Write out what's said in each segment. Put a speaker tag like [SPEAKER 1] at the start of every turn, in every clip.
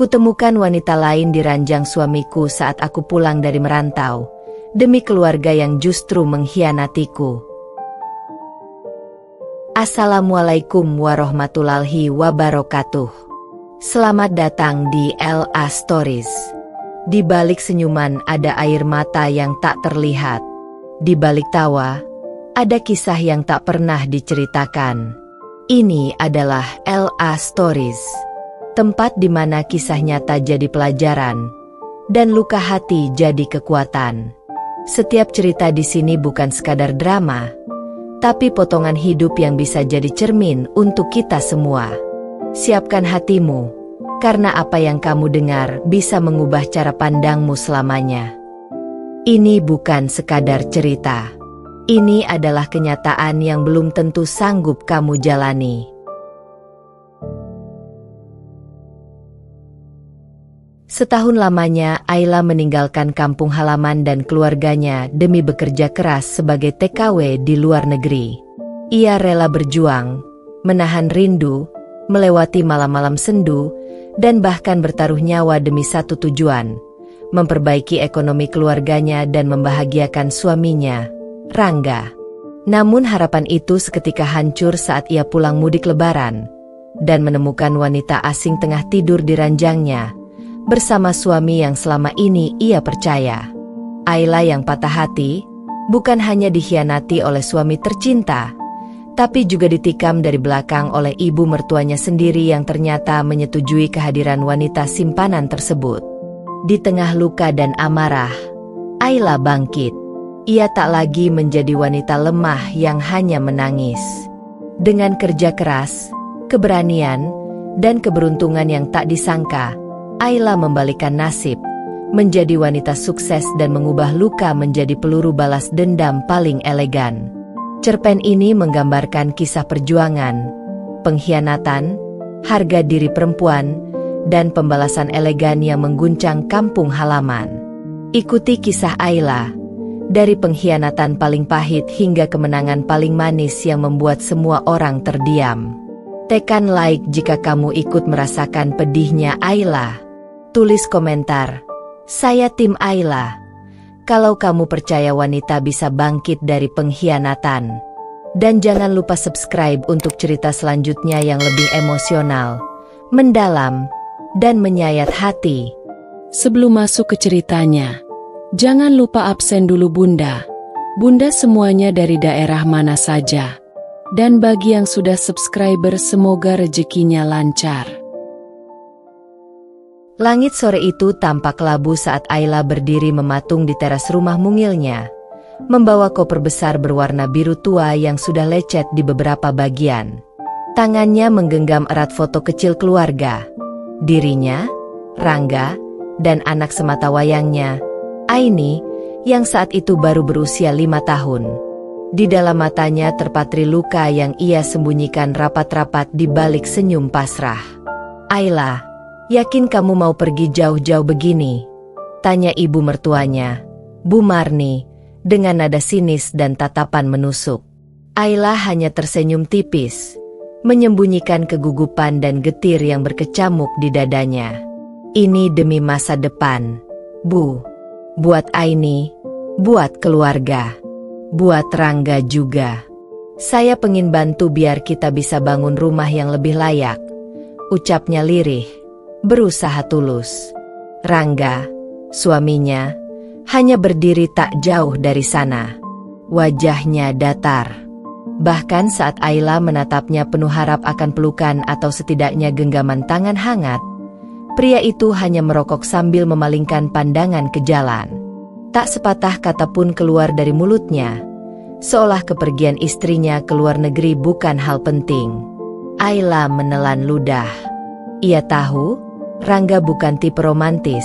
[SPEAKER 1] Kutemukan wanita lain di ranjang suamiku saat aku pulang dari merantau, demi keluarga yang justru mengkhianatiku. Assalamualaikum warahmatullahi wabarakatuh. Selamat datang di LA Stories. Di balik senyuman ada air mata yang tak terlihat. Di balik tawa, ada kisah yang tak pernah diceritakan. Ini adalah LA Stories. Tempat di mana kisah nyata jadi pelajaran, dan luka hati jadi kekuatan. Setiap cerita di sini bukan sekadar drama, tapi potongan hidup yang bisa jadi cermin untuk kita semua. Siapkan hatimu, karena apa yang kamu dengar bisa mengubah cara pandangmu selamanya. Ini bukan sekadar cerita. Ini adalah kenyataan yang belum tentu sanggup kamu jalani. Setahun lamanya, Ayla meninggalkan kampung halaman dan keluarganya demi bekerja keras sebagai TKW di luar negeri. Ia rela berjuang, menahan rindu, melewati malam-malam sendu, dan bahkan bertaruh nyawa demi satu tujuan, memperbaiki ekonomi keluarganya dan membahagiakan suaminya, Rangga. Namun harapan itu seketika hancur saat ia pulang mudik lebaran, dan menemukan wanita asing tengah tidur di ranjangnya, bersama suami yang selama ini ia percaya. Ayla yang patah hati, bukan hanya dikhianati oleh suami tercinta, tapi juga ditikam dari belakang oleh ibu mertuanya sendiri yang ternyata menyetujui kehadiran wanita simpanan tersebut. Di tengah luka dan amarah, Ayla bangkit. Ia tak lagi menjadi wanita lemah yang hanya menangis. Dengan kerja keras, keberanian, dan keberuntungan yang tak disangka, Ayla membalikkan nasib, menjadi wanita sukses dan mengubah luka menjadi peluru balas dendam paling elegan. Cerpen ini menggambarkan kisah perjuangan, pengkhianatan, harga diri perempuan, dan pembalasan elegan yang mengguncang kampung halaman. Ikuti kisah Ayla, dari pengkhianatan paling pahit hingga kemenangan paling manis yang membuat semua orang terdiam. Tekan like jika kamu ikut merasakan pedihnya Ayla. Tulis komentar, "Saya tim Ayla." Kalau kamu percaya wanita bisa bangkit dari pengkhianatan. Dan jangan lupa subscribe untuk cerita selanjutnya yang lebih emosional, mendalam, dan menyayat hati.
[SPEAKER 2] Sebelum masuk ke ceritanya, jangan lupa absen dulu Bunda. Bunda semuanya dari daerah mana saja. Dan bagi yang sudah subscriber semoga rezekinya lancar.
[SPEAKER 1] Langit sore itu tampak labu saat Ayla berdiri mematung di teras rumah mungilnya, membawa koper besar berwarna biru tua yang sudah lecet di beberapa bagian. Tangannya menggenggam erat foto kecil keluarga, dirinya, Rangga, dan anak sematawayangnya, Aini, yang saat itu baru berusia 5 tahun. Di dalam matanya terpatri luka yang ia sembunyikan rapat-rapat di balik senyum pasrah. "Ayla, yakin kamu mau pergi jauh-jauh begini?" tanya ibu mertuanya, Bu Marni, dengan nada sinis dan tatapan menusuk. Ayla hanya tersenyum tipis, menyembunyikan kegugupan dan getir yang berkecamuk di dadanya. "Ini demi masa depan, Bu. Buat Aini, buat keluarga, buat Rangga juga. Saya pengen bantu biar kita bisa bangun rumah yang lebih layak," ucapnya lirih, berusaha tulus. Rangga, suaminya, hanya berdiri tak jauh dari sana. Wajahnya datar. Bahkan saat Ayla menatapnya penuh harap akan pelukan atau setidaknya genggaman tangan hangat, pria itu hanya merokok sambil memalingkan pandangan ke jalan. Tak sepatah kata pun keluar dari mulutnya, seolah kepergian istrinya ke luar negeri bukan hal penting. Ayla menelan ludah. Ia tahu Rangga bukan tipe romantis,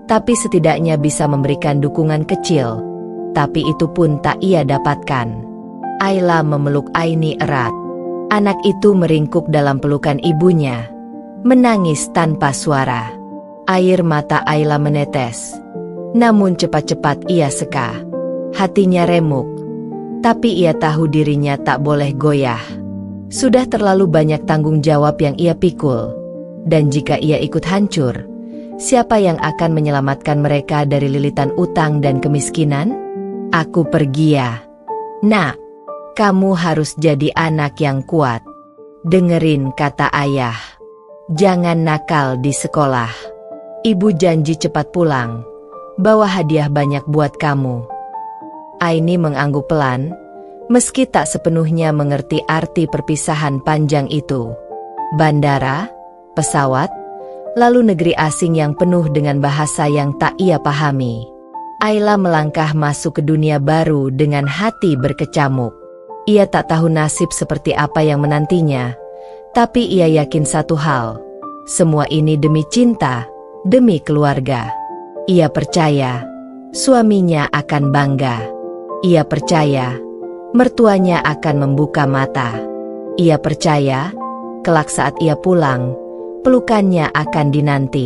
[SPEAKER 1] tapi setidaknya bisa memberikan dukungan kecil. Tapi itu pun tak ia dapatkan. Ayla memeluk Aini erat. Anak itu meringkuk dalam pelukan ibunya, menangis tanpa suara. Air mata Ayla menetes. Namun cepat-cepat ia seka. Hatinya remuk. Tapi ia tahu dirinya tak boleh goyah. Sudah terlalu banyak tanggung jawab yang ia pikul. Dan jika ia ikut hancur, siapa yang akan menyelamatkan mereka dari lilitan utang dan kemiskinan? Aku pergi ya. Nak, kamu harus jadi anak yang kuat. Dengerin kata ayah. Jangan nakal di sekolah. Ibu janji cepat pulang. Bawa hadiah banyak buat kamu. Aini mengangguk pelan, meski tak sepenuhnya mengerti arti perpisahan panjang itu. Bandara, pesawat, lalu negeri asing yang penuh dengan bahasa yang tak ia pahami. Ayla melangkah masuk ke dunia baru dengan hati berkecamuk. Ia tak tahu nasib seperti apa yang menantinya, tapi ia yakin satu hal, semua ini demi cinta, demi keluarga. Ia percaya, suaminya akan bangga. Ia percaya, mertuanya akan membuka mata. Ia percaya, kelak saat ia pulang, pelukannya akan dinanti.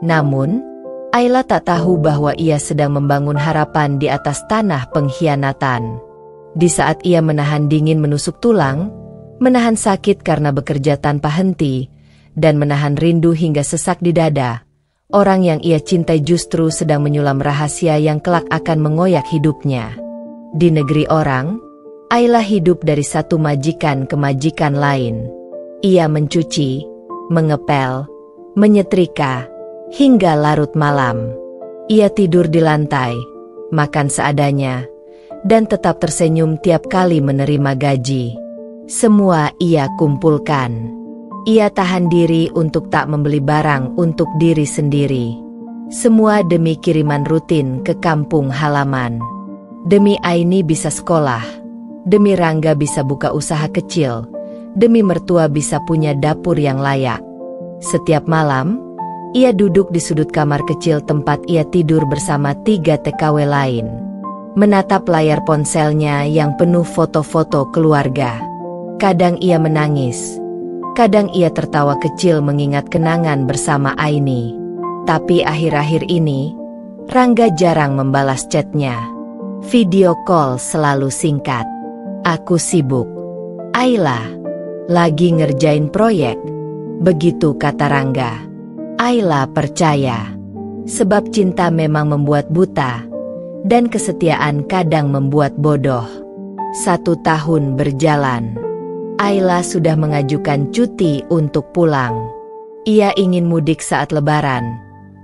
[SPEAKER 1] Namun, Ayla tak tahu bahwa ia sedang membangun harapan di atas tanah pengkhianatan. Di saat ia menahan dingin menusuk tulang, menahan sakit karena bekerja tanpa henti, dan menahan rindu hingga sesak di dada, orang yang ia cintai justru sedang menyulam rahasia yang kelak akan mengoyak hidupnya. Di negeri orang, Ayla hidup dari satu majikan ke majikan lain. Ia mencuci, mengepel, menyetrika, hingga larut malam. Ia tidur di lantai, makan seadanya, dan tetap tersenyum tiap kali menerima gaji. Semua ia kumpulkan. Ia tahan diri untuk tak membeli barang untuk diri sendiri. Semua demi kiriman rutin ke kampung halaman. Demi Aini bisa sekolah, demi Rangga bisa buka usaha kecil, demi mertua bisa punya dapur yang layak. Setiap malam, ia duduk di sudut kamar kecil tempat ia tidur bersama 3 TKW lain. Menatap layar ponselnya yang penuh foto-foto keluarga. Kadang ia menangis, kadang ia tertawa kecil mengingat kenangan bersama Aini. Tapi akhir-akhir ini, Rangga jarang membalas chatnya. Video call selalu singkat. Aku sibuk. Ayla, lagi ngerjain proyek. Begitu kata Rangga. Ayla percaya. Sebab cinta memang membuat buta, dan kesetiaan kadang membuat bodoh. 1 tahun berjalan. Ayla sudah mengajukan cuti untuk pulang. Ia ingin mudik saat Lebaran,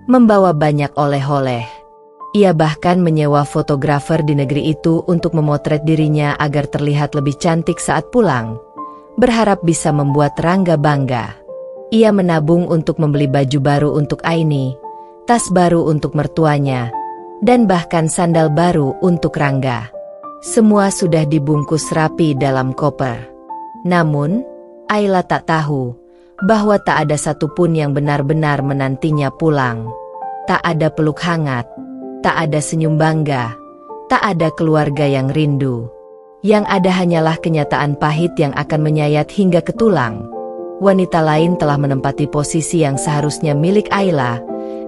[SPEAKER 1] membawa banyak oleh-oleh. Ia bahkan menyewa fotografer di negeri itu untuk memotret dirinya agar terlihat lebih cantik saat pulang, berharap bisa membuat Rangga bangga. Ia menabung untuk membeli baju baru untuk Aini, tas baru untuk mertuanya, dan bahkan sandal baru untuk Rangga. Semua sudah dibungkus rapi dalam koper. Namun, Ayla tak tahu bahwa tak ada satupun yang benar-benar menantinya pulang. Tak ada peluk hangat, tak ada senyum bangga, tak ada keluarga yang rindu. Yang ada hanyalah kenyataan pahit yang akan menyayat hingga ke tulang. Wanita lain telah menempati posisi yang seharusnya milik Ayla,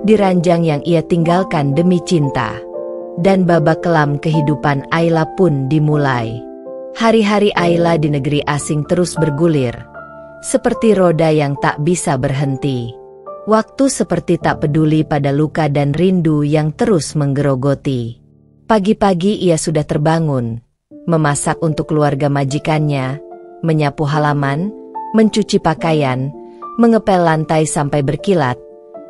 [SPEAKER 1] di ranjang yang ia tinggalkan demi cinta. Dan babak kelam kehidupan Ayla pun dimulai. Hari-hari Ayla di negeri asing terus bergulir, seperti roda yang tak bisa berhenti. Waktu seperti tak peduli pada luka dan rindu yang terus menggerogoti. Pagi-pagi ia sudah terbangun, memasak untuk keluarga majikannya, menyapu halaman, mencuci pakaian, mengepel lantai sampai berkilat,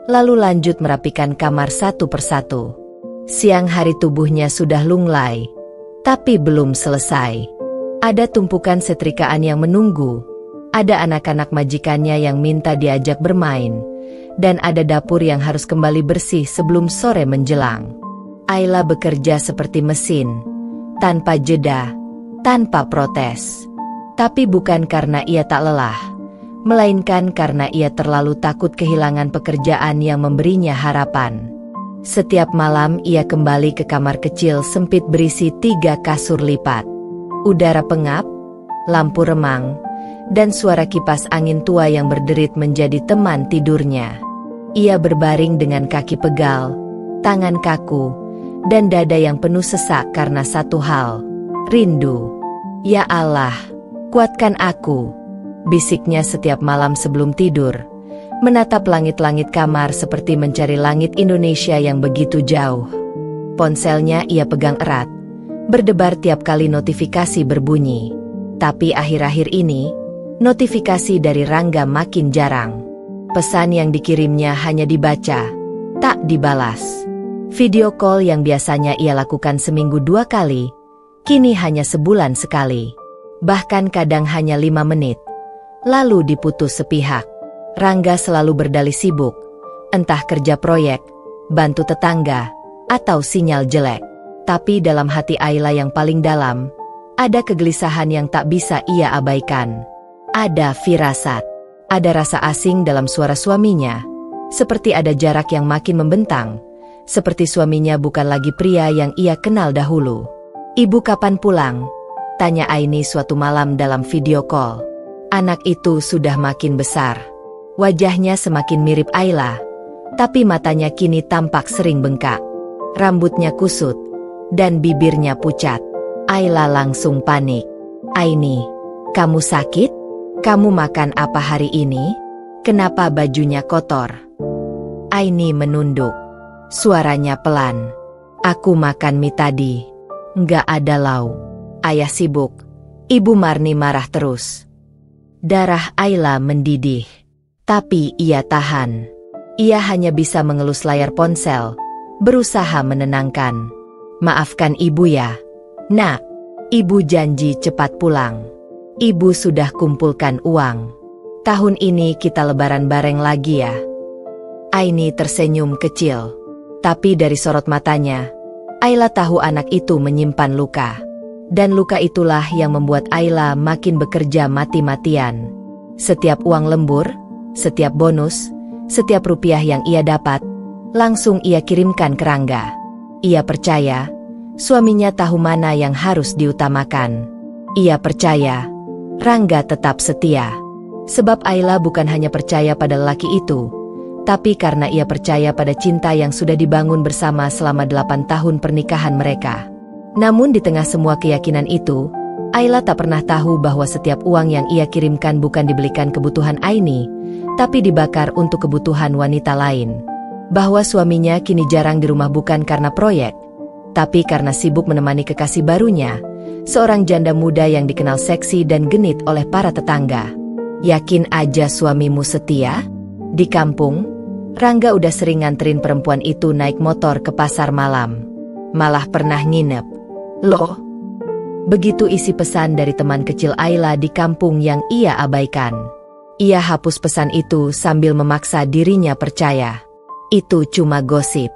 [SPEAKER 1] lalu lanjut merapikan kamar satu persatu. Siang hari tubuhnya sudah lunglai, tapi belum selesai. Ada tumpukan setrikaan yang menunggu, ada anak-anak majikannya yang minta diajak bermain, dan ada dapur yang harus kembali bersih sebelum sore menjelang. Ayla bekerja seperti mesin, tanpa jeda, tanpa protes. Tapi bukan karena ia tak lelah, melainkan karena ia terlalu takut kehilangan pekerjaan yang memberinya harapan. Setiap malam ia kembali ke kamar kecil sempit berisi 3 kasur lipat. Udara pengap, lampu remang, dan suara kipas angin tua yang berderit menjadi teman tidurnya. Ia berbaring dengan kaki pegal, tangan kaku, dan dada yang penuh sesak karena satu hal, rindu. Ya Allah, kuatkan aku, bisiknya setiap malam sebelum tidur, menatap langit-langit kamar seperti mencari langit Indonesia yang begitu jauh. Ponselnya ia pegang erat, berdebar tiap kali notifikasi berbunyi. Tapi akhir-akhir ini, notifikasi dari Rangga makin jarang. Pesan yang dikirimnya hanya dibaca, tak dibalas. Video call yang biasanya ia lakukan seminggu 2 kali, kini hanya sebulan sekali. Bahkan kadang hanya 5 menit, lalu diputus sepihak. Rangga selalu berdalih sibuk, entah kerja proyek, bantu tetangga, atau sinyal jelek. Tapi dalam hati Ayla yang paling dalam, ada kegelisahan yang tak bisa ia abaikan. Ada firasat, ada rasa asing dalam suara suaminya, seperti ada jarak yang makin membentang, seperti suaminya bukan lagi pria yang ia kenal dahulu. "Ibu kapan pulang?" tanya Aini suatu malam dalam video call. Anak itu sudah makin besar. Wajahnya semakin mirip Ayla, tapi matanya kini tampak sering bengkak. Rambutnya kusut, dan bibirnya pucat. Ayla langsung panik. "Aini, kamu sakit? Kamu makan apa hari ini? Kenapa bajunya kotor?" Aini menunduk. Suaranya pelan. "Aku makan mie tadi. Nggak ada lauk. Ayah sibuk." Ibu Marni marah terus. Darah Ayla mendidih. Tapi ia tahan. Ia hanya bisa mengelus layar ponsel, berusaha menenangkan. "Maafkan ibu ya, Nak. Ibu janji cepat pulang. Ibu sudah kumpulkan uang. Tahun ini kita lebaran bareng lagi ya." Aini tersenyum kecil. Tapi dari sorot matanya, Ayla tahu anak itu menyimpan luka. Dan luka itulah yang membuat Ayla makin bekerja mati-matian. Setiap uang lembur, setiap bonus, setiap rupiah yang ia dapat, langsung ia kirimkan ke Rangga. Ia percaya, suaminya tahu mana yang harus diutamakan. Ia percaya, Rangga tetap setia. Sebab Ayla bukan hanya percaya pada lelaki itu, tapi karena ia percaya pada cinta yang sudah dibangun bersama selama 8 tahun pernikahan mereka. Namun di tengah semua keyakinan itu, Ayla tak pernah tahu bahwa setiap uang yang ia kirimkan bukan dibelikan kebutuhan Aini, tapi dibakar untuk kebutuhan wanita lain. Bahwa suaminya kini jarang di rumah bukan karena proyek, tapi karena sibuk menemani kekasih barunya, seorang janda muda yang dikenal seksi dan genit oleh para tetangga. "Yakin aja suamimu setia?" Di kampung, Rangga udah sering nganterin perempuan itu naik motor ke pasar malam. Malah pernah nginep. "Loh?" Begitu isi pesan dari teman kecil Ayla di kampung yang ia abaikan. Ia hapus pesan itu sambil memaksa dirinya percaya. Itu cuma gosip.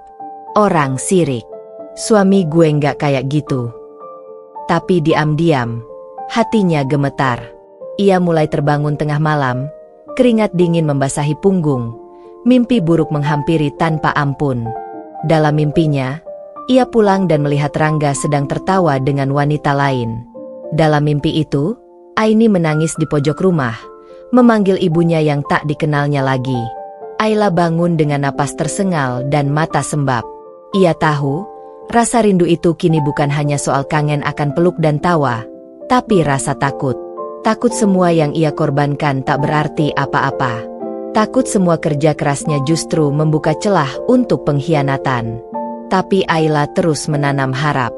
[SPEAKER 1] Orang sirik. Suami gue nggak kayak gitu. Tapi diam-diam, hatinya gemetar. Ia mulai terbangun tengah malam, keringat dingin membasahi punggung. Mimpi buruk menghampiri tanpa ampun. Dalam mimpinya, ia pulang dan melihat Rangga sedang tertawa dengan wanita lain. Dalam mimpi itu, Aini menangis di pojok rumah, memanggil ibunya yang tak dikenalnya lagi. Ayla bangun dengan napas tersengal dan mata sembab. Ia tahu, rasa rindu itu kini bukan hanya soal kangen akan peluk dan tawa, tapi rasa takut. Takut semua yang ia korbankan tak berarti apa-apa. Takut semua kerja kerasnya justru membuka celah untuk pengkhianatan. Tapi Ayla terus menanam harap.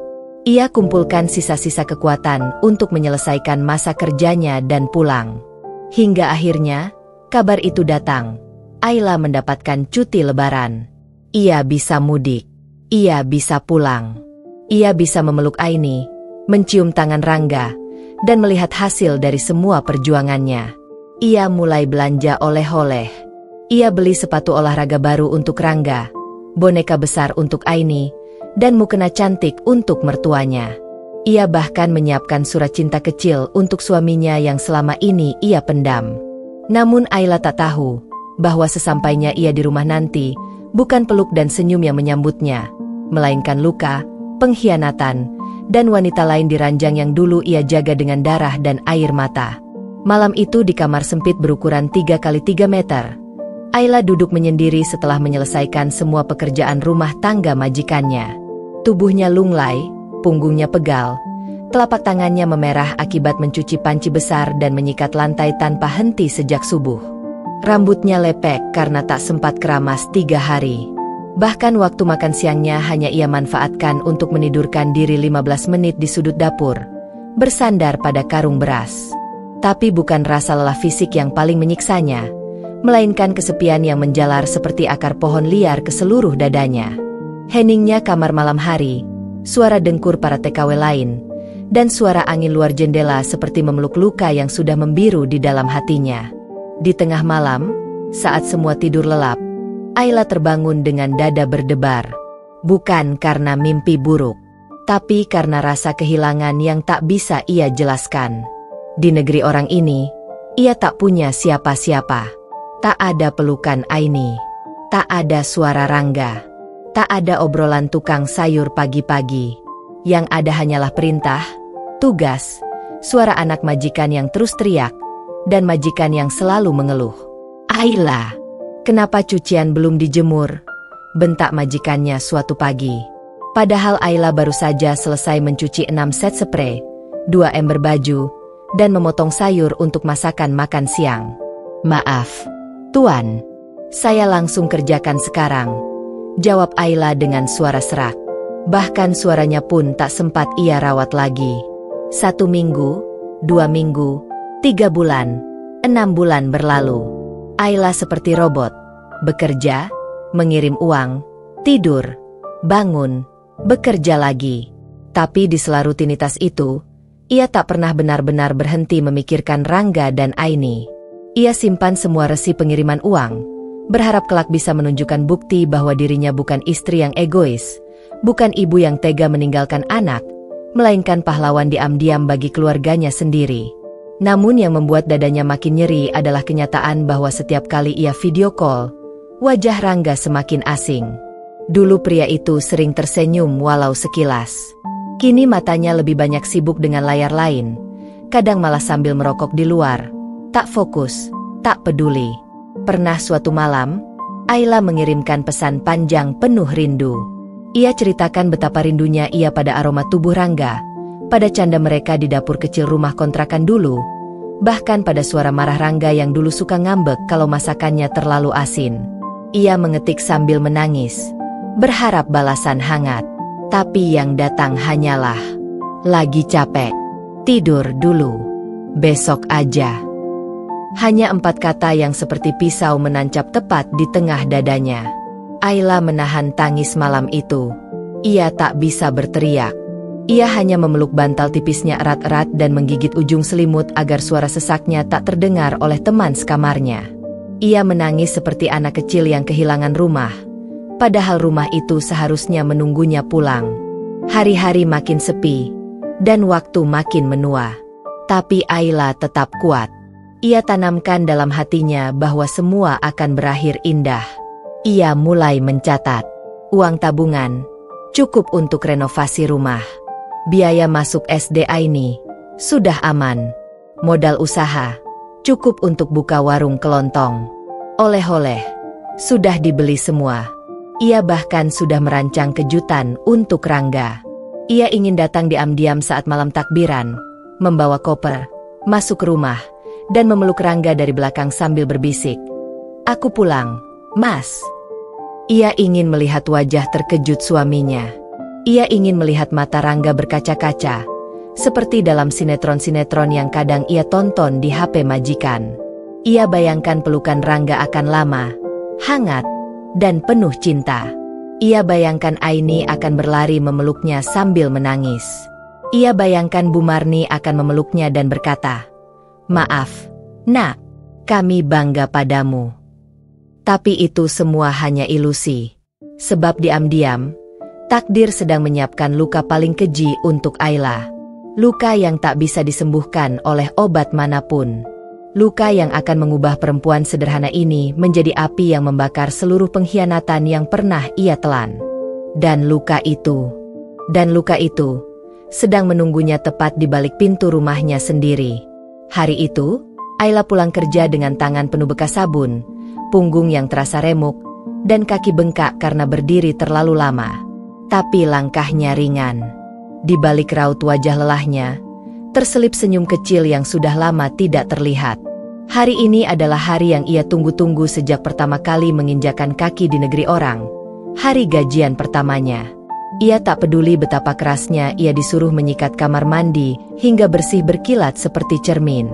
[SPEAKER 1] Ia kumpulkan sisa-sisa kekuatan untuk menyelesaikan masa kerjanya dan pulang. Hingga akhirnya, kabar itu datang. Ayla mendapatkan cuti lebaran. Ia bisa mudik. Ia bisa pulang. Ia bisa memeluk Aini, mencium tangan Rangga, dan melihat hasil dari semua perjuangannya. Ia mulai belanja oleh-oleh. Ia beli sepatu olahraga baru untuk Rangga, boneka besar untuk Aini, dan mukena cantik untuk mertuanya. Ia bahkan menyiapkan surat cinta kecil untuk suaminya yang selama ini ia pendam. Namun Ayla tak tahu bahwa sesampainya ia di rumah nanti, bukan peluk dan senyum yang menyambutnya, melainkan luka, pengkhianatan, dan wanita lain di ranjang yang dulu ia jaga dengan darah dan air mata. Malam itu di kamar sempit berukuran 3 x 3 meter, Ayla duduk menyendiri setelah menyelesaikan semua pekerjaan rumah tangga majikannya. Tubuhnya lunglai, punggungnya pegal, telapak tangannya memerah akibat mencuci panci besar dan menyikat lantai tanpa henti sejak subuh. Rambutnya lepek karena tak sempat keramas 3 hari. Bahkan waktu makan siangnya hanya ia manfaatkan untuk menidurkan diri 15 menit di sudut dapur, bersandar pada karung beras. Tapi bukan rasa lelah fisik yang paling menyiksanya, melainkan kesepian yang menjalar seperti akar pohon liar ke seluruh dadanya. Heningnya kamar malam hari, suara dengkur para TKW lain, dan suara angin luar jendela seperti memeluk luka yang sudah membiru di dalam hatinya. Di tengah malam, saat semua tidur lelap, Ayla terbangun dengan dada berdebar. Bukan karena mimpi buruk, tapi karena rasa kehilangan yang tak bisa ia jelaskan. Di negeri orang ini, ia tak punya siapa-siapa. Tak ada pelukan Aini, tak ada suara Rangga, tak ada obrolan tukang sayur pagi-pagi. Yang ada hanyalah perintah, tugas, suara anak majikan yang terus teriak, dan majikan yang selalu mengeluh. "Ayla, kenapa cucian belum dijemur?" bentak majikannya suatu pagi. Padahal Ayla baru saja selesai mencuci 6 set spray, 2 ember baju, dan memotong sayur untuk masakan makan siang. "Maaf, Tuan, saya langsung kerjakan sekarang," jawab Ayla dengan suara serak. Bahkan suaranya pun tak sempat ia rawat lagi. 1 minggu, 2 minggu, 3 bulan, 6 bulan berlalu. Ayla seperti robot, bekerja, mengirim uang, tidur, bangun, bekerja lagi. Tapi di sela rutinitas itu, ia tak pernah benar-benar berhenti memikirkan Rangga dan Aini. Ia simpan semua resi pengiriman uang, berharap kelak bisa menunjukkan bukti bahwa dirinya bukan istri yang egois, bukan ibu yang tega meninggalkan anak, melainkan pahlawan diam-diam bagi keluarganya sendiri. Namun yang membuat dadanya makin nyeri adalah kenyataan bahwa setiap kali ia video call, wajah Rangga semakin asing. Dulu pria itu sering tersenyum walau sekilas. Kini matanya lebih banyak sibuk dengan layar lain, kadang malah sambil merokok di luar. Tak fokus, tak peduli. Pernah suatu malam, Ayla mengirimkan pesan panjang penuh rindu. Ia ceritakan betapa rindunya ia pada aroma tubuh Rangga, pada canda mereka di dapur kecil rumah kontrakan dulu, bahkan pada suara marah Rangga yang dulu suka ngambek kalau masakannya terlalu asin. Ia mengetik sambil menangis, berharap balasan hangat. Tapi yang datang hanyalah, "Lagi capek, tidur dulu, besok aja." Hanya 4 kata yang seperti pisau menancap tepat di tengah dadanya. Ayla menahan tangis malam itu. Ia tak bisa berteriak. Ia hanya memeluk bantal tipisnya erat-erat dan menggigit ujung selimut agar suara sesaknya tak terdengar oleh teman sekamarnya. Ia menangis seperti anak kecil yang kehilangan rumah, padahal rumah itu seharusnya menunggunya pulang. Hari-hari makin sepi, dan waktu makin menua. Tapi Ayla tetap kuat. Ia tanamkan dalam hatinya bahwa semua akan berakhir indah. Ia mulai mencatat. Uang tabungan, cukup untuk renovasi rumah. Biaya masuk SD Aini, sudah aman. Modal usaha, cukup untuk buka warung kelontong. Oleh-oleh, sudah dibeli semua. Ia bahkan sudah merancang kejutan untuk Rangga. Ia ingin datang diam-diam saat malam takbiran, membawa koper, masuk rumah, dan memeluk Rangga dari belakang sambil berbisik, "Aku pulang, Mas." Ia ingin melihat wajah terkejut suaminya. Ia ingin melihat mata Rangga berkaca-kaca, seperti dalam sinetron-sinetron yang kadang ia tonton di HP majikan. Ia bayangkan pelukan Rangga akan lama, hangat, dan penuh cinta. Ia bayangkan Aini akan berlari memeluknya sambil menangis. Ia bayangkan Bu Marni akan memeluknya dan berkata, "Maaf, Nak, kami bangga padamu." Tapi itu semua hanya ilusi. Sebab diam-diam, takdir sedang menyiapkan luka paling keji untuk Ayla. Luka yang tak bisa disembuhkan oleh obat manapun. Luka yang akan mengubah perempuan sederhana ini menjadi api yang membakar seluruh pengkhianatan yang pernah ia telan. Dan luka itu sedang menunggunya tepat di balik pintu rumahnya sendiri. Hari itu, Ayla pulang kerja dengan tangan penuh bekas sabun, punggung yang terasa remuk, dan kaki bengkak karena berdiri terlalu lama. Tapi langkahnya ringan. Di balik raut wajah lelahnya, terselip senyum kecil yang sudah lama tidak terlihat. Hari ini adalah hari yang ia tunggu-tunggu sejak pertama kali menginjakan kaki di negeri orang. Hari gajian pertamanya. Ia tak peduli betapa kerasnya ia disuruh menyikat kamar mandi hingga bersih berkilat seperti cermin.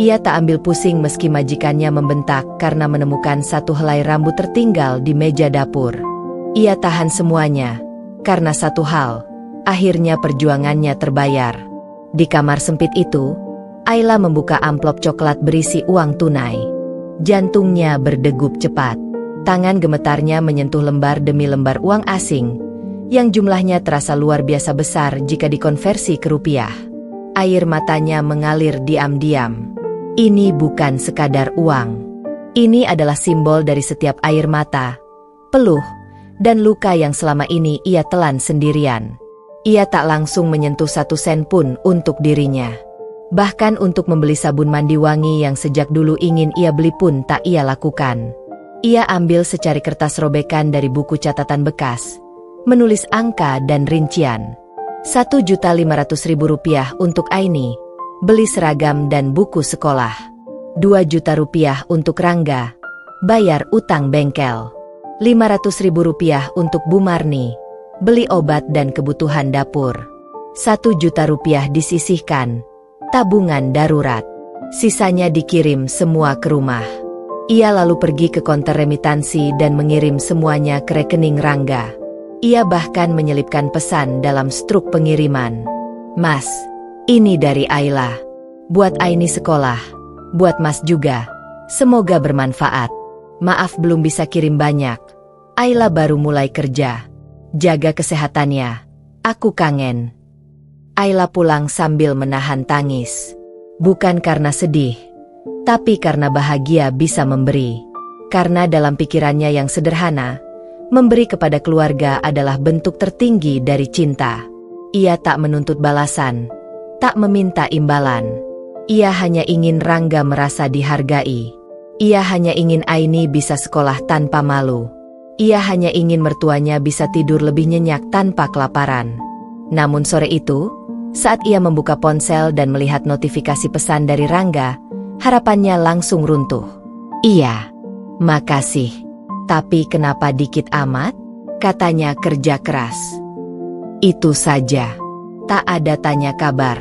[SPEAKER 1] Ia tak ambil pusing meski majikannya membentak karena menemukan satu helai rambut tertinggal di meja dapur. Ia tahan semuanya karena satu hal, akhirnya perjuangannya terbayar. Di kamar sempit itu, Ayla membuka amplop coklat berisi uang tunai. Jantungnya berdegup cepat. Tangan gemetarnya menyentuh lembar demi lembar uang asing, yang jumlahnya terasa luar biasa besar jika dikonversi ke rupiah. Air matanya mengalir diam-diam. Ini bukan sekadar uang. Ini adalah simbol dari setiap air mata, peluh, dan luka yang selama ini ia telan sendirian. Ia tak langsung menyentuh 1 sen pun untuk dirinya. Bahkan untuk membeli sabun mandi wangi yang sejak dulu ingin ia beli pun tak ia lakukan. Ia ambil secari kertas robekan dari buku catatan bekas, menulis angka dan rincian. 1.500.000 rupiah untuk Aini, beli seragam dan buku sekolah. 2 juta rupiah untuk Rangga, bayar utang bengkel. 500.000 rupiah untuk Bu Marni, beli obat dan kebutuhan dapur. 1 juta rupiah disisihkan, tabungan darurat. Sisanya dikirim semua ke rumah. Ia lalu pergi ke konter remitansi dan mengirim semuanya ke rekening Rangga. Ia bahkan menyelipkan pesan dalam struk pengiriman. Mas, ini dari Ayla. Buat Aini sekolah. Buat Mas juga. Semoga bermanfaat. Maaf belum bisa kirim banyak. Ayla baru mulai kerja. Jaga kesehatannya. Aku kangen. Ayla pulang sambil menahan tangis. Bukan karena sedih, tapi karena bahagia bisa memberi. Karena dalam pikirannya yang sederhana, memberi kepada keluarga adalah bentuk tertinggi dari cinta. Ia tak menuntut balasan, tak meminta imbalan. Ia hanya ingin Rangga merasa dihargai. Ia hanya ingin Aini bisa sekolah tanpa malu. Ia hanya ingin mertuanya bisa tidur lebih nyenyak tanpa kelaparan. Namun sore itu, saat ia membuka ponsel dan melihat notifikasi pesan dari Rangga, harapannya langsung runtuh. Iya, makasih. Tapi kenapa dikit amat? Katanya kerja keras. Itu saja. Tak ada tanya kabar.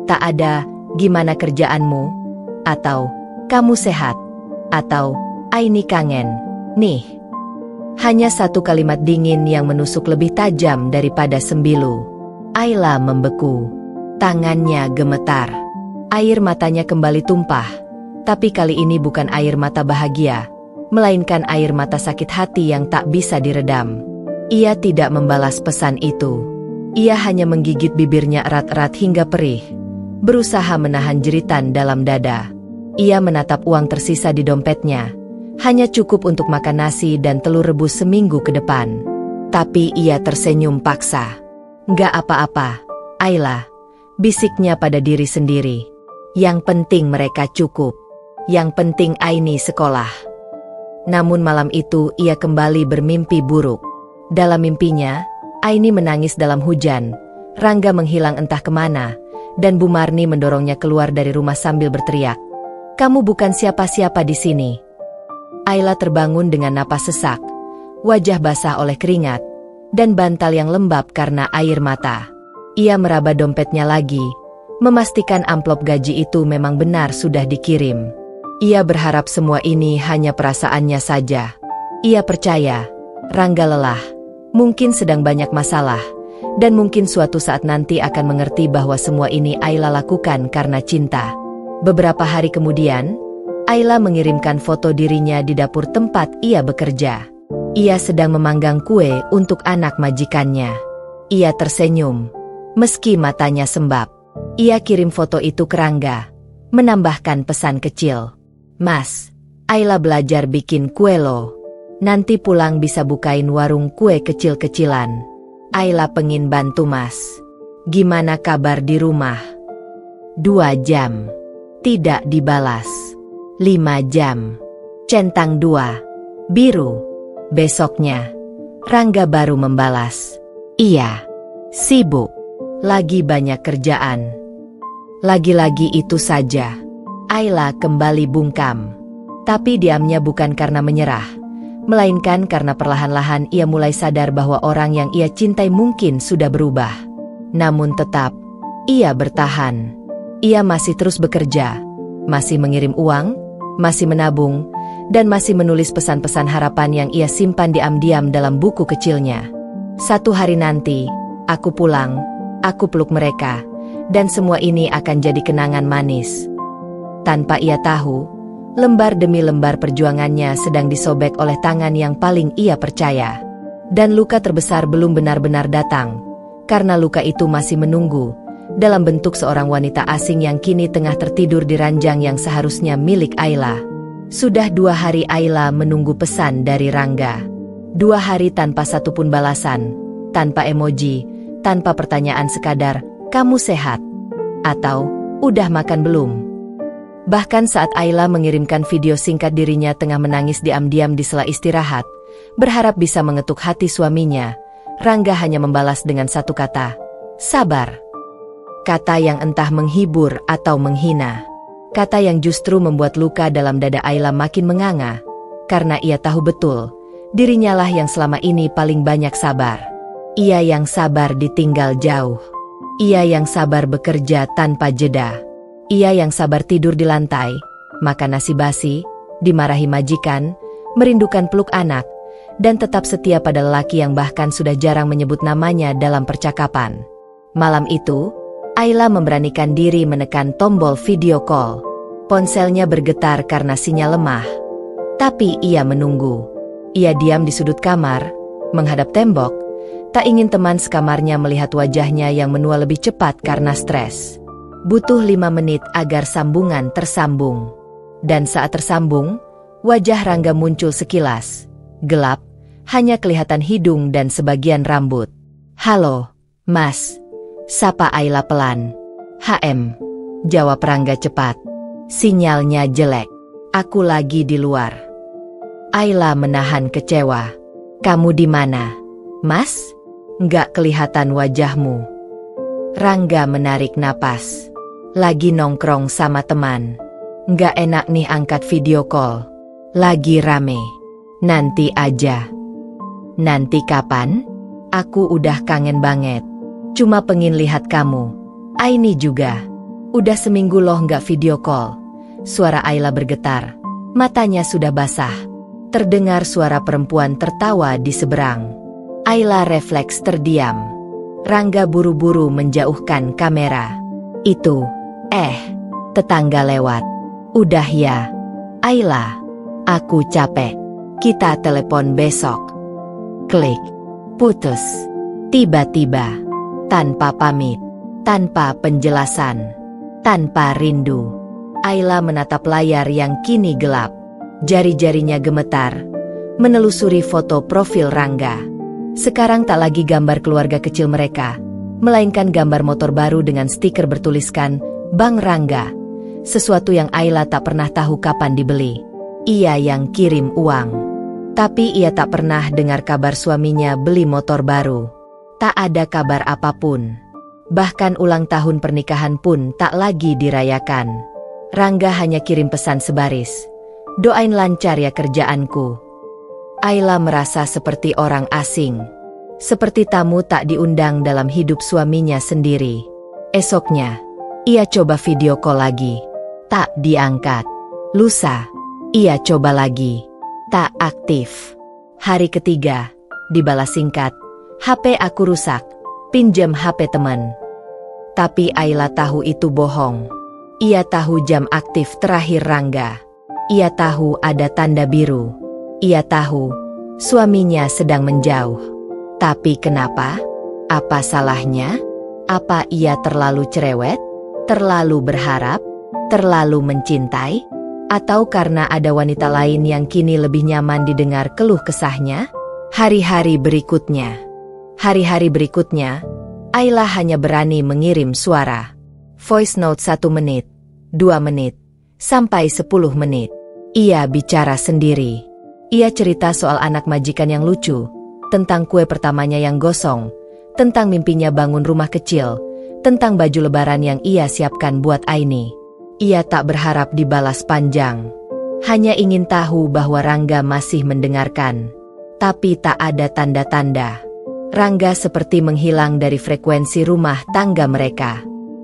[SPEAKER 1] Tak ada, gimana kerjaanmu? Atau, kamu sehat? Atau, Aini kangen? Nih. Hanya satu kalimat dingin yang menusuk lebih tajam daripada sembilu. Ayla membeku. Tangannya gemetar. Air matanya kembali tumpah. Tapi kali ini bukan air mata bahagia, melainkan air mata sakit hati yang tak bisa diredam. Ia tidak membalas pesan itu. Ia hanya menggigit bibirnya erat-erat hingga perih, berusaha menahan jeritan dalam dada. Ia menatap uang tersisa di dompetnya, hanya cukup untuk makan nasi dan telur rebus seminggu ke depan. Tapi ia tersenyum paksa. Nggak apa-apa, Ayla, bisiknya pada diri sendiri. Yang penting mereka cukup. Yang penting Aini sekolah. Namun malam itu ia kembali bermimpi buruk. Dalam mimpinya, Aini menangis dalam hujan, Rangga menghilang entah kemana, dan Bu Marni mendorongnya keluar dari rumah sambil berteriak, "Kamu bukan siapa-siapa di sini." Ayla terbangun dengan napas sesak, wajah basah oleh keringat, dan bantal yang lembab karena air mata. Ia meraba dompetnya lagi, memastikan amplop gaji itu memang benar sudah dikirim. Ia berharap semua ini hanya perasaannya saja. Ia percaya, Rangga lelah, mungkin sedang banyak masalah, dan mungkin suatu saat nanti akan mengerti bahwa semua ini Ayla lakukan karena cinta. Beberapa hari kemudian, Ayla mengirimkan foto dirinya di dapur tempat ia bekerja. Ia sedang memanggang kue untuk anak majikannya. Ia tersenyum, meski matanya sembab. Ia kirim foto itu ke Rangga, menambahkan pesan kecil. "Mas, Ayla belajar bikin kue loh. Nanti pulang bisa bukain warung kue kecil-kecilan. Ayla pengen bantu mas. Gimana kabar di rumah?" 2 jam. Tidak dibalas. 5 jam. Centang 2. Biru. Besoknya, Rangga baru membalas. "Iya. Sibuk. Lagi banyak kerjaan." Lagi-lagi itu saja. Ayla kembali bungkam. Tapi diamnya bukan karena menyerah, melainkan karena perlahan-lahan ia mulai sadar bahwa orang yang ia cintai mungkin sudah berubah. Namun tetap, ia bertahan. Ia masih terus bekerja, masih mengirim uang, masih menabung, dan masih menulis pesan-pesan harapan yang ia simpan diam-diam dalam buku kecilnya. Suatu hari nanti, aku pulang, aku peluk mereka, dan semua ini akan jadi kenangan manis. Tanpa ia tahu, lembar demi lembar perjuangannya sedang disobek oleh tangan yang paling ia percaya. Dan luka terbesar belum benar-benar datang, karena luka itu masih menunggu, dalam bentuk seorang wanita asing yang kini tengah tertidur di ranjang yang seharusnya milik Ayla. Sudah 2 hari Ayla menunggu pesan dari Rangga. 2 hari tanpa satupun balasan, tanpa emoji, tanpa pertanyaan sekadar, "Kamu sehat?" Atau, "Udah makan belum?" Bahkan saat Ayla mengirimkan video singkat dirinya tengah menangis diam-diam di sela istirahat, berharap bisa mengetuk hati suaminya, Rangga hanya membalas dengan satu kata, "Sabar." Kata yang entah menghibur atau menghina. Kata yang justru membuat luka dalam dada Ayla makin menganga, karena ia tahu betul, dirinya lah yang selama ini paling banyak sabar. Ia yang sabar ditinggal jauh. Ia yang sabar bekerja tanpa jeda. Ia yang sabar tidur di lantai, makan nasi basi, dimarahi majikan, merindukan peluk anak, dan tetap setia pada lelaki yang bahkan sudah jarang menyebut namanya dalam percakapan. Malam itu, Ayla memberanikan diri menekan tombol video call. Ponselnya bergetar karena sinyal lemah. Tapi ia menunggu. Ia diam di sudut kamar, menghadap tembok, tak ingin teman sekamarnya melihat wajahnya yang menua lebih cepat karena stres. Butuh 5 menit agar sambungan tersambung. Dan saat tersambung, wajah Rangga muncul sekilas. Gelap, hanya kelihatan hidung dan sebagian rambut. "Halo, Mas," sapa Ayla pelan. Jawab Rangga cepat. "Sinyalnya jelek. Aku lagi di luar." Ayla menahan kecewa. "Kamu di mana, Mas? Nggak kelihatan wajahmu." Rangga menarik napas. "Lagi nongkrong sama teman. Nggak enak nih angkat video call. Lagi rame. Nanti aja." "Nanti kapan? Aku udah kangen banget. Cuma pengen lihat kamu." "Aini juga. Udah seminggu loh nggak video call." Suara Ayla bergetar. Matanya sudah basah. Terdengar suara perempuan tertawa di seberang. Ayla refleks terdiam. Rangga buru-buru menjauhkan kamera. "Itu, tetangga lewat." "Udah ya, Ayla. Aku capek. Kita telepon besok." Klik. Putus. Tiba-tiba. Tanpa pamit. Tanpa penjelasan. Tanpa rindu. Ayla menatap layar yang kini gelap. Jari-jarinya gemetar, menelusuri foto profil Rangga. Sekarang tak lagi gambar keluarga kecil mereka, melainkan gambar motor baru dengan stiker bertuliskan, "Bang Rangga." Sesuatu yang Ayla tak pernah tahu kapan dibeli. Ia yang kirim uang. Tapi ia tak pernah dengar kabar suaminya beli motor baru. Tak ada kabar apapun. Bahkan ulang tahun pernikahan pun tak lagi dirayakan. Rangga hanya kirim pesan sebaris, "Doain lancar ya kerjaanku." Ayla merasa seperti orang asing. Seperti tamu tak diundang dalam hidup suaminya sendiri. Esoknya, ia coba video call lagi. Tak diangkat. Lusa, ia coba lagi. Tak aktif. Hari ketiga, dibalas singkat, "HP aku rusak. Pinjam HP teman." Tapi Ayla tahu itu bohong. Ia tahu jam aktif terakhir Rangga. Ia tahu ada tanda biru. Ia tahu suaminya sedang menjauh. Tapi kenapa? Apa salahnya? Apa ia terlalu cerewet? Terlalu berharap? Terlalu mencintai? Atau karena ada wanita lain yang kini lebih nyaman didengar keluh kesahnya? Hari-hari berikutnya. Ayla hanya berani mengirim suara. Voice note 1 menit, 2 menit, sampai 10 menit. Ia bicara sendiri. Ia cerita soal anak majikan yang lucu, tentang kue pertamanya yang gosong, tentang mimpinya bangun rumah kecil, tentang baju lebaran yang ia siapkan buat Aini. Ia tak berharap dibalas panjang. Hanya ingin tahu bahwa Rangga masih mendengarkan. Tapi tak ada tanda-tanda. Rangga seperti menghilang dari frekuensi rumah tangga mereka.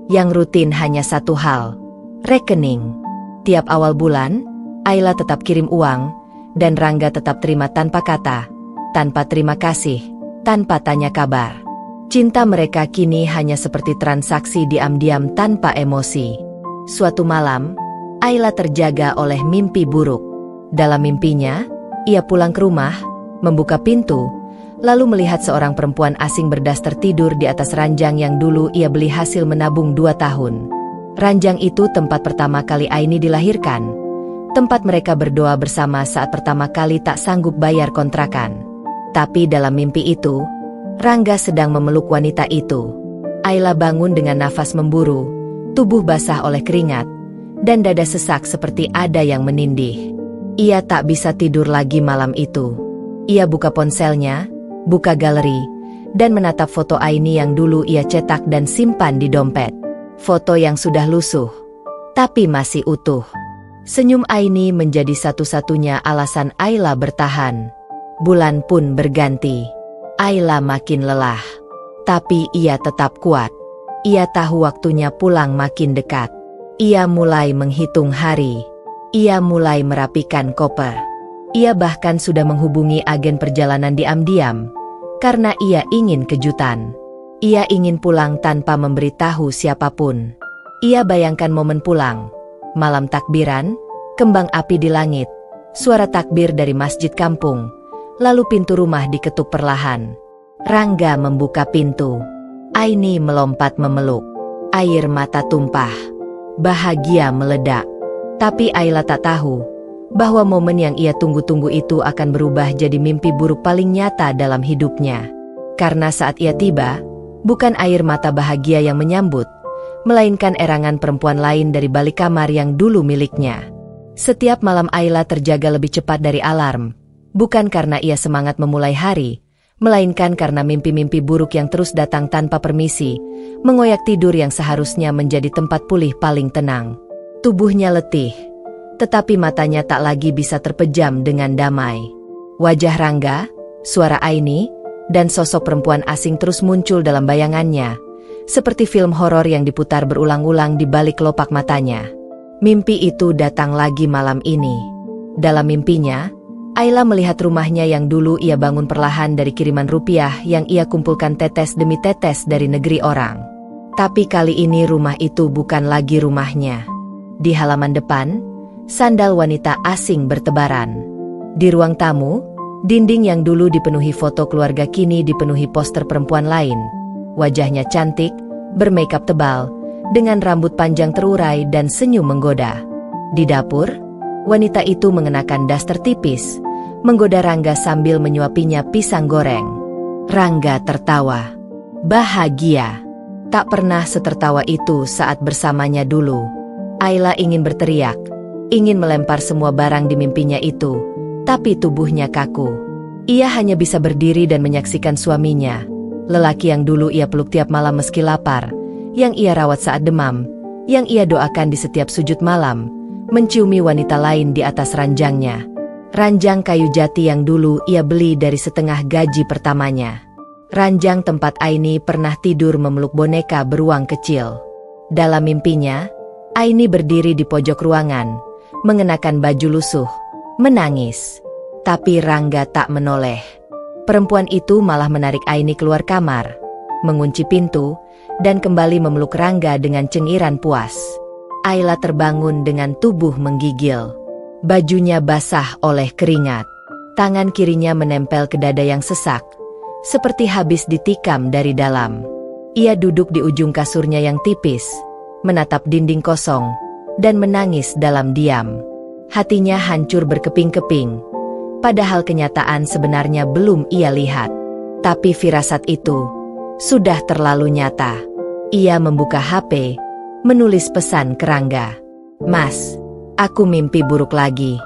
[SPEAKER 1] Yang rutin hanya satu hal, rekening. Tiap awal bulan, Ayla tetap kirim uang, dan Rangga tetap terima tanpa kata, tanpa terima kasih, tanpa tanya kabar. Cinta mereka kini hanya seperti transaksi diam-diam tanpa emosi. Suatu malam, Ayla terjaga oleh mimpi buruk. Dalam mimpinya, ia pulang ke rumah, membuka pintu, lalu melihat seorang perempuan asing berdaster tidur di atas ranjang yang dulu ia beli hasil menabung 2 tahun. Ranjang itu tempat pertama kali Aini dilahirkan. Tempat mereka berdoa bersama saat pertama kali tak sanggup bayar kontrakan. Tapi dalam mimpi itu, Rangga sedang memeluk wanita itu. Ayla bangun dengan nafas memburu, tubuh basah oleh keringat, dan dada sesak seperti ada yang menindih. Ia tak bisa tidur lagi malam itu. Ia buka ponselnya, buka galeri, dan menatap foto Aini yang dulu ia cetak dan simpan di dompet. Foto yang sudah lusuh, tapi masih utuh. Senyum Aini menjadi satu-satunya alasan Ayla bertahan. Bulan pun berganti. Ayla makin lelah. Tapi ia tetap kuat. Ia tahu waktunya pulang makin dekat. Ia mulai menghitung hari. Ia mulai merapikan koper. Ia bahkan sudah menghubungi agen perjalanan diam-diam. Karena ia ingin kejutan. Ia ingin pulang tanpa memberitahu siapapun. Ia bayangkan momen pulang. Malam takbiran, kembang api di langit, suara takbir dari masjid kampung, lalu pintu rumah diketuk perlahan. Rangga membuka pintu. Aini melompat memeluk. Air mata tumpah. Bahagia meledak. Tapi Ayla tak tahu bahwa momen yang ia tunggu-tunggu itu akan berubah jadi mimpi buruk paling nyata dalam hidupnya. Karena saat ia tiba, bukan air mata bahagia yang menyambut, melainkan erangan perempuan lain dari balik kamar yang dulu miliknya. Setiap malam Ayla terjaga lebih cepat dari alarm, bukan karena ia semangat memulai hari, melainkan karena mimpi-mimpi buruk yang terus datang tanpa permisi, mengoyak tidur yang seharusnya menjadi tempat pulih paling tenang. Tubuhnya letih, tetapi matanya tak lagi bisa terpejam dengan damai. Wajah Rangga, suara Aini, dan sosok perempuan asing terus muncul dalam bayangannya, seperti film horor yang diputar berulang-ulang di balik kelopak matanya. Mimpi itu datang lagi malam ini. Dalam mimpinya, Ayla melihat rumahnya yang dulu ia bangun perlahan dari kiriman rupiah yang ia kumpulkan tetes demi tetes dari negeri orang. Tapi kali ini rumah itu bukan lagi rumahnya. Di halaman depan, sandal wanita asing bertebaran. Di ruang tamu, dinding yang dulu dipenuhi foto keluarga kini dipenuhi poster perempuan lain. Wajahnya cantik, bermakeup tebal, dengan rambut panjang terurai dan senyum menggoda. Di dapur, wanita itu mengenakan daster tipis, menggoda Rangga sambil menyuapinya pisang goreng. Rangga tertawa. Bahagia. Tak pernah setertawa itu saat bersamanya dulu. Ayla ingin berteriak, ingin melempar semua barang di mimpinya itu, tapi tubuhnya kaku. Ia hanya bisa berdiri dan menyaksikan suaminya, lelaki yang dulu ia peluk tiap malam meski lapar, yang ia rawat saat demam, yang ia doakan di setiap sujud malam, menciumi wanita lain di atas ranjangnya. Ranjang kayu jati yang dulu ia beli dari setengah gaji pertamanya. Ranjang tempat Aini pernah tidur memeluk boneka beruang kecil. Dalam mimpinya, Aini berdiri di pojok ruangan, mengenakan baju lusuh, menangis. Tapi Rangga tak menoleh. Perempuan itu malah menarik Aini keluar kamar, mengunci pintu, dan kembali memeluk Rangga dengan cengiran puas. Ayla terbangun dengan tubuh menggigil. Bajunya basah oleh keringat. Tangan kirinya menempel ke dada yang sesak, seperti habis ditikam dari dalam. Ia duduk di ujung kasurnya yang tipis, menatap dinding kosong, dan menangis dalam diam. Hatinya hancur berkeping-keping, padahal kenyataan sebenarnya belum ia lihat. Tapi firasat itu sudah terlalu nyata. Ia membuka HP, menulis pesan ke Rangga. Mas, aku mimpi buruk lagi.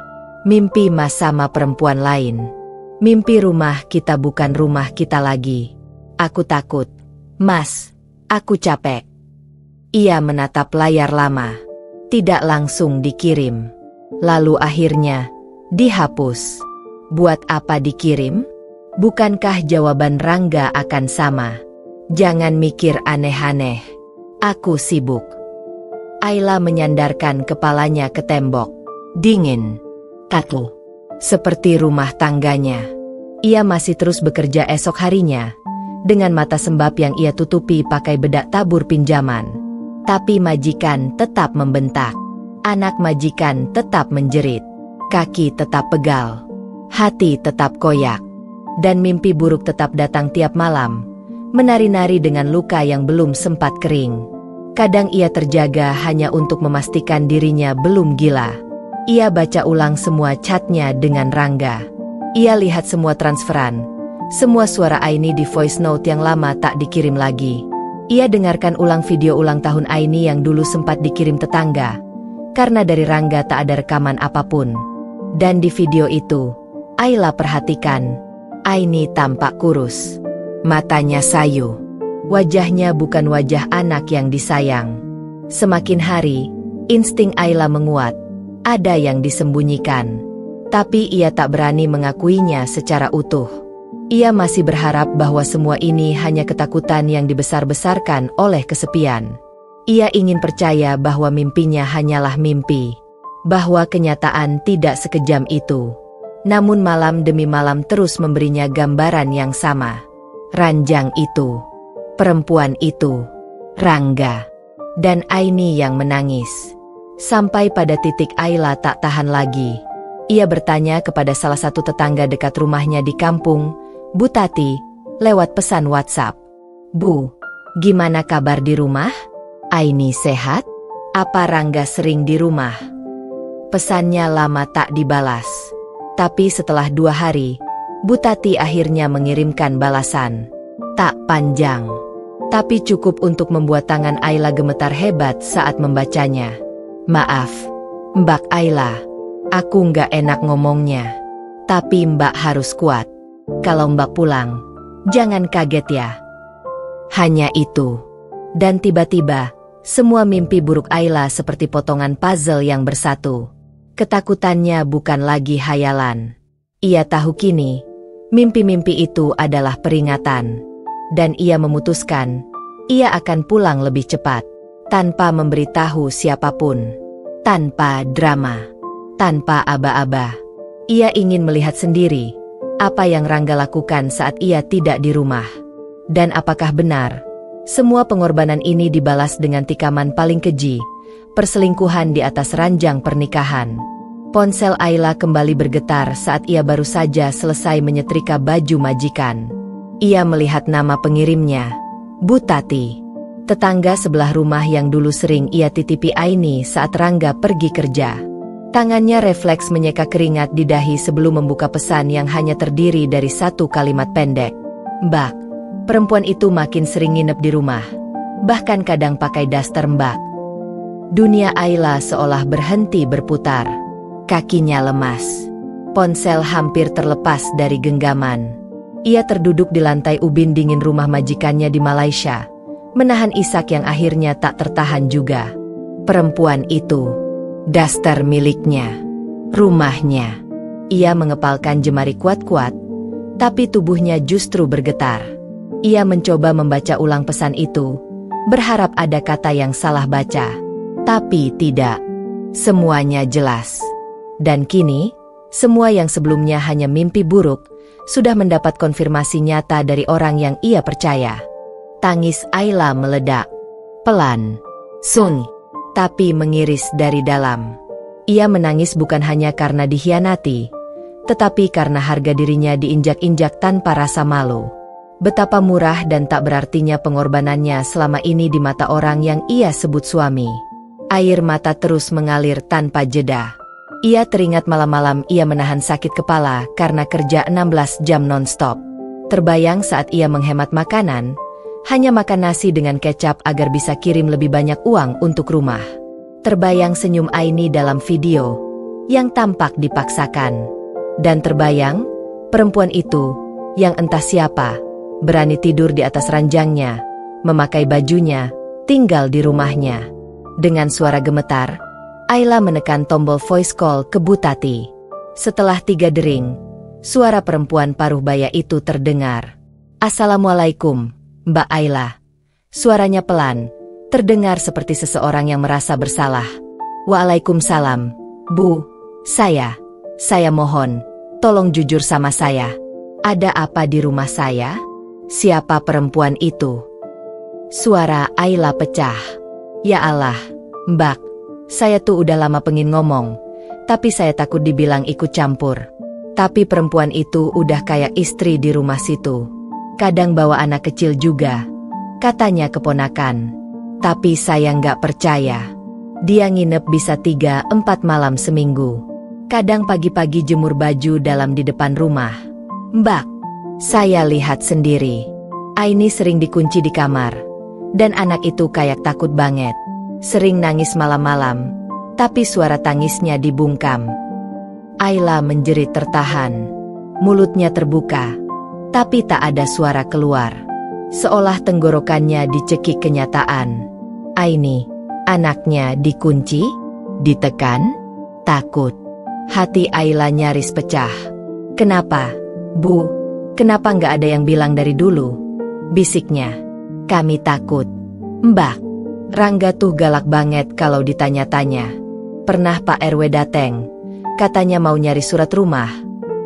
[SPEAKER 1] Mimpi Mas sama perempuan lain. Mimpi rumah kita bukan rumah kita lagi. Aku takut. Mas, aku capek. Ia menatap layar lama. Tidak langsung dikirim. Lalu akhirnya dihapus. Buat apa dikirim? Bukankah jawaban Rangga akan sama? Jangan mikir aneh-aneh. Aku sibuk. Ayla menyandarkan kepalanya ke tembok. Dingin. Kaku. Seperti rumah tangganya. Ia masih terus bekerja esok harinya, dengan mata sembab yang ia tutupi pakai bedak tabur pinjaman. Tapi majikan tetap membentak. Anak majikan tetap menjerit. Kaki tetap pegal. Hati tetap koyak. Dan mimpi buruk tetap datang tiap malam, menari-nari dengan luka yang belum sempat kering. Kadang ia terjaga hanya untuk memastikan dirinya belum gila. Ia baca ulang semua chatnya dengan Rangga. Ia lihat semua transferan, semua suara Aini di voice note yang lama tak dikirim lagi. Ia dengarkan ulang video ulang tahun Aini yang dulu sempat dikirim tetangga, karena dari Rangga tak ada rekaman apapun. Dan di video itu, Ayla perhatikan, Aini tampak kurus. Matanya sayu. Wajahnya bukan wajah anak yang disayang. Semakin hari, insting Ayla menguat. Ada yang disembunyikan. Tapi ia tak berani mengakuinya secara utuh. Ia masih berharap bahwa semua ini hanya ketakutan yang dibesar-besarkan oleh kesepian. Ia ingin percaya bahwa mimpinya hanyalah mimpi. Bahwa kenyataan tidak sekejam itu. Namun malam demi malam terus memberinya gambaran yang sama. Ranjang itu, perempuan itu, Rangga, dan Aini yang menangis. Sampai pada titik Ayla tak tahan lagi. Ia bertanya kepada salah satu tetangga dekat rumahnya di kampung, Bu Tati, lewat pesan WhatsApp. Bu, gimana kabar di rumah? Aini sehat? Apa Rangga sering di rumah? Pesannya lama tak dibalas. Tapi setelah 2 hari, Bu Tati akhirnya mengirimkan balasan. Tak panjang, tapi cukup untuk membuat tangan Ayla gemetar hebat saat membacanya. Maaf, Mbak Ayla, aku nggak enak ngomongnya. Tapi Mbak harus kuat. Kalau Mbak pulang, jangan kaget ya. Hanya itu. Dan tiba-tiba, semua mimpi buruk Ayla seperti potongan puzzle yang bersatu. Ketakutannya bukan lagi hayalan. Ia tahu kini, mimpi-mimpi itu adalah peringatan. Dan ia memutuskan, ia akan pulang lebih cepat. Tanpa memberitahu siapapun. Tanpa drama. Tanpa aba-aba. Ia ingin melihat sendiri, apa yang Rangga lakukan saat ia tidak di rumah. Dan apakah benar, semua pengorbanan ini dibalas dengan tikaman paling keji, perselingkuhan di atas ranjang pernikahan. Ponsel Ayla kembali bergetar saat ia baru saja selesai menyetrika baju majikan. Ia melihat nama pengirimnya, Bu Tati. Tetangga sebelah rumah yang dulu sering ia titipi Aini saat Rangga pergi kerja. Tangannya refleks menyeka keringat di dahi sebelum membuka pesan yang hanya terdiri dari satu kalimat pendek. Mbak, perempuan itu makin sering nginep di rumah. Bahkan kadang pakai daster Mbak. Dunia Ayla seolah berhenti berputar. Kakinya lemas. Ponsel hampir terlepas dari genggaman. Ia terduduk di lantai ubin dingin rumah majikannya di Malaysia, menahan isak yang akhirnya tak tertahan juga. Perempuan itu, daster miliknya, rumahnya. Ia mengepalkan jemari kuat-kuat, tapi tubuhnya justru bergetar. Ia mencoba membaca ulang pesan itu, berharap ada kata yang salah baca. Tapi tidak. Semuanya jelas. Dan kini, semua yang sebelumnya hanya mimpi buruk, sudah mendapat konfirmasi nyata dari orang yang ia percaya. Tangis Ayla meledak. Pelan. Sun. Tapi mengiris dari dalam. Ia menangis bukan hanya karena dikhianati, tetapi karena harga dirinya diinjak-injak tanpa rasa malu. Betapa murah dan tak berartinya pengorbanannya selama ini di mata orang yang ia sebut suami. Air mata terus mengalir tanpa jeda. Ia teringat malam-malam ia menahan sakit kepala karena kerja 16 jam non-stop. Terbayang saat ia menghemat makanan, hanya makan nasi dengan kecap agar bisa kirim lebih banyak uang untuk rumah. Terbayang senyum Aini dalam video, yang tampak dipaksakan. Dan terbayang, perempuan itu, yang entah siapa, berani tidur di atas ranjangnya, memakai bajunya, tinggal di rumahnya. Dengan suara gemetar, Ayla menekan tombol voice call ke Butati. Setelah 3 dering, suara perempuan paruh baya itu terdengar. "Assalamualaikum, Mbak Ayla." Suaranya pelan, terdengar seperti seseorang yang merasa bersalah. "Waalaikumsalam, Bu. Saya mohon, tolong jujur sama saya. Ada apa di rumah saya? Siapa perempuan itu?" Suara Ayla pecah. "Ya Allah, Mbak. Saya tuh udah lama pengen ngomong, tapi saya takut dibilang ikut campur. Tapi perempuan itu udah kayak istri di rumah situ. Kadang bawa anak kecil juga. Katanya keponakan. Tapi saya nggak percaya. Dia nginep bisa 3-4 malam seminggu. Kadang pagi-pagi jemur baju dalam di depan rumah. Mbak, saya lihat sendiri. Aini sering dikunci di kamar. Dan anak itu kayak takut banget. Sering nangis malam-malam, tapi suara tangisnya dibungkam." Ayla menjerit tertahan. Mulutnya terbuka, tapi tak ada suara keluar. Seolah tenggorokannya dicekik kenyataan. Aini, anaknya dikunci? Ditekan? Takut. Hati Ayla nyaris pecah. "Kenapa, Bu? Kenapa nggak ada yang bilang dari dulu?" bisiknya. "Kami takut, Mbak. Rangga tuh galak banget kalau ditanya-tanya. Pernah Pak RW dateng, katanya mau nyari surat rumah,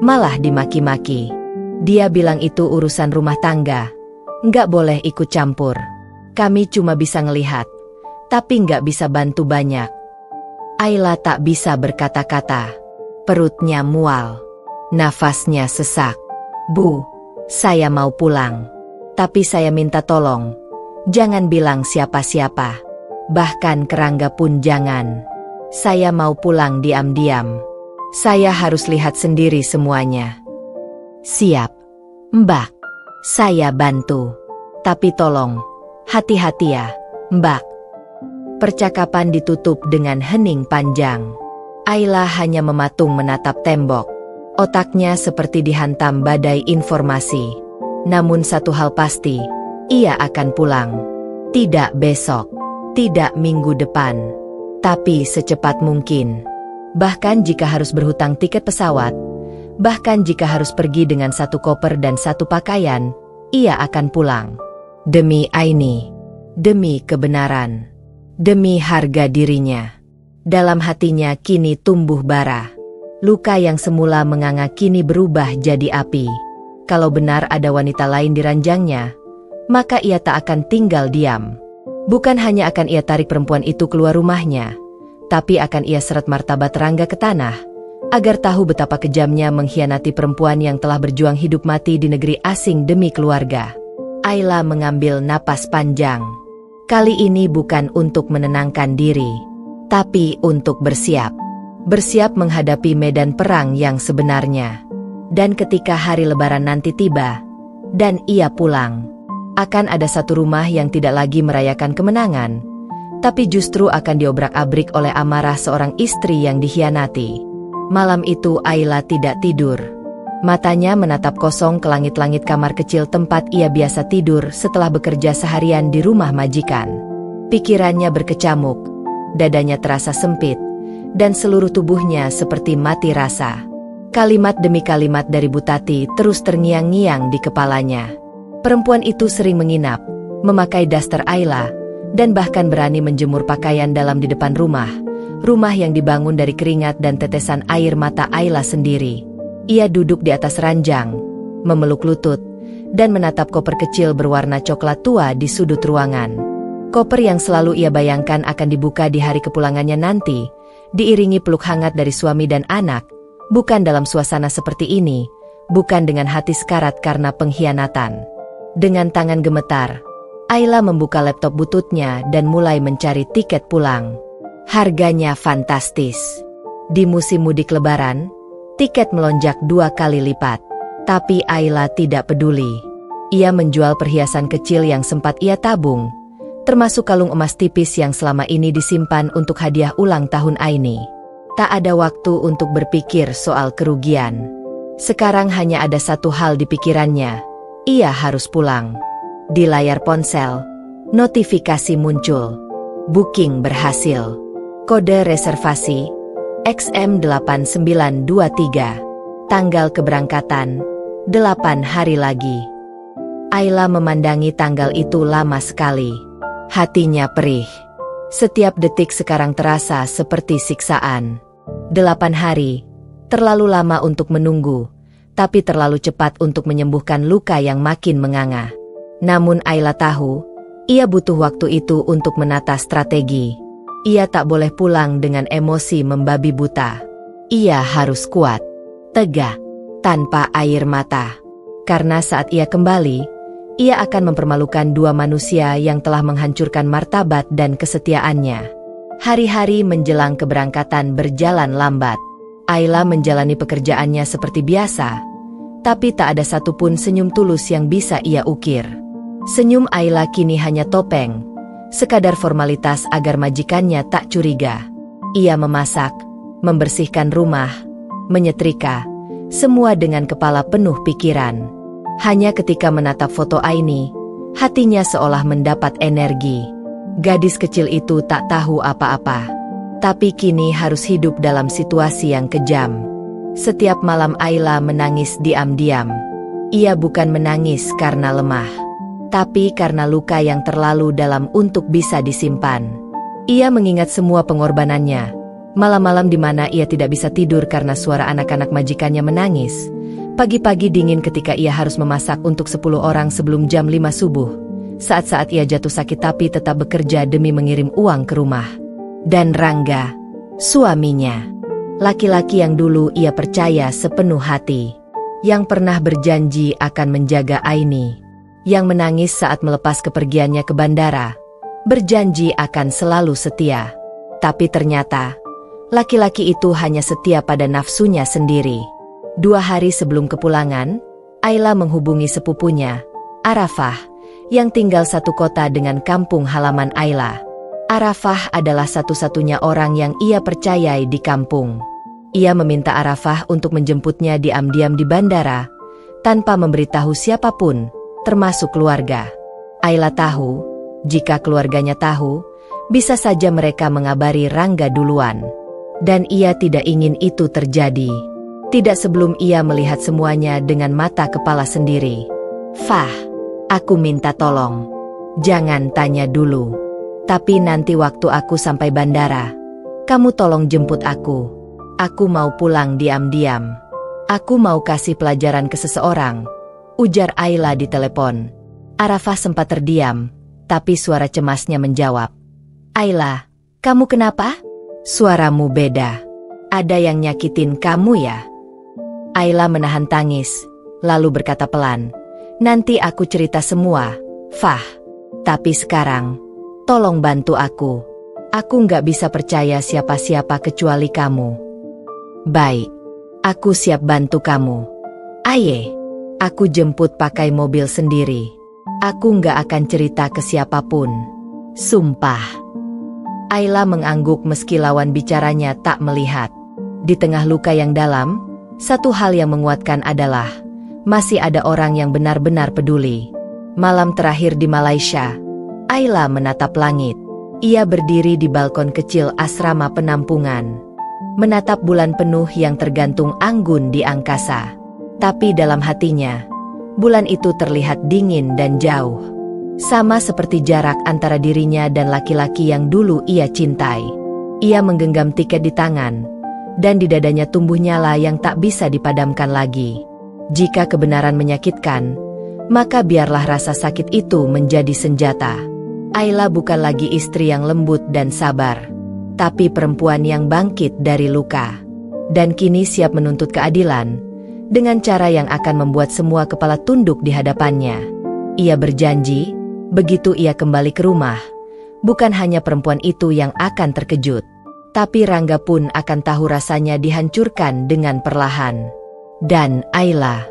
[SPEAKER 1] malah dimaki-maki. Dia bilang itu urusan rumah tangga, nggak boleh ikut campur. Kami cuma bisa ngelihat, tapi nggak bisa bantu banyak." Ayla tak bisa berkata-kata. Perutnya mual, nafasnya sesak. "Bu, saya mau pulang. Tapi saya minta tolong. Jangan bilang siapa-siapa. Bahkan Kerangga pun jangan. Saya mau pulang diam-diam. Saya harus lihat sendiri semuanya." "Siap, Mbak. Saya bantu. Tapi tolong, hati-hati ya, Mbak." Percakapan ditutup dengan hening panjang. Ayla hanya mematung menatap tembok. Otaknya seperti dihantam badai informasi. Namun satu hal pasti, ia akan pulang. Tidak besok, tidak minggu depan, tapi secepat mungkin. Bahkan jika harus berhutang tiket pesawat, bahkan jika harus pergi dengan 1 koper dan 1 pakaian, ia akan pulang. Demi Aini, demi kebenaran, demi harga dirinya. Dalam hatinya kini tumbuh bara. Luka yang semula menganga kini berubah jadi api. Kalau benar ada wanita lain di ranjangnya, maka ia tak akan tinggal diam. Bukan hanya akan ia tarik perempuan itu keluar rumahnya, tapi akan ia seret martabat Rangga ke tanah, agar tahu betapa kejamnya mengkhianati perempuan yang telah berjuang hidup mati di negeri asing demi keluarga. Ayla mengambil napas panjang. Kali ini bukan untuk menenangkan diri, tapi untuk bersiap. Bersiap menghadapi medan perang yang sebenarnya. Dan ketika hari Lebaran nanti tiba, dan ia pulang, akan ada satu rumah yang tidak lagi merayakan kemenangan, tapi justru akan diobrak-abrik oleh amarah seorang istri yang dikhianati. Malam itu Ayla tidak tidur. Matanya menatap kosong ke langit-langit kamar kecil tempat ia biasa tidur setelah bekerja seharian di rumah majikan. Pikirannya berkecamuk, dadanya terasa sempit, dan seluruh tubuhnya seperti mati rasa. Kalimat demi kalimat dari Butati terus terngiang-ngiang di kepalanya. Perempuan itu sering menginap, memakai daster Ayla, dan bahkan berani menjemur pakaian dalam di depan rumah yang dibangun dari keringat dan tetesan air mata Ayla sendiri. Ia duduk di atas ranjang, memeluk lutut, dan menatap koper kecil berwarna coklat tua di sudut ruangan. Koper yang selalu ia bayangkan akan dibuka di hari kepulangannya nanti, diiringi peluk hangat dari suami dan anak, bukan dalam suasana seperti ini, bukan dengan hati sekarat karena pengkhianatan. Dengan tangan gemetar, Ayla membuka laptop bututnya dan mulai mencari tiket pulang. Harganya fantastis. Di musim mudik Lebaran, tiket melonjak 2 kali lipat. Tapi Ayla tidak peduli. Ia menjual perhiasan kecil yang sempat ia tabung, termasuk kalung emas tipis yang selama ini disimpan untuk hadiah ulang tahun Aini. Tak ada waktu untuk berpikir soal kerugian. Sekarang hanya ada satu hal di pikirannya. Ia harus pulang. Di layar ponsel, notifikasi muncul. Booking berhasil. Kode reservasi XM8923. Tanggal keberangkatan 8 hari lagi. Ayla memandangi tanggal itu lama sekali. Hatinya perih. Setiap detik sekarang terasa seperti siksaan. 8 hari, terlalu lama untuk menunggu, tapi terlalu cepat untuk menyembuhkan luka yang makin menganga. Namun Ayla tahu, ia butuh waktu itu untuk menata strategi. Ia tak boleh pulang dengan emosi membabi buta. Ia harus kuat, tegak, tanpa air mata. Karena saat ia kembali, ia akan mempermalukan dua manusia yang telah menghancurkan martabat dan kesetiaannya. Hari-hari menjelang keberangkatan berjalan lambat. Ayla menjalani pekerjaannya seperti biasa, tapi tak ada satupun senyum tulus yang bisa ia ukir. Senyum Ayla kini hanya topeng, sekadar formalitas agar majikannya tak curiga. Ia memasak, membersihkan rumah, menyetrika, semua dengan kepala penuh pikiran. Hanya ketika menatap foto Aini, hatinya seolah mendapat energi. Gadis kecil itu tak tahu apa-apa, tapi kini harus hidup dalam situasi yang kejam. Setiap malam Ayla menangis diam-diam. Ia bukan menangis karena lemah, tapi karena luka yang terlalu dalam untuk bisa disimpan. Ia mengingat semua pengorbanannya, malam-malam di mana ia tidak bisa tidur karena suara anak-anak majikannya menangis, pagi-pagi dingin ketika ia harus memasak untuk 10 orang sebelum jam 5 subuh, saat-saat ia jatuh sakit tapi tetap bekerja demi mengirim uang ke rumah. Dan Rangga, suaminya, laki-laki yang dulu ia percaya sepenuh hati, yang pernah berjanji akan menjaga Aini, yang menangis saat melepas kepergiannya ke bandara, berjanji akan selalu setia. Tapi ternyata, laki-laki itu hanya setia pada nafsunya sendiri. 2 hari sebelum kepulangan, Ayla menghubungi sepupunya, Arafah, yang tinggal satu kota dengan kampung halaman Ayla. Arafah adalah satu-satunya orang yang ia percayai di kampung. Ia meminta Arafah untuk menjemputnya diam-diam di bandara, tanpa memberitahu siapapun, termasuk keluarga. Ayla tahu, jika keluarganya tahu, bisa saja mereka mengabari Rangga duluan. Dan ia tidak ingin itu terjadi. Tidak sebelum ia melihat semuanya dengan mata kepala sendiri. Fah, aku minta tolong. Jangan tanya dulu. Tapi nanti waktu aku sampai bandara, kamu tolong jemput aku. Aku mau pulang diam-diam. Aku mau kasih pelajaran ke seseorang, ujar Ayla di telepon. Arafah sempat terdiam, tapi suara cemasnya menjawab. Ayla, kamu kenapa? Suaramu beda. Ada yang nyakitin kamu ya? Ayla menahan tangis, lalu berkata pelan, nanti aku cerita semua, Fah. Tapi sekarang, tolong bantu aku. Aku nggak bisa percaya siapa-siapa kecuali kamu. Baik, aku siap bantu kamu. Aye, aku jemput pakai mobil sendiri. Aku nggak akan cerita ke siapapun. Sumpah. Ayla mengangguk meski lawan bicaranya tak melihat. Di tengah luka yang dalam, satu hal yang menguatkan adalah, masih ada orang yang benar-benar peduli. Malam terakhir di Malaysia, Ayla menatap langit. Ia berdiri di balkon kecil asrama penampungan, menatap bulan penuh yang tergantung anggun di angkasa. Tapi dalam hatinya, bulan itu terlihat dingin dan jauh. Sama seperti jarak antara dirinya dan laki-laki yang dulu ia cintai. Ia menggenggam tiket di tangan, dan di dadanya tumbuh nyala yang tak bisa dipadamkan lagi. Jika kebenaran menyakitkan, maka biarlah rasa sakit itu menjadi senjata. Ayla bukan lagi istri yang lembut dan sabar, tapi perempuan yang bangkit dari luka. Dan kini siap menuntut keadilan, dengan cara yang akan membuat semua kepala tunduk di hadapannya. Ia berjanji, begitu ia kembali ke rumah, bukan hanya perempuan itu yang akan terkejut, tapi Rangga pun akan tahu rasanya dihancurkan dengan perlahan. Dan Ayla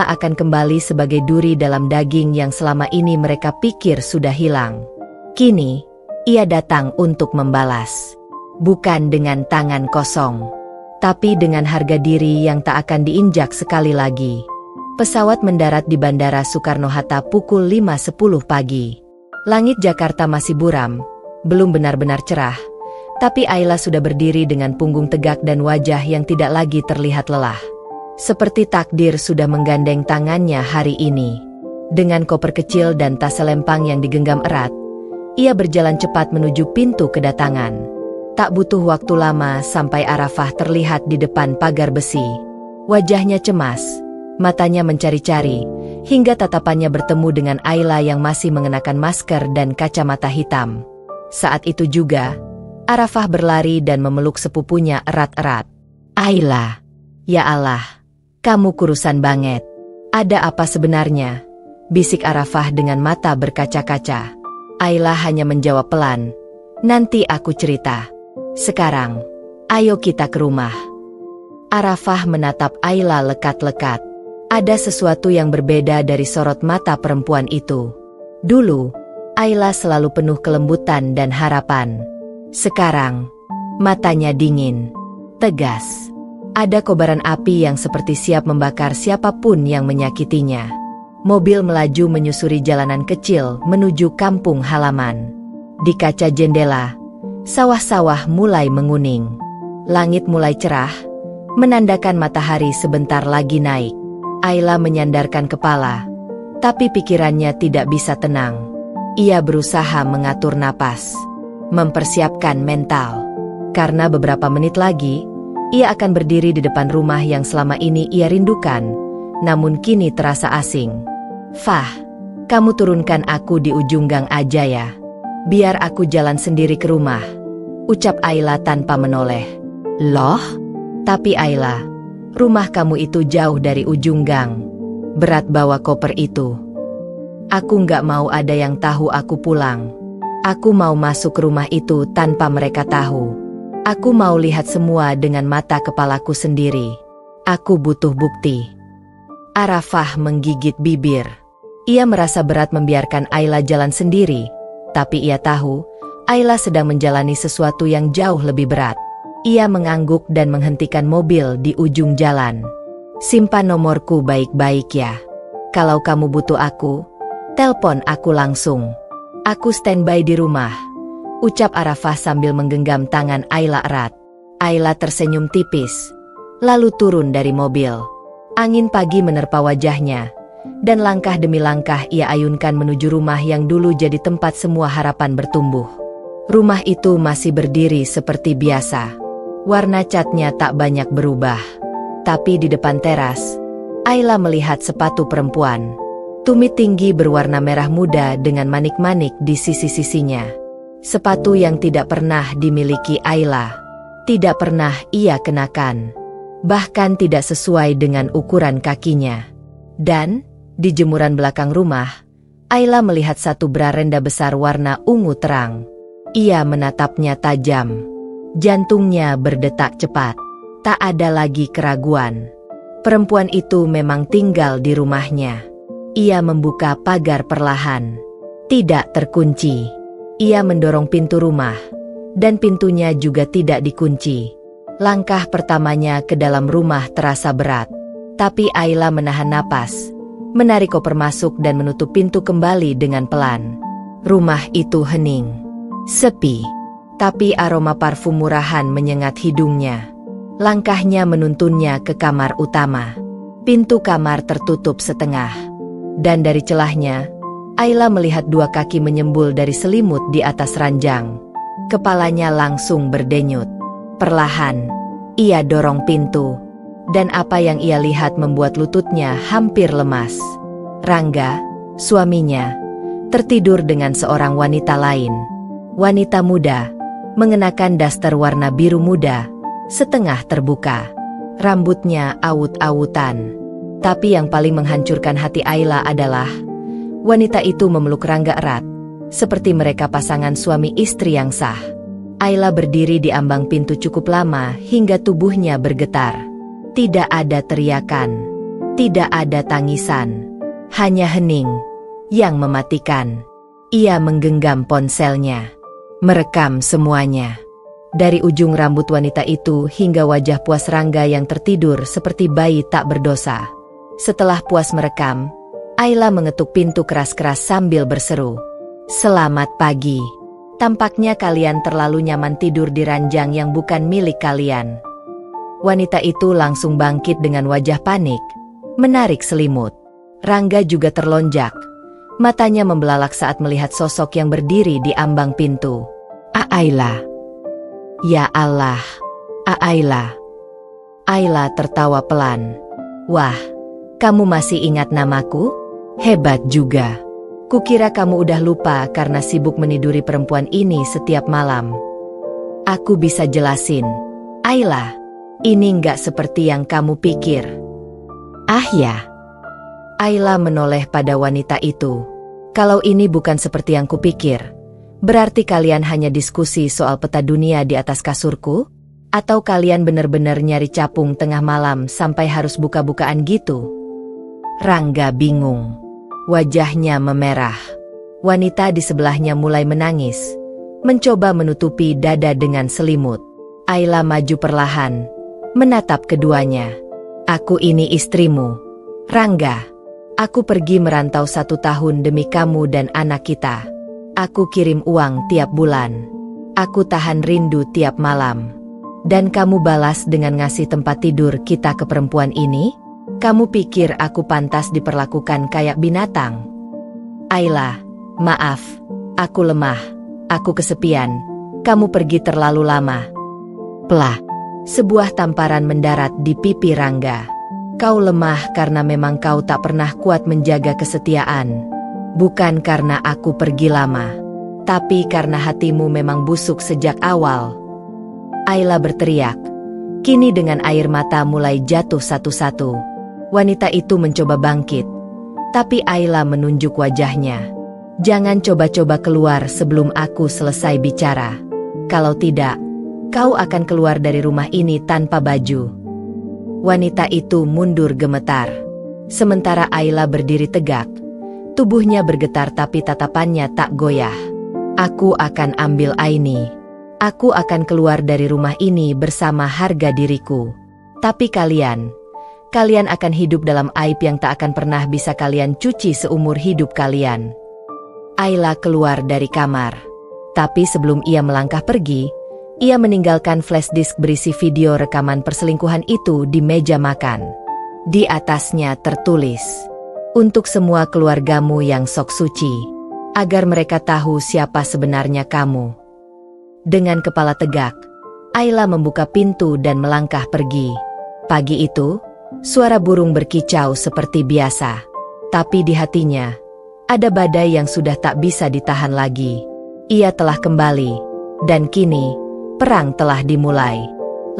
[SPEAKER 1] akan kembali sebagai duri dalam daging yang selama ini mereka pikir sudah hilang. Kini, ia datang untuk membalas. Bukan dengan tangan kosong, tapi dengan harga diri yang tak akan diinjak sekali lagi. Pesawat mendarat di Bandara Soekarno-Hatta pukul 5.10 pagi. Langit Jakarta masih buram, belum benar-benar cerah, Tapi Ayla sudah berdiri dengan punggung tegak dan wajah yang tidak lagi terlihat lelah. Seperti takdir sudah menggandeng tangannya hari ini. Dengan koper kecil dan tas selempang yang digenggam erat, ia berjalan cepat menuju pintu kedatangan. Tak butuh waktu lama sampai Arafah terlihat di depan pagar besi. Wajahnya cemas, matanya mencari-cari, hingga tatapannya bertemu dengan Ayla yang masih mengenakan masker dan kacamata hitam. Saat itu juga, Arafah berlari dan memeluk sepupunya erat-erat. "Ayla, ya Allah, kamu kurusan banget. Ada apa sebenarnya?" bisik Arafah dengan mata berkaca-kaca. Ayla hanya menjawab pelan, "Nanti aku cerita. Sekarang, ayo kita ke rumah." Arafah menatap Ayla lekat-lekat. Ada sesuatu yang berbeda dari sorot mata perempuan itu. Dulu, Ayla selalu penuh kelembutan dan harapan. Sekarang, matanya dingin, tegas. Ada kobaran api yang seperti siap membakar siapapun yang menyakitinya. Mobil melaju menyusuri jalanan kecil menuju kampung halaman. Di kaca jendela, sawah-sawah mulai menguning. Langit mulai cerah, menandakan matahari sebentar lagi naik. Ayla menyandarkan kepala, tapi pikirannya tidak bisa tenang. Ia berusaha mengatur napas, mempersiapkan mental. Karena beberapa menit lagi, ia akan berdiri di depan rumah yang selama ini ia rindukan, namun kini terasa asing. "Fah, kamu turunkan aku di ujung gang aja ya. Biar aku jalan sendiri ke rumah," ucap Ayla tanpa menoleh. "Loh? Tapi Ayla, rumah kamu itu jauh dari ujung gang. Berat bawa koper itu. Aku nggak mau ada yang tahu aku pulang. Aku mau masuk ke rumah itu tanpa mereka tahu. Aku mau lihat semua dengan mata kepalaku sendiri. Aku butuh bukti." Arafah menggigit bibir. Ia merasa berat membiarkan Ayla jalan sendiri, tapi ia tahu Ayla sedang menjalani sesuatu yang jauh lebih berat. Ia mengangguk dan menghentikan mobil di ujung jalan. "Simpan nomorku baik-baik ya. Kalau kamu butuh aku, telepon aku langsung. Aku standby di rumah," ucap Arafah sambil menggenggam tangan Ayla erat. Ayla tersenyum tipis, lalu turun dari mobil. Angin pagi menerpa wajahnya, dan langkah demi langkah ia ayunkan menuju rumah yang dulu jadi tempat semua harapan bertumbuh. Rumah itu masih berdiri seperti biasa. Warna catnya tak banyak berubah. Tapi di depan teras, Ayla melihat sepatu perempuan. Tumit tinggi berwarna merah muda dengan manik-manik di sisi-sisinya. Sepatu yang tidak pernah dimiliki Ayla. Tidak pernah ia kenakan. Bahkan tidak sesuai dengan ukuran kakinya. Dan, di jemuran belakang rumah, Ayla melihat satu bra rendah besar warna ungu terang. Ia menatapnya tajam. Jantungnya berdetak cepat. Tak ada lagi keraguan. Perempuan itu memang tinggal di rumahnya. Ia membuka pagar perlahan. Tidak terkunci. Ia mendorong pintu rumah, dan pintunya juga tidak dikunci. Langkah pertamanya ke dalam rumah terasa berat. Tapi Ayla menahan napas, menarik koper masuk dan menutup pintu kembali dengan pelan. Rumah itu hening, sepi, tapi aroma parfum murahan menyengat hidungnya. Langkahnya menuntunnya ke kamar utama. Pintu kamar tertutup setengah, dan dari celahnya, Ayla melihat dua kaki menyembul dari selimut di atas ranjang. Kepalanya langsung berdenyut. Perlahan, ia dorong pintu, dan apa yang ia lihat membuat lututnya hampir lemas. Rangga, suaminya, tertidur dengan seorang wanita lain. Wanita muda, mengenakan daster warna biru muda, setengah terbuka. Rambutnya awut-awutan. Tapi yang paling menghancurkan hati Ayla adalah wanita itu memeluk Rangga erat, seperti mereka pasangan suami istri yang sah. Ayla berdiri di ambang pintu cukup lama hingga tubuhnya bergetar. Tidak ada teriakan, tidak ada tangisan, hanya hening yang mematikan. Ia menggenggam ponselnya, merekam semuanya. Dari ujung rambut wanita itu hingga wajah puas Rangga yang tertidur seperti bayi tak berdosa. Setelah puas merekam, Ayla mengetuk pintu keras-keras sambil berseru, "Selamat pagi." Tampaknya kalian terlalu nyaman tidur di ranjang yang bukan milik kalian. Wanita itu langsung bangkit dengan wajah panik, menarik selimut. Rangga juga terlonjak. Matanya membelalak saat melihat sosok yang berdiri di ambang pintu. Ayla. Ya Allah. Ayla. Ayla tertawa pelan. Wah, kamu masih ingat namaku? Hebat juga. Kukira kamu udah lupa karena sibuk meniduri perempuan ini setiap malam. Aku bisa jelasin. Ayla, ini nggak seperti yang kamu pikir. Ah ya. Ayla menoleh pada wanita itu. Kalau ini bukan seperti yang kupikir, berarti kalian hanya diskusi soal peta dunia di atas kasurku? Atau kalian benar-benar nyari capung tengah malam sampai harus buka-bukaan gitu? Rangga bingung. Wajahnya memerah. Wanita di sebelahnya mulai menangis, mencoba menutupi dada dengan selimut. Ayla maju perlahan, menatap keduanya. Aku ini istrimu, Rangga. Aku pergi merantau 1 tahun demi kamu dan anak kita. Aku kirim uang tiap bulan. Aku tahan rindu tiap malam. Dan kamu balas dengan ngasih tempat tidur kita ke perempuan ini? Kamu pikir aku pantas diperlakukan kayak binatang? Ayla, maaf. Aku lemah. Aku kesepian. Kamu pergi terlalu lama. Plah. Sebuah tamparan mendarat di pipi Rangga. Kau lemah karena memang kau tak pernah kuat menjaga kesetiaan. Bukan karena aku pergi lama. Tapi karena hatimu memang busuk sejak awal. Ayla berteriak. Kini dengan air mata mulai jatuh satu-satu. Wanita itu mencoba bangkit. Tapi Ayla menunjuk wajahnya. Jangan coba-coba keluar sebelum aku selesai bicara. Kalau tidak, kau akan keluar dari rumah ini tanpa baju. Wanita itu mundur gemetar. Sementara Ayla berdiri tegak. Tubuhnya bergetar tapi tatapannya tak goyah. Aku akan ambil Aini. Aku akan keluar dari rumah ini bersama harga diriku. Tapi kalian akan hidup dalam aib yang tak akan pernah bisa kalian cuci seumur hidup kalian. Ayla keluar dari kamar. Tapi sebelum ia melangkah pergi, ia meninggalkan flash disk berisi video rekaman perselingkuhan itu di meja makan. Di atasnya tertulis, untuk semua keluargamu yang sok suci, agar mereka tahu siapa sebenarnya kamu. Dengan kepala tegak, Ayla membuka pintu dan melangkah pergi. Pagi itu, suara burung berkicau seperti biasa. Tapi di hatinya, ada badai yang sudah tak bisa ditahan lagi. Ia telah kembali, dan kini, perang telah dimulai.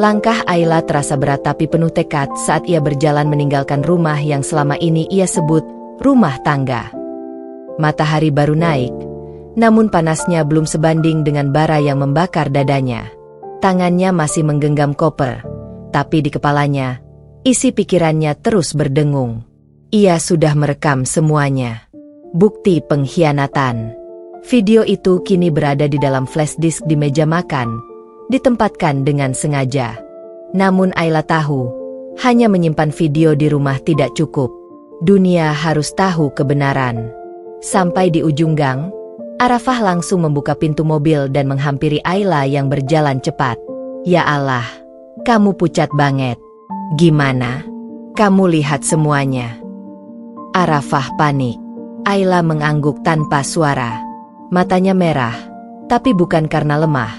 [SPEAKER 1] Langkah Ayla terasa berat tapi penuh tekad saat ia berjalan meninggalkan rumah yang selama ini ia sebut rumah tangga. Matahari baru naik. Namun panasnya belum sebanding dengan bara yang membakar dadanya. Tangannya masih menggenggam koper, tapi di kepalanya, isi pikirannya terus berdengung. Ia sudah merekam semuanya. Bukti pengkhianatan. Video itu kini berada di dalam flash disk di meja makan, ditempatkan dengan sengaja. Namun Ayla tahu, hanya menyimpan video di rumah tidak cukup. Dunia harus tahu kebenaran. Sampai di ujung gang, Arafah langsung membuka pintu mobil dan menghampiri Ayla yang berjalan cepat. Ya Allah, kamu pucat banget. Gimana? Kamu lihat semuanya? Arafah panik. Ayla mengangguk tanpa suara. Matanya merah, tapi bukan karena lemah,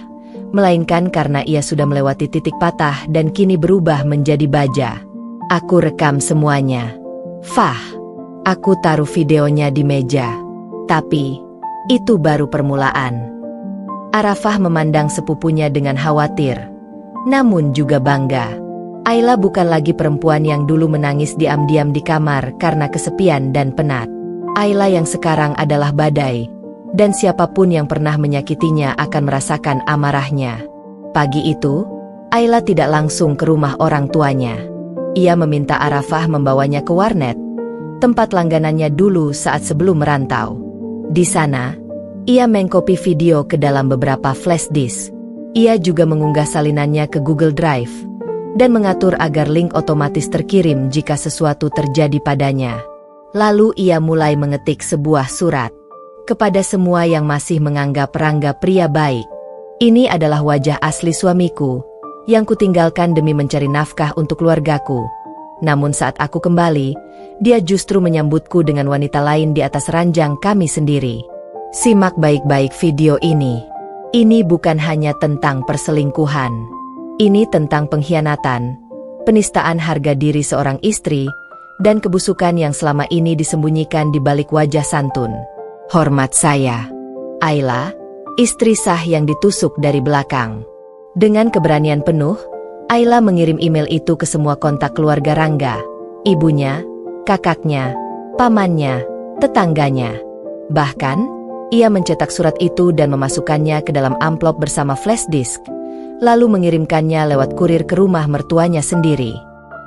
[SPEAKER 1] melainkan karena ia sudah melewati titik patah dan kini berubah menjadi baja. Aku rekam semuanya. Fah, aku taruh videonya di meja. Tapi itu baru permulaan. Arafah memandang sepupunya dengan khawatir, namun juga bangga. Ayla bukan lagi perempuan yang dulu menangis diam-diam di kamar karena kesepian dan penat. Ayla yang sekarang adalah badai, dan siapapun yang pernah menyakitinya akan merasakan amarahnya. Pagi itu, Ayla tidak langsung ke rumah orang tuanya. Ia meminta Arafah membawanya ke warnet, tempat langganannya dulu saat sebelum merantau. Di sana, ia mengcopy video ke dalam beberapa flash disk. Ia juga mengunggah salinannya ke Google Drive dan mengatur agar link otomatis terkirim jika sesuatu terjadi padanya. Lalu ia mulai mengetik sebuah surat. Kepada semua yang masih menganggap Rangga pria baik, ini adalah wajah asli suamiku, yang kutinggalkan demi mencari nafkah untuk keluargaku. Namun saat aku kembali, dia justru menyambutku dengan wanita lain di atas ranjang kami sendiri. Simak baik-baik video ini. Ini bukan hanya tentang perselingkuhan. Ini tentang pengkhianatan, penistaan harga diri seorang istri, dan kebusukan yang selama ini disembunyikan di balik wajah santun. Hormat saya, Ayla, istri sah yang ditusuk dari belakang. Dengan keberanian penuh, Ayla mengirim email itu ke semua kontak keluarga Rangga, ibunya, kakaknya, pamannya, tetangganya. Bahkan, ia mencetak surat itu dan memasukkannya ke dalam amplop bersama flash disk, lalu mengirimkannya lewat kurir ke rumah mertuanya sendiri.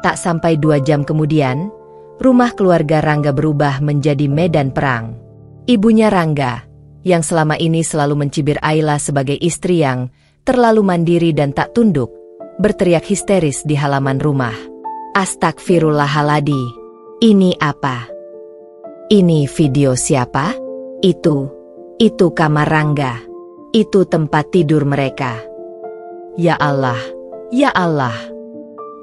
[SPEAKER 1] Tak sampai 2 jam kemudian, rumah keluarga Rangga berubah menjadi medan perang. Ibunya Rangga, yang selama ini selalu mencibir Ayla sebagai istri yang terlalu mandiri dan tak tunduk, berteriak histeris di halaman rumah. Astagfirullahaladzim. Ini apa? Ini video siapa? Itu kamar Rangga. Itu tempat tidur mereka. Ya Allah, ya Allah.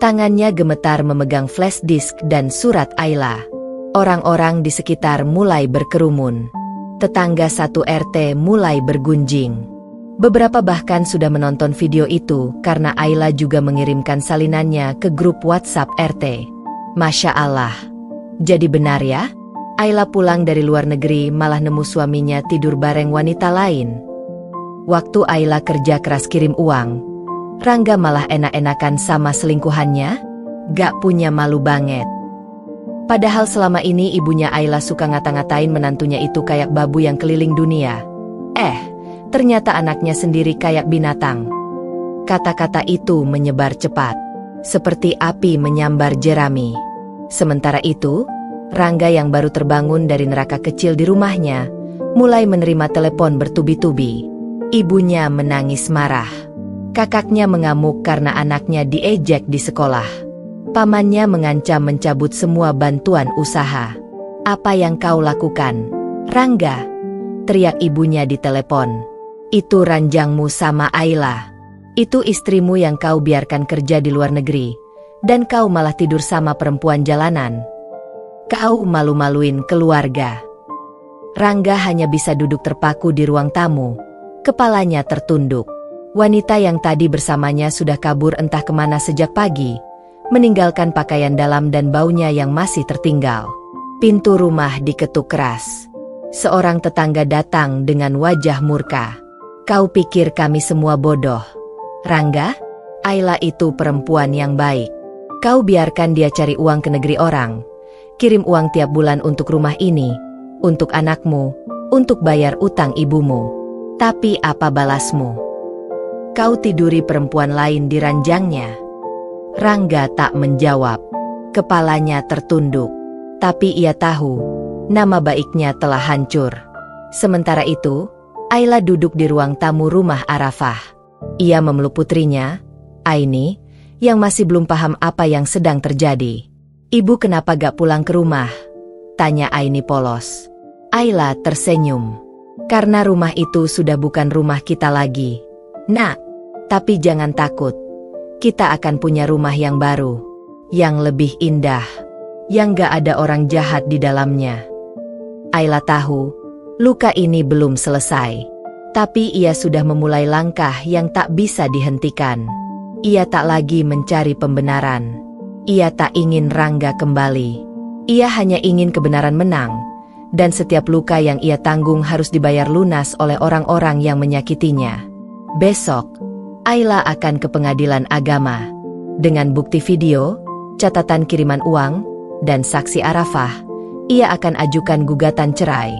[SPEAKER 1] Tangannya gemetar memegang flash disk dan surat Ayla. Orang-orang di sekitar mulai berkerumun. Tetangga satu RT mulai bergunjing. Beberapa bahkan sudah menonton video itu karena Ayla juga mengirimkan salinannya ke grup WhatsApp RT. Masya Allah. Jadi benar ya? Ayla pulang dari luar negeri malah nemu suaminya tidur bareng wanita lain. Waktu Ayla kerja keras kirim uang, Rangga malah enak-enakan sama selingkuhannya? Gak punya malu banget. Padahal selama ini ibunya Ayla suka ngata-ngatain menantunya itu kayak babu yang keliling dunia. Ternyata anaknya sendiri kayak binatang. Kata-kata itu menyebar cepat, seperti api menyambar jerami. Sementara itu, Rangga yang baru terbangun dari neraka kecil di rumahnya, mulai menerima telepon bertubi-tubi. Ibunya menangis marah. Kakaknya mengamuk karena anaknya diejek di sekolah. Pamannya mengancam mencabut semua bantuan usaha. Apa yang kau lakukan, Rangga? Teriak ibunya di telepon. Itu ranjangmu sama Ayla. Itu istrimu yang kau biarkan kerja di luar negeri, dan kau malah tidur sama perempuan jalanan. Kau malu-maluin keluarga. Rangga hanya bisa duduk terpaku di ruang tamu, kepalanya tertunduk. Wanita yang tadi bersamanya sudah kabur entah kemana sejak pagi, meninggalkan pakaian dalam dan baunya yang masih tertinggal. Pintu rumah diketuk keras. Seorang tetangga datang dengan wajah murka. Kau pikir kami semua bodoh, Rangga? Ayla itu perempuan yang baik. Kau biarkan dia cari uang ke negeri orang. Kirim uang tiap bulan untuk rumah ini, untuk anakmu, untuk bayar utang ibumu. Tapi apa balasmu? Kau tiduri perempuan lain di ranjangnya. Rangga tak menjawab. Kepalanya tertunduk. Tapi ia tahu, nama baiknya telah hancur. Sementara itu, Ayla duduk di ruang tamu rumah Arafah. Ia memeluk putrinya, Aini, yang masih belum paham apa yang sedang terjadi. Ibu kenapa gak pulang ke rumah? Tanya Aini polos. Ayla tersenyum. Karena rumah itu sudah bukan rumah kita lagi. Nak, tapi jangan takut. Kita akan punya rumah yang baru, yang lebih indah, yang gak ada orang jahat di dalamnya. Ayla tahu, luka ini belum selesai. Tapi ia sudah memulai langkah yang tak bisa dihentikan. Ia tak lagi mencari pembenaran. Ia tak ingin Rangga kembali. Ia hanya ingin kebenaran menang. Dan setiap luka yang ia tanggung harus dibayar lunas oleh orang-orang yang menyakitinya. Besok, Ayla akan ke pengadilan agama. Dengan bukti video, catatan kiriman uang, dan saksi Arafah, ia akan ajukan gugatan cerai.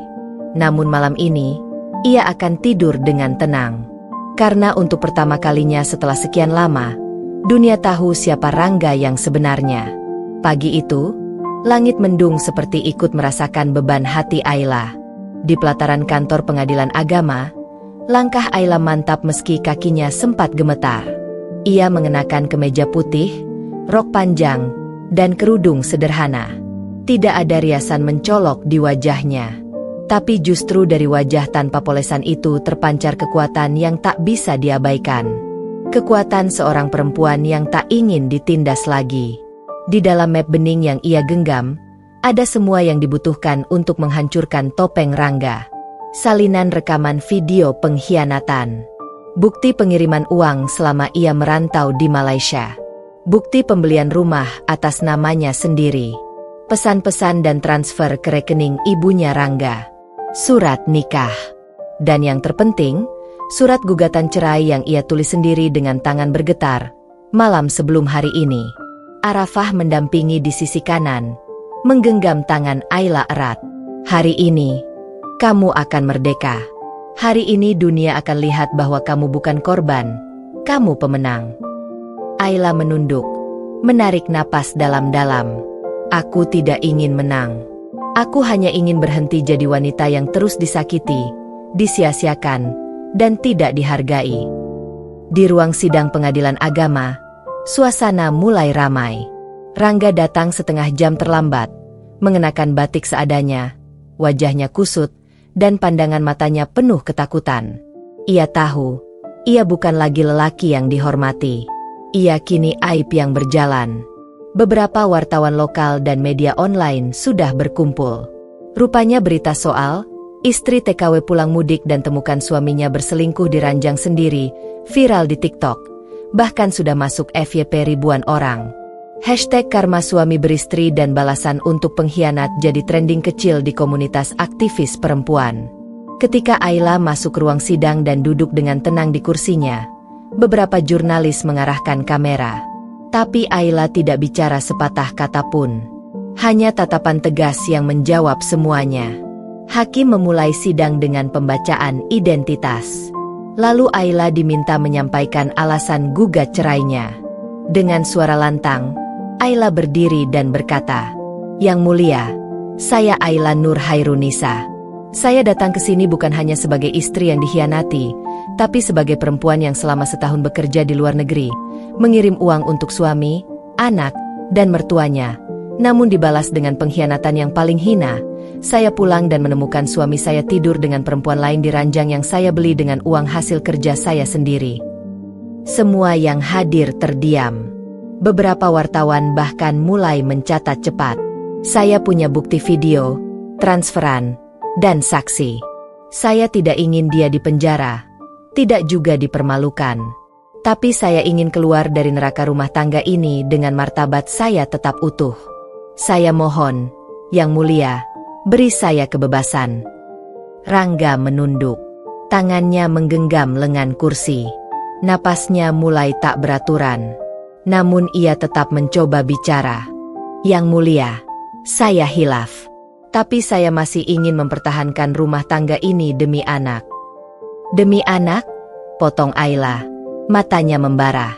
[SPEAKER 1] Namun malam ini, ia akan tidur dengan tenang. Karena untuk pertama kalinya setelah sekian lama, dunia tahu siapa Rangga yang sebenarnya. Pagi itu, langit mendung seperti ikut merasakan beban hati Ayla. Di pelataran kantor pengadilan agama, langkah Ayla mantap meski kakinya sempat gemetar. Ia mengenakan kemeja putih, rok panjang, dan kerudung sederhana. Tidak ada riasan mencolok di wajahnya. Tapi justru dari wajah tanpa polesan itu terpancar kekuatan yang tak bisa diabaikan. Kekuatan seorang perempuan yang tak ingin ditindas lagi. Di dalam map bening yang ia genggam, ada semua yang dibutuhkan untuk menghancurkan topeng Rangga. Salinan rekaman video pengkhianatan. Bukti pengiriman uang selama ia merantau di Malaysia. Bukti pembelian rumah atas namanya sendiri. Pesan-pesan dan transfer ke rekening ibunya Rangga. Surat nikah. Dan yang terpenting, surat gugatan cerai yang ia tulis sendiri dengan tangan bergetar, malam sebelum hari ini. Arafah mendampingi di sisi kanan, menggenggam tangan Ayla erat. Hari ini, kamu akan merdeka. Hari ini dunia akan lihat bahwa kamu bukan korban, kamu pemenang. Ayla menunduk, menarik napas dalam-dalam. Aku tidak ingin menang. Aku hanya ingin berhenti jadi wanita yang terus disakiti, disia-siakan, dan tidak dihargai. Di ruang sidang pengadilan agama, suasana mulai ramai. Rangga datang setengah jam terlambat, mengenakan batik seadanya, wajahnya kusut, dan pandangan matanya penuh ketakutan. Ia tahu, ia bukan lagi lelaki yang dihormati. Ia kini aib yang berjalan. Beberapa wartawan lokal dan media online sudah berkumpul. Rupanya berita soal istri TKW pulang mudik dan temukan suaminya berselingkuh di ranjang sendiri viral di TikTok. Bahkan sudah masuk FYP ribuan orang. Hashtag karma suami beristri dan balasan untuk pengkhianat jadi trending kecil di komunitas aktivis perempuan. Ketika Ayla masuk ruang sidang dan duduk dengan tenang di kursinya, beberapa jurnalis mengarahkan kamera. Tapi Ayla tidak bicara sepatah kata pun. Hanya tatapan tegas yang menjawab semuanya. Hakim memulai sidang dengan pembacaan identitas. Lalu Ayla diminta menyampaikan alasan gugat cerainya. Dengan suara lantang, Ayla berdiri dan berkata, "Yang mulia, saya Ayla Nur Hairunisa. Saya datang ke sini bukan hanya sebagai istri yang dikhianati, tapi sebagai perempuan yang selama setahun bekerja di luar negeri, mengirim uang untuk suami, anak, dan mertuanya. Namun dibalas dengan pengkhianatan yang paling hina. Saya pulang dan menemukan suami saya tidur dengan perempuan lain di ranjang yang saya beli dengan uang hasil kerja saya sendiri." Semua yang hadir terdiam. Beberapa wartawan bahkan mulai mencatat cepat. Saya punya bukti video, transferan, dan saksi. Saya tidak ingin dia dipenjara, tidak juga dipermalukan. Tapi saya ingin keluar dari neraka rumah tangga ini dengan martabat saya tetap utuh. Saya mohon, Yang Mulia, beri saya kebebasan. Rangga menunduk. Tangannya menggenggam lengan kursi. Napasnya mulai tak beraturan. Namun ia tetap mencoba bicara. Yang Mulia, saya hilaf. Tapi saya masih ingin mempertahankan rumah tangga ini demi anak. Demi anak? Potong Ayla. Matanya membara.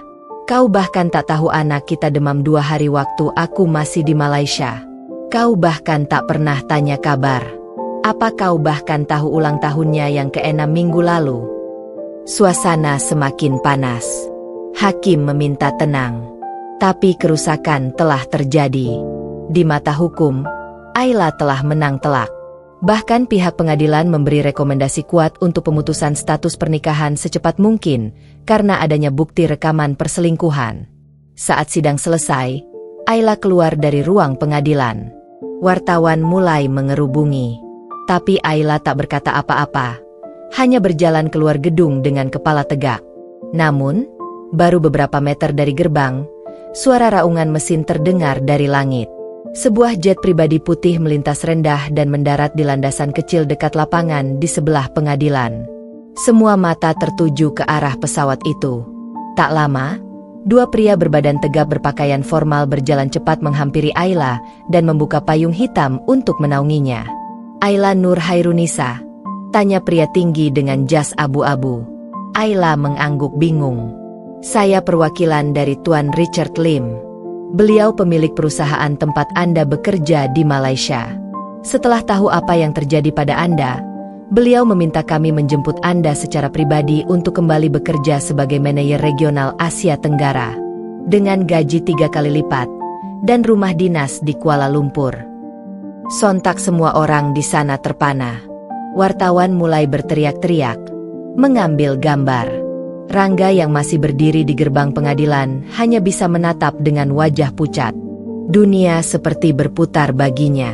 [SPEAKER 1] Kau bahkan tak tahu anak kita demam 2 hari waktu aku masih di Malaysia. Kau bahkan tak pernah tanya kabar. Apa kau bahkan tahu ulang tahunnya yang ke-6 minggu lalu? Suasana semakin panas. Hakim meminta tenang. Tapi kerusakan telah terjadi. Di mata hukum, Ayla telah menang telak. Bahkan pihak pengadilan memberi rekomendasi kuat untuk pemutusan status pernikahan secepat mungkin karena adanya bukti rekaman perselingkuhan. Saat sidang selesai, Ayla keluar dari ruang pengadilan. Wartawan mulai mengerubungi. Tapi Ayla tak berkata apa-apa, hanya berjalan keluar gedung dengan kepala tegak. Namun, baru beberapa meter dari gerbang, suara raungan mesin terdengar dari langit. Sebuah jet pribadi putih melintas rendah dan mendarat di landasan kecil dekat lapangan di sebelah pengadilan. Semua mata tertuju ke arah pesawat itu. Tak lama, 2 pria berbadan tegap berpakaian formal berjalan cepat menghampiri Ayla dan membuka payung hitam untuk menaunginya. "Ayla Nur Hairunisa?" tanya pria tinggi dengan jas abu-abu. Ayla mengangguk bingung. "Saya perwakilan dari Tuan Richard Lim. Beliau pemilik perusahaan tempat Anda bekerja di Malaysia. Setelah tahu apa yang terjadi pada Anda, beliau meminta kami menjemput Anda secara pribadi untuk kembali bekerja sebagai manajer regional Asia Tenggara. Dengan gaji 3 kali lipat, dan rumah dinas di Kuala Lumpur." Sontak semua orang di sana terpana. Wartawan mulai berteriak-teriak, mengambil gambar. Rangga yang masih berdiri di gerbang pengadilan hanya bisa menatap dengan wajah pucat. Dunia seperti berputar baginya.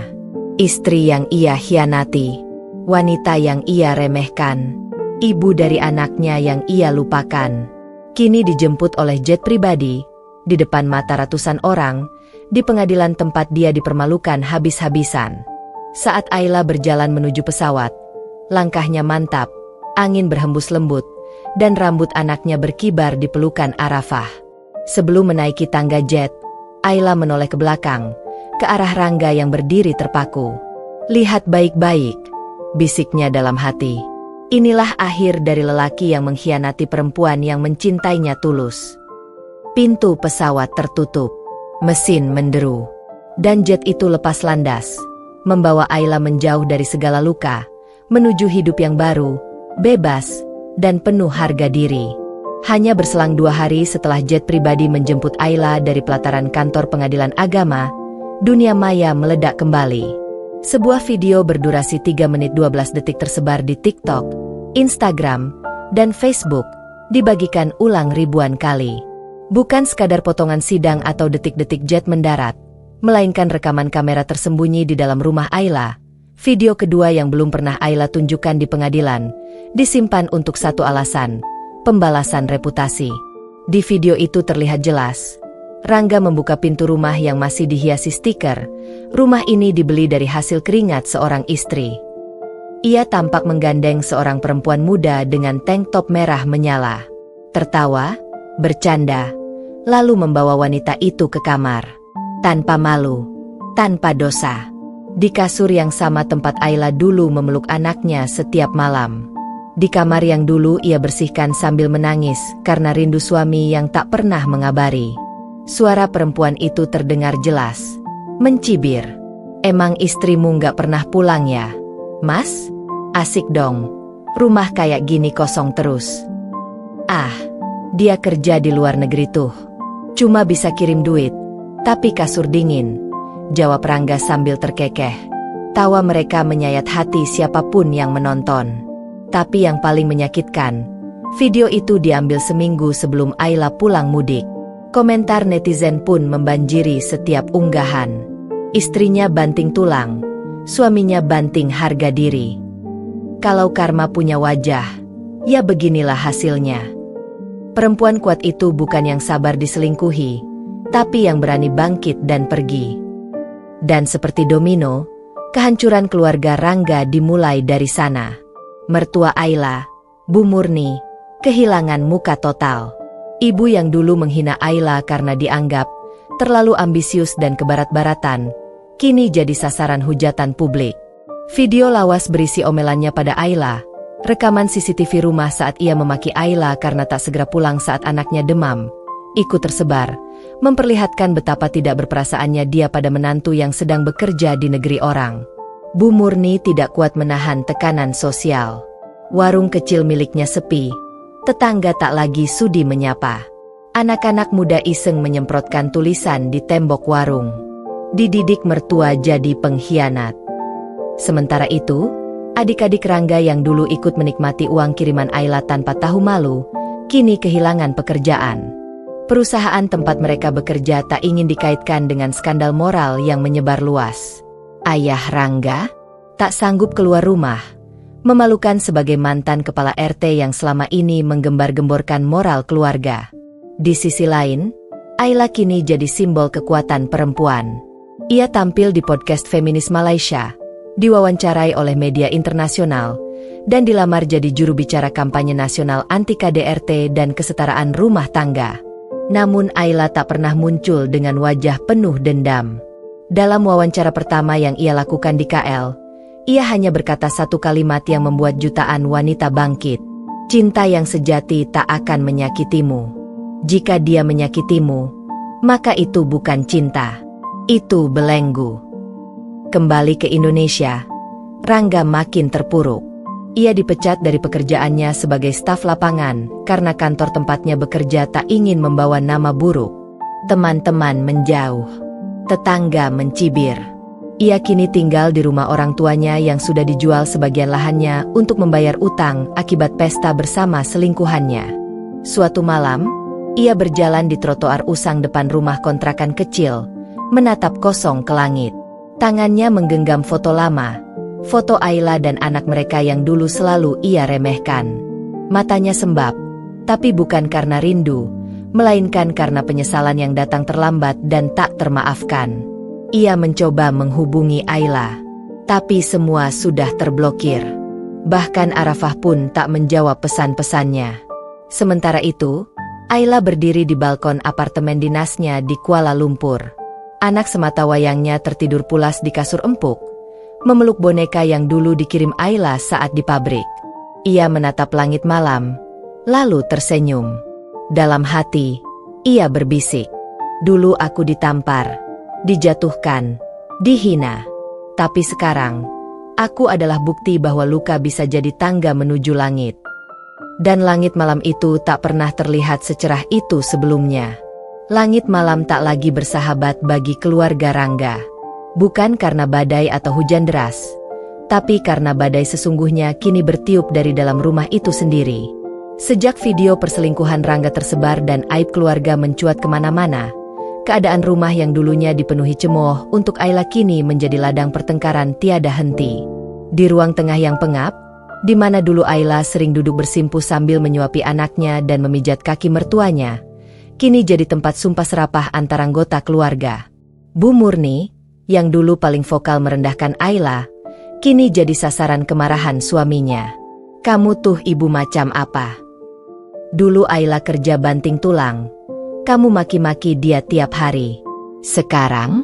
[SPEAKER 1] Istri yang ia hianati, wanita yang ia remehkan, ibu dari anaknya yang ia lupakan, kini dijemput oleh jet pribadi, di depan mata ratusan orang, di pengadilan tempat dia dipermalukan habis-habisan. Saat Ayla berjalan menuju pesawat, langkahnya mantap, angin berhembus lembut, dan rambut anaknya berkibar di pelukan Arafah. Sebelum menaiki tangga jet, Ayla menoleh ke belakang, ke arah Rangga yang berdiri terpaku. "Lihat baik-baik," bisiknya dalam hati. Inilah akhir dari lelaki yang mengkhianati perempuan yang mencintainya tulus. Pintu pesawat tertutup, mesin menderu, dan jet itu lepas landas, membawa Ayla menjauh dari segala luka, menuju hidup yang baru, bebas, dan penuh harga diri. Hanya berselang 2 hari setelah jet pribadi menjemput Ayla dari pelataran kantor pengadilan agama, dunia maya meledak kembali. Sebuah video berdurasi 3 menit 12 detik tersebar di TikTok, Instagram, dan Facebook, dibagikan ulang ribuan kali. Bukan sekadar potongan sidang atau detik-detik jet mendarat, melainkan rekaman kamera tersembunyi di dalam rumah Ayla. Video kedua yang belum pernah Ayla tunjukkan di pengadilan, disimpan untuk satu alasan, pembalasan reputasi. Di video itu terlihat jelas, Rangga membuka pintu rumah yang masih dihiasi stiker. Rumah ini dibeli dari hasil keringat seorang istri. Ia tampak menggandeng seorang perempuan muda dengan tank top merah menyala. Tertawa, bercanda, lalu membawa wanita itu ke kamar. Tanpa malu, tanpa dosa. Di kasur yang sama tempat Ayla dulu memeluk anaknya setiap malam. Di kamar yang dulu ia bersihkan sambil menangis karena rindu suami yang tak pernah mengabari. Suara perempuan itu terdengar jelas, mencibir. "Emang istrimu nggak pernah pulang ya, Mas? Asik dong, rumah kayak gini kosong terus." "Ah, dia kerja di luar negeri tuh. Cuma bisa kirim duit, tapi kasur dingin," jawab Rangga sambil terkekeh. Tawa mereka menyayat hati siapapun yang menonton. Tapi yang paling menyakitkan, video itu diambil seminggu sebelum Ayla pulang mudik. Komentar netizen pun membanjiri setiap unggahan. Istrinya banting tulang, suaminya banting harga diri. Kalau karma punya wajah, ya beginilah hasilnya. Perempuan kuat itu bukan yang sabar diselingkuhi, tapi yang berani bangkit dan pergi. Dan seperti domino, kehancuran keluarga Rangga dimulai dari sana. Mertua Ayla, Bu Murni, kehilangan muka total. Ibu yang dulu menghina Ayla karena dianggap terlalu ambisius dan kebarat-baratan, kini jadi sasaran hujatan publik. Video lawas berisi omelannya pada Ayla, rekaman CCTV rumah saat ia memaki Ayla karena tak segera pulang saat anaknya demam, ikut tersebar, memperlihatkan betapa tidak berperasaannya dia pada menantu yang sedang bekerja di negeri orang. Bu Murni tidak kuat menahan tekanan sosial. Warung kecil miliknya sepi, tetangga tak lagi sudi menyapa. Anak-anak muda iseng menyemprotkan tulisan di tembok warung. Dididik mertua jadi pengkhianat. Sementara itu, adik-adik Rangga yang dulu ikut menikmati uang kiriman Ayla tanpa tahu malu, kini kehilangan pekerjaan. Perusahaan tempat mereka bekerja tak ingin dikaitkan dengan skandal moral yang menyebar luas. Ayah Rangga tak sanggup keluar rumah, memalukan sebagai mantan kepala RT yang selama ini menggembar-gemborkan moral keluarga. Di sisi lain, Ayla kini jadi simbol kekuatan perempuan. Ia tampil di podcast feminis Malaysia, diwawancarai oleh media internasional, dan dilamar jadi juru bicara kampanye nasional anti KDRT dan kesetaraan rumah tangga. Namun Ayla tak pernah muncul dengan wajah penuh dendam. Dalam wawancara pertama yang ia lakukan di KL, ia hanya berkata satu kalimat yang membuat jutaan wanita bangkit. "Cinta yang sejati tak akan menyakitimu. Jika dia menyakitimu, maka itu bukan cinta. Itu belenggu." Kembali ke Indonesia, Rangga makin terpuruk. Ia dipecat dari pekerjaannya sebagai staf lapangan karena kantor tempatnya bekerja tak ingin membawa nama buruk. Teman-teman menjauh. Tetangga mencibir. Ia kini tinggal di rumah orang tuanya yang sudah dijual sebagian lahannya untuk membayar utang akibat pesta bersama selingkuhannya. Suatu malam, ia berjalan di trotoar usang depan rumah kontrakan kecil, menatap kosong ke langit. Tangannya menggenggam foto lama, foto Ayla dan anak mereka yang dulu selalu ia remehkan. Matanya sembab, tapi bukan karena rindu, melainkan karena penyesalan yang datang terlambat dan tak termaafkan. Ia mencoba menghubungi Ayla, tapi semua sudah terblokir. Bahkan Arafah pun tak menjawab pesan-pesannya. Sementara itu, Ayla berdiri di balkon apartemen dinasnya di Kuala Lumpur. Anak sematawayangnya tertidur pulas di kasur empuk, memeluk boneka yang dulu dikirim Ayla saat di pabrik. Ia menatap langit malam, lalu tersenyum. Dalam hati, ia berbisik, "Dulu aku ditampar, dijatuhkan, dihina. Tapi sekarang, aku adalah bukti bahwa luka bisa jadi tangga menuju langit." Dan langit malam itu tak pernah terlihat secerah itu sebelumnya. Langit malam tak lagi bersahabat bagi keluarga Rangga. Bukan karena badai atau hujan deras, tapi karena badai sesungguhnya kini bertiup dari dalam rumah itu sendiri. Sejak video perselingkuhan Rangga tersebar dan aib keluarga mencuat kemana-mana, keadaan rumah yang dulunya dipenuhi cemooh untuk Ayla kini menjadi ladang pertengkaran tiada henti. Di ruang tengah yang pengap, di mana dulu Ayla sering duduk bersimpuh sambil menyuapi anaknya dan memijat kaki mertuanya, kini jadi tempat sumpah serapah antar anggota keluarga. Bu Murni, yang dulu paling vokal merendahkan Ayla, kini jadi sasaran kemarahan suaminya. "Kamu tuh ibu macam apa? Dulu Ayla kerja banting tulang, kamu maki-maki dia tiap hari. Sekarang,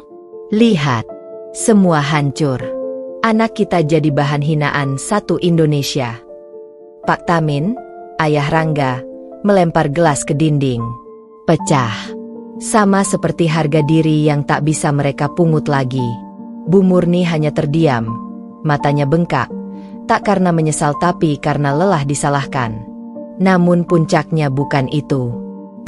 [SPEAKER 1] lihat, semua hancur. Anak kita jadi bahan hinaan satu Indonesia." Pak Tamin, ayah Rangga, melempar gelas ke dinding. Pecah. Sama seperti harga diri yang tak bisa mereka pungut lagi. Bu Murni hanya terdiam, matanya bengkak, tak karena menyesal tapi karena lelah disalahkan. Namun puncaknya bukan itu.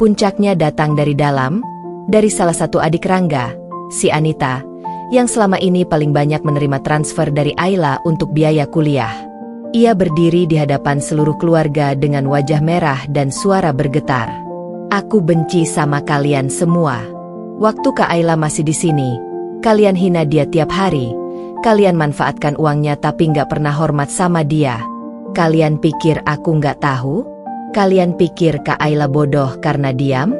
[SPEAKER 1] Puncaknya datang dari dalam, dari salah satu adik Rangga, si Anita, yang selama ini paling banyak menerima transfer dari Ayla untuk biaya kuliah. Ia berdiri di hadapan seluruh keluarga dengan wajah merah dan suara bergetar. "Aku benci sama kalian semua. Waktu Kak Ayla masih di sini, kalian hina dia tiap hari. Kalian manfaatkan uangnya tapi nggak pernah hormat sama dia. Kalian pikir aku nggak tahu? Kalian pikir Kak Ayla bodoh karena diam?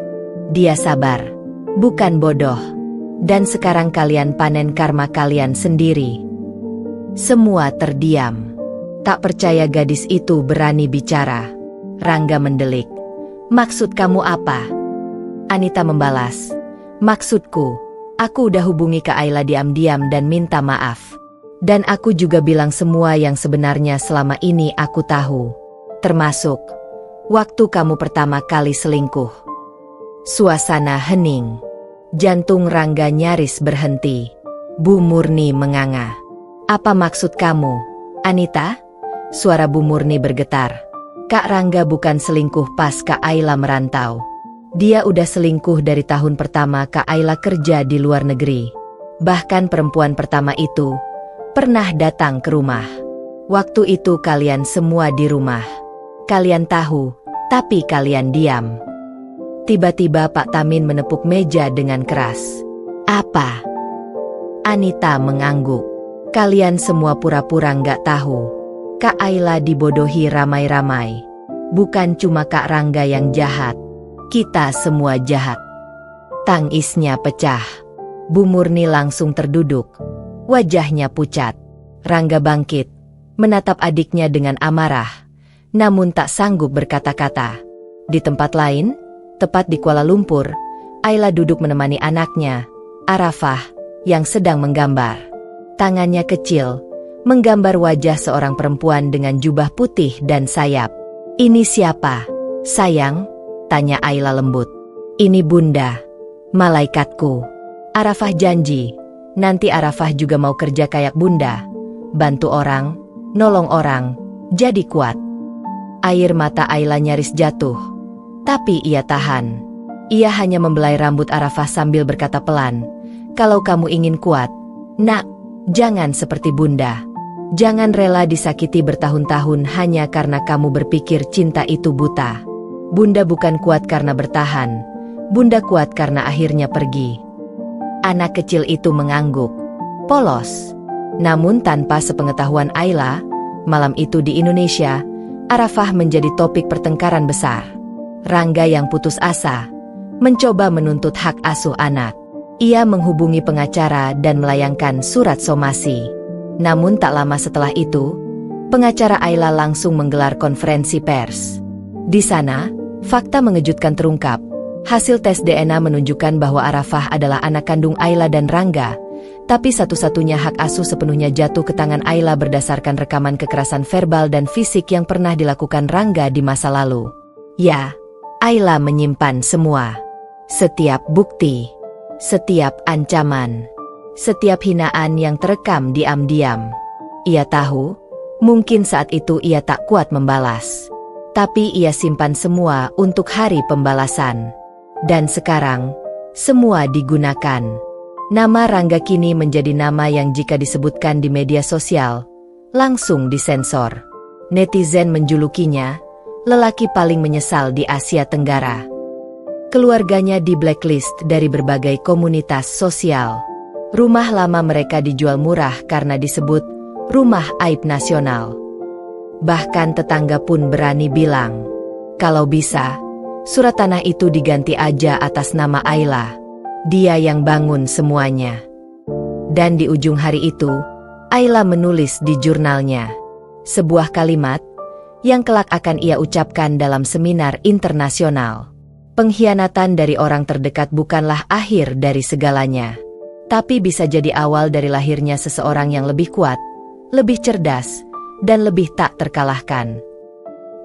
[SPEAKER 1] Dia sabar, bukan bodoh. Dan sekarang kalian panen karma kalian sendiri." Semua terdiam. Tak percaya gadis itu berani bicara. Rangga mendelik. "Maksud kamu apa?" Anita membalas. "Maksudku, aku udah hubungi Kak Ayla diam-diam dan minta maaf. Dan aku juga bilang semua yang sebenarnya selama ini aku tahu. Termasuk waktu kamu pertama kali selingkuh." Suasana hening. Jantung Rangga nyaris berhenti. Bu Murni menganga. "Apa maksud kamu, Anita?" Suara Bu Murni bergetar. "Kak Rangga bukan selingkuh pas Kak Ayla merantau. Dia udah selingkuh dari tahun pertama Kak Ayla kerja di luar negeri. Bahkan perempuan pertama itu pernah datang ke rumah. Waktu itu kalian semua di rumah. Kalian tahu, tapi kalian diam." Tiba-tiba Pak Tamin menepuk meja dengan keras. "Apa?" Anita mengangguk. "Kalian semua pura-pura nggak tahu. Kak Ayla dibodohi ramai-ramai. Bukan cuma Kak Rangga yang jahat. Kita semua jahat." Tangisnya pecah. Bu Murni langsung terduduk. Wajahnya pucat. Rangga bangkit, menatap adiknya dengan amarah, namun tak sanggup berkata-kata. Di tempat lain, tepat di Kuala Lumpur, Ayla duduk menemani anaknya, Arafah, yang sedang menggambar. Tangannya kecil, menggambar wajah seorang perempuan dengan jubah putih dan sayap. "Ini siapa, sayang?" tanya Ayla lembut. "Ini Bunda, malaikatku." Arafah janji, nanti Arafah juga mau kerja kayak Bunda, bantu orang, nolong orang, jadi kuat. Air mata Ayla nyaris jatuh. Tapi ia tahan. Ia hanya membelai rambut Arafah sambil berkata pelan, "Kalau kamu ingin kuat, nak, Jangan seperti Bunda. Jangan rela disakiti bertahun-tahun hanya karena kamu berpikir cinta itu buta. Bunda bukan kuat karena bertahan. Bunda kuat karena akhirnya pergi. Anak kecil itu mengangguk, polos. Namun tanpa sepengetahuan Ayla, malam itu di Indonesia, Arafah menjadi topik pertengkaran besar. Rangga yang putus asa, mencoba menuntut hak asuh anak. Ia menghubungi pengacara dan melayangkan surat somasi. Namun tak lama setelah itu, pengacara Ayla langsung menggelar konferensi pers. Di sana, fakta mengejutkan terungkap. Hasil tes DNA menunjukkan bahwa Arafah adalah anak kandung Ayla dan Rangga, tapi satu-satunya hak asuh sepenuhnya jatuh ke tangan Ayla berdasarkan rekaman kekerasan verbal dan fisik yang pernah dilakukan Rangga di masa lalu. Ya, Ayla menyimpan semua. Setiap bukti, setiap ancaman, setiap hinaan yang terekam diam-diam. Ia tahu, mungkin saat itu ia tak kuat membalas. Tapi ia simpan semua untuk hari pembalasan. Dan sekarang, semua digunakan. Nama Rangga kini menjadi nama yang jika disebutkan di media sosial, langsung disensor. Netizen menjulukinya lelaki paling menyesal di Asia Tenggara. Keluarganya di blacklist dari berbagai komunitas sosial. Rumah lama mereka dijual murah karena disebut rumah aib nasional. Bahkan tetangga pun berani bilang, kalau bisa, surat tanah itu diganti aja atas nama Ayla. Dia yang bangun semuanya. Dan di ujung hari itu, Ayla menulis di jurnalnya sebuah kalimat yang kelak akan ia ucapkan dalam seminar internasional. Pengkhianatan dari orang terdekat bukanlah akhir dari segalanya, tapi bisa jadi awal dari lahirnya seseorang yang lebih kuat, lebih cerdas, dan lebih tak terkalahkan.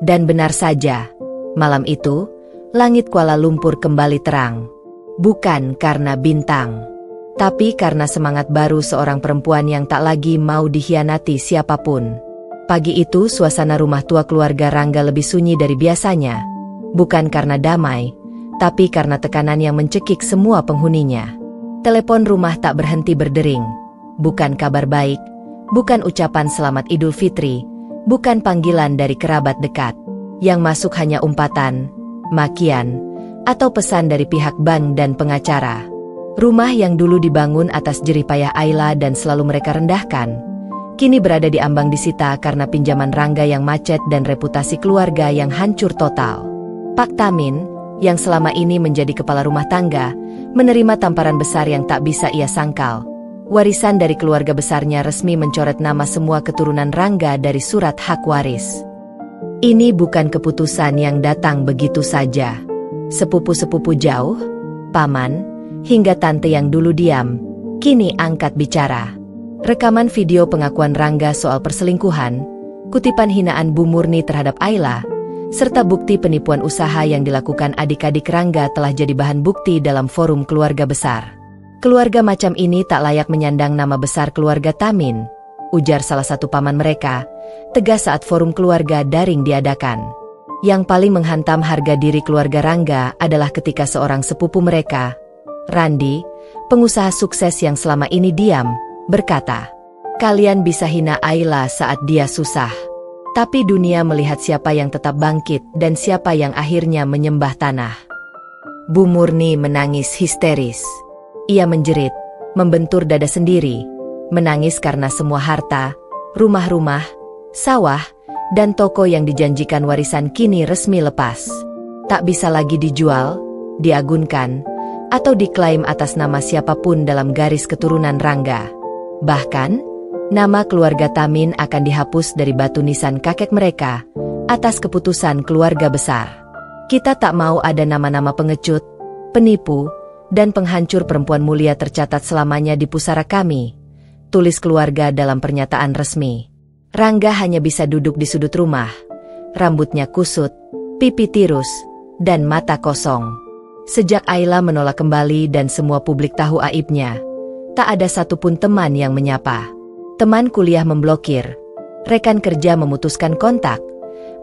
[SPEAKER 1] Dan benar saja, malam itu, langit Kuala Lumpur kembali terang. Bukan karena bintang, tapi karena semangat baru seorang perempuan yang tak lagi mau dikhianati siapapun. Pagi itu suasana rumah tua keluarga Rangga lebih sunyi dari biasanya. Bukan karena damai, tapi karena tekanan yang mencekik semua penghuninya. Telepon rumah tak berhenti berdering. Bukan kabar baik, bukan ucapan selamat Idul Fitri, bukan panggilan dari kerabat dekat. Yang masuk hanya umpatan, makian, atau pesan dari pihak bank dan pengacara. Rumah yang dulu dibangun atas jerih payah Ayla dan selalu mereka rendahkan, kini berada di ambang disita karena pinjaman Rangga yang macet dan reputasi keluarga yang hancur total. Pak Tamin, yang selama ini menjadi kepala rumah tangga, menerima tamparan besar yang tak bisa ia sangkal. Warisan dari keluarga besarnya resmi mencoret nama semua keturunan Rangga dari surat hak waris. Ini bukan keputusan yang datang begitu saja. Sepupu-sepupu jauh, paman, hingga tante yang dulu diam, kini angkat bicara. Rekaman video pengakuan Rangga soal perselingkuhan, kutipan hinaan Bu Murni terhadap Ayla, serta bukti penipuan usaha yang dilakukan adik-adik Rangga telah jadi bahan bukti dalam forum keluarga besar. Keluarga macam ini tak layak menyandang nama besar keluarga Tamin, ujar salah satu paman mereka, tegas saat forum keluarga daring diadakan. Yang paling menghantam harga diri keluarga Rangga adalah ketika seorang sepupu mereka, Randi, pengusaha sukses yang selama ini diam, berkata, kalian bisa hina Ayla saat dia susah, tapi dunia melihat siapa yang tetap bangkit dan siapa yang akhirnya menyembah tanah. Bu Murni menangis histeris. Ia menjerit, membentur dada sendiri, menangis karena semua harta, rumah-rumah, sawah, dan toko yang dijanjikan warisan kini resmi lepas. Tak bisa lagi dijual, diagunkan, atau diklaim atas nama siapapun dalam garis keturunan Rangga. Bahkan, nama keluarga Tamin akan dihapus dari batu nisan kakek mereka, atas keputusan keluarga besar. Kita tak mau ada nama-nama pengecut, penipu, dan penghancur perempuan mulia tercatat selamanya di pusara kami, tulis keluarga dalam pernyataan resmi. Rangga hanya bisa duduk di sudut rumah, rambutnya kusut, pipi tirus, dan mata kosong. Sejak Ayla menolak kembali dan semua publik tahu aibnya, tak ada satupun teman yang menyapa. Teman kuliah memblokir, rekan kerja memutuskan kontak,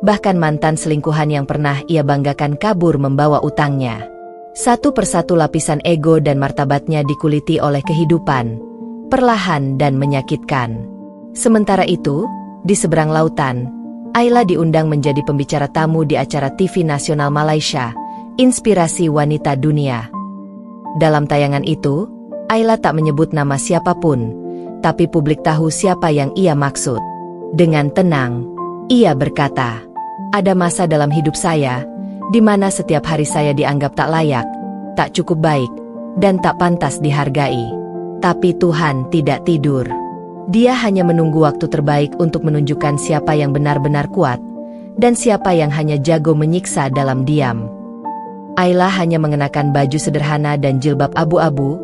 [SPEAKER 1] bahkan mantan selingkuhan yang pernah ia banggakan kabur membawa utangnya. Satu persatu lapisan ego dan martabatnya dikuliti oleh kehidupan, perlahan dan menyakitkan. Sementara itu, di seberang lautan, Ayla diundang menjadi pembicara tamu di acara TV nasional Malaysia, Inspirasi Wanita Dunia. Dalam tayangan itu, Ayla tak menyebut nama siapapun, tapi publik tahu siapa yang ia maksud. Dengan tenang, ia berkata, "Ada masa dalam hidup saya, di mana setiap hari saya dianggap tak layak, tak cukup baik, dan tak pantas dihargai. Tapi Tuhan tidak tidur. Dia hanya menunggu waktu terbaik untuk menunjukkan siapa yang benar-benar kuat, dan siapa yang hanya jago menyiksa dalam diam." Ayla hanya mengenakan baju sederhana dan jilbab abu-abu,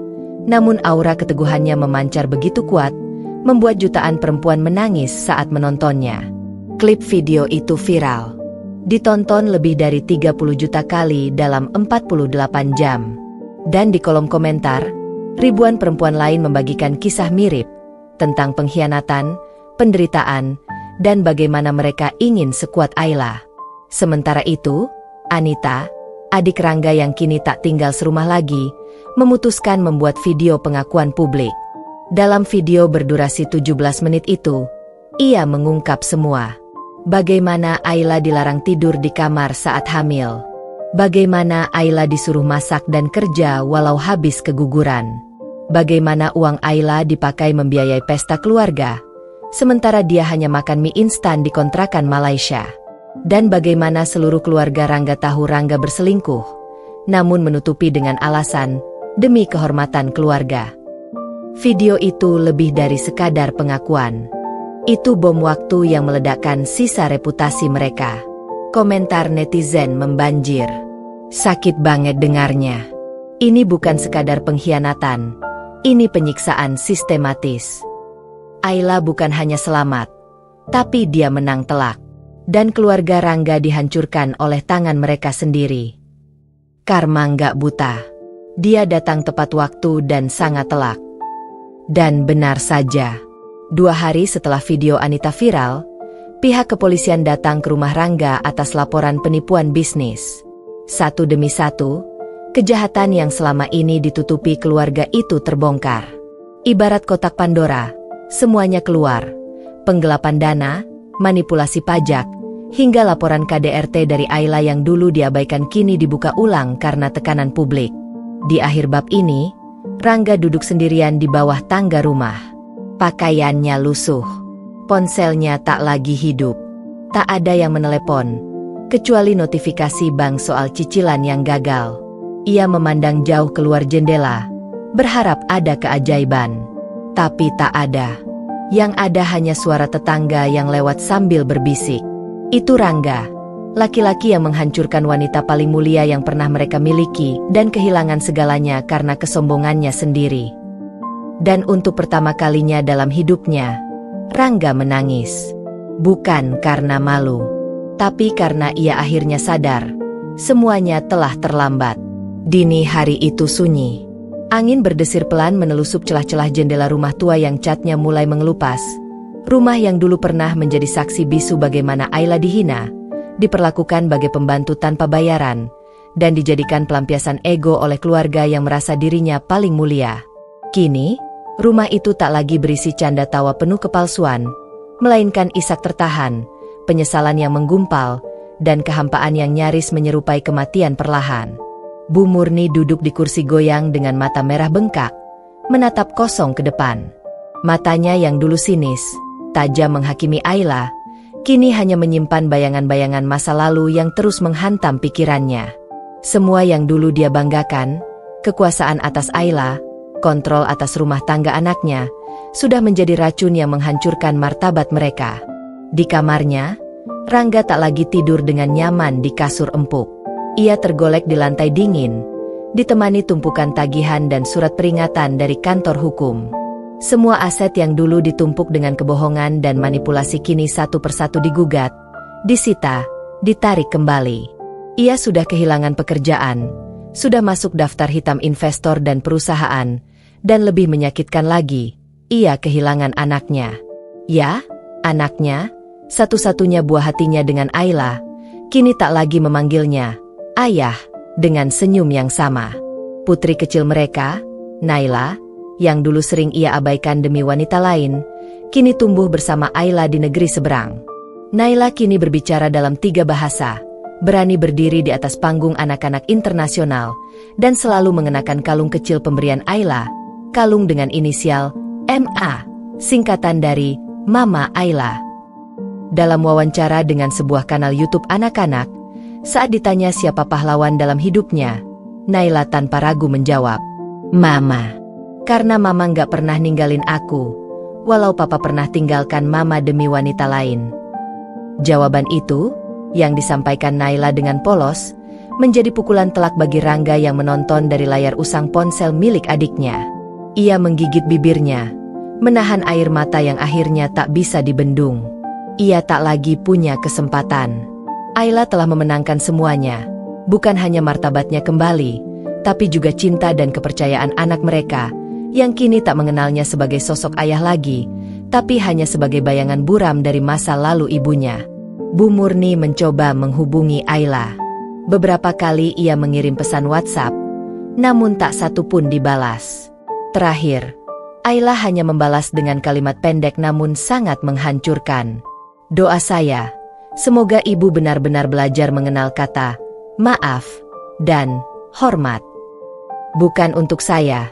[SPEAKER 1] namun aura keteguhannya memancar begitu kuat, membuat jutaan perempuan menangis saat menontonnya. Klip video itu viral. Ditonton lebih dari 30 juta kali dalam 48 jam. Dan di kolom komentar, ribuan perempuan lain membagikan kisah mirip tentang pengkhianatan, penderitaan, dan bagaimana mereka ingin sekuat Ayla. Sementara itu, Anita, adik Rangga yang kini tak tinggal serumah lagi, memutuskan membuat video pengakuan publik. Dalam video berdurasi 17 menit itu, ia mengungkap semua. Bagaimana Ayla dilarang tidur di kamar saat hamil. Bagaimana Ayla disuruh masak dan kerja walau habis keguguran. Bagaimana uang Ayla dipakai membiayai pesta keluarga, sementara dia hanya makan mie instan di kontrakan Malaysia. Dan bagaimana seluruh keluarga Rangga tahu Rangga berselingkuh, namun menutupi dengan alasan, demi kehormatan keluarga. Video itu lebih dari sekadar pengakuan. Itu bom waktu yang meledakkan sisa reputasi mereka. Komentar netizen membanjir. "Sakit banget dengarnya. Ini bukan sekadar pengkhianatan. Ini penyiksaan sistematis. Ayla bukan hanya selamat, tapi dia menang telak. Dan keluarga Rangga dihancurkan oleh tangan mereka sendiri. Karma nggak buta. Dia datang tepat waktu dan sangat telak." Dan benar saja. 2 hari setelah video Anita viral, pihak kepolisian datang ke rumah Rangga atas laporan penipuan bisnis. Satu demi satu, kejahatan yang selama ini ditutupi keluarga itu terbongkar. Ibarat kotak Pandora, semuanya keluar. Penggelapan dana, manipulasi pajak, hingga laporan KDRT dari Ayla yang dulu diabaikan kini dibuka ulang karena tekanan publik. Di akhir bab ini, Rangga duduk sendirian di bawah tangga rumah. Pakaiannya lusuh. Ponselnya tak lagi hidup. Tak ada yang menelepon, kecuali notifikasi bank soal cicilan yang gagal. Ia memandang jauh keluar jendela, berharap ada keajaiban. Tapi tak ada. Yang ada hanya suara tetangga yang lewat sambil berbisik. Itu Rangga, laki-laki yang menghancurkan wanita paling mulia yang pernah mereka miliki dan kehilangan segalanya karena kesombongannya sendiri. Dan untuk pertama kalinya dalam hidupnya, Rangga menangis. Bukan karena malu, tapi karena ia akhirnya sadar, semuanya telah terlambat. Dini hari itu sunyi. Angin berdesir pelan menelusup celah-celah jendela rumah tua yang catnya mulai mengelupas. Rumah yang dulu pernah menjadi saksi bisu bagaimana Ayla dihina, diperlakukan sebagai pembantu tanpa bayaran, dan dijadikan pelampiasan ego oleh keluarga yang merasa dirinya paling mulia. Kini, rumah itu tak lagi berisi canda tawa penuh kepalsuan, melainkan isak tertahan, penyesalan yang menggumpal, dan kehampaan yang nyaris menyerupai kematian perlahan. Bu Murni duduk di kursi goyang dengan mata merah bengkak, menatap kosong ke depan. Matanya yang dulu sinis, tajam menghakimi Ayla, kini hanya menyimpan bayangan-bayangan masa lalu yang terus menghantam pikirannya. Semua yang dulu dia banggakan, kekuasaan atas Ayla, kontrol atas rumah tangga anaknya, sudah menjadi racun yang menghancurkan martabat mereka. Di kamarnya, Rangga tak lagi tidur dengan nyaman di kasur empuk. Ia tergolek di lantai dingin, ditemani tumpukan tagihan dan surat peringatan dari kantor hukum. Semua aset yang dulu ditumpuk dengan kebohongan dan manipulasi kini satu persatu digugat, disita, ditarik kembali. Ia sudah kehilangan pekerjaan, sudah masuk daftar hitam investor dan perusahaan, dan lebih menyakitkan lagi, ia kehilangan anaknya. Ya, anaknya, satu-satunya buah hatinya dengan Ayla, kini tak lagi memanggilnya ayah dengan senyum yang sama. Putri kecil mereka, Naila, yang dulu sering ia abaikan demi wanita lain, kini tumbuh bersama Ayla di negeri seberang. Naila kini berbicara dalam 3 bahasa, berani berdiri di atas panggung anak-anak internasional, dan selalu mengenakan kalung kecil pemberian Ayla, kalung dengan inisial MA, singkatan dari Mama Ayla. Dalam wawancara dengan sebuah kanal YouTube anak-anak, saat ditanya siapa pahlawan dalam hidupnya, Naila tanpa ragu menjawab, Mama. Karena Mama nggak pernah ninggalin aku, walau Papa pernah tinggalkan Mama demi wanita lain. Jawaban itu, yang disampaikan Naila dengan polos, menjadi pukulan telak bagi Rangga yang menonton dari layar usang ponsel milik adiknya. Ia menggigit bibirnya, menahan air mata yang akhirnya tak bisa dibendung. Ia tak lagi punya kesempatan. Ayla telah memenangkan semuanya, bukan hanya martabatnya kembali, tapi juga cinta dan kepercayaan anak mereka, yang kini tak mengenalnya sebagai sosok ayah lagi, tapi hanya sebagai bayangan buram dari masa lalu ibunya. Bu Murni mencoba menghubungi Ayla. Beberapa kali ia mengirim pesan WhatsApp, namun tak satu pun dibalas. Terakhir, Ayla hanya membalas dengan kalimat pendek namun sangat menghancurkan. Doa saya, semoga ibu benar-benar belajar mengenal kata maaf dan hormat. Bukan untuk saya,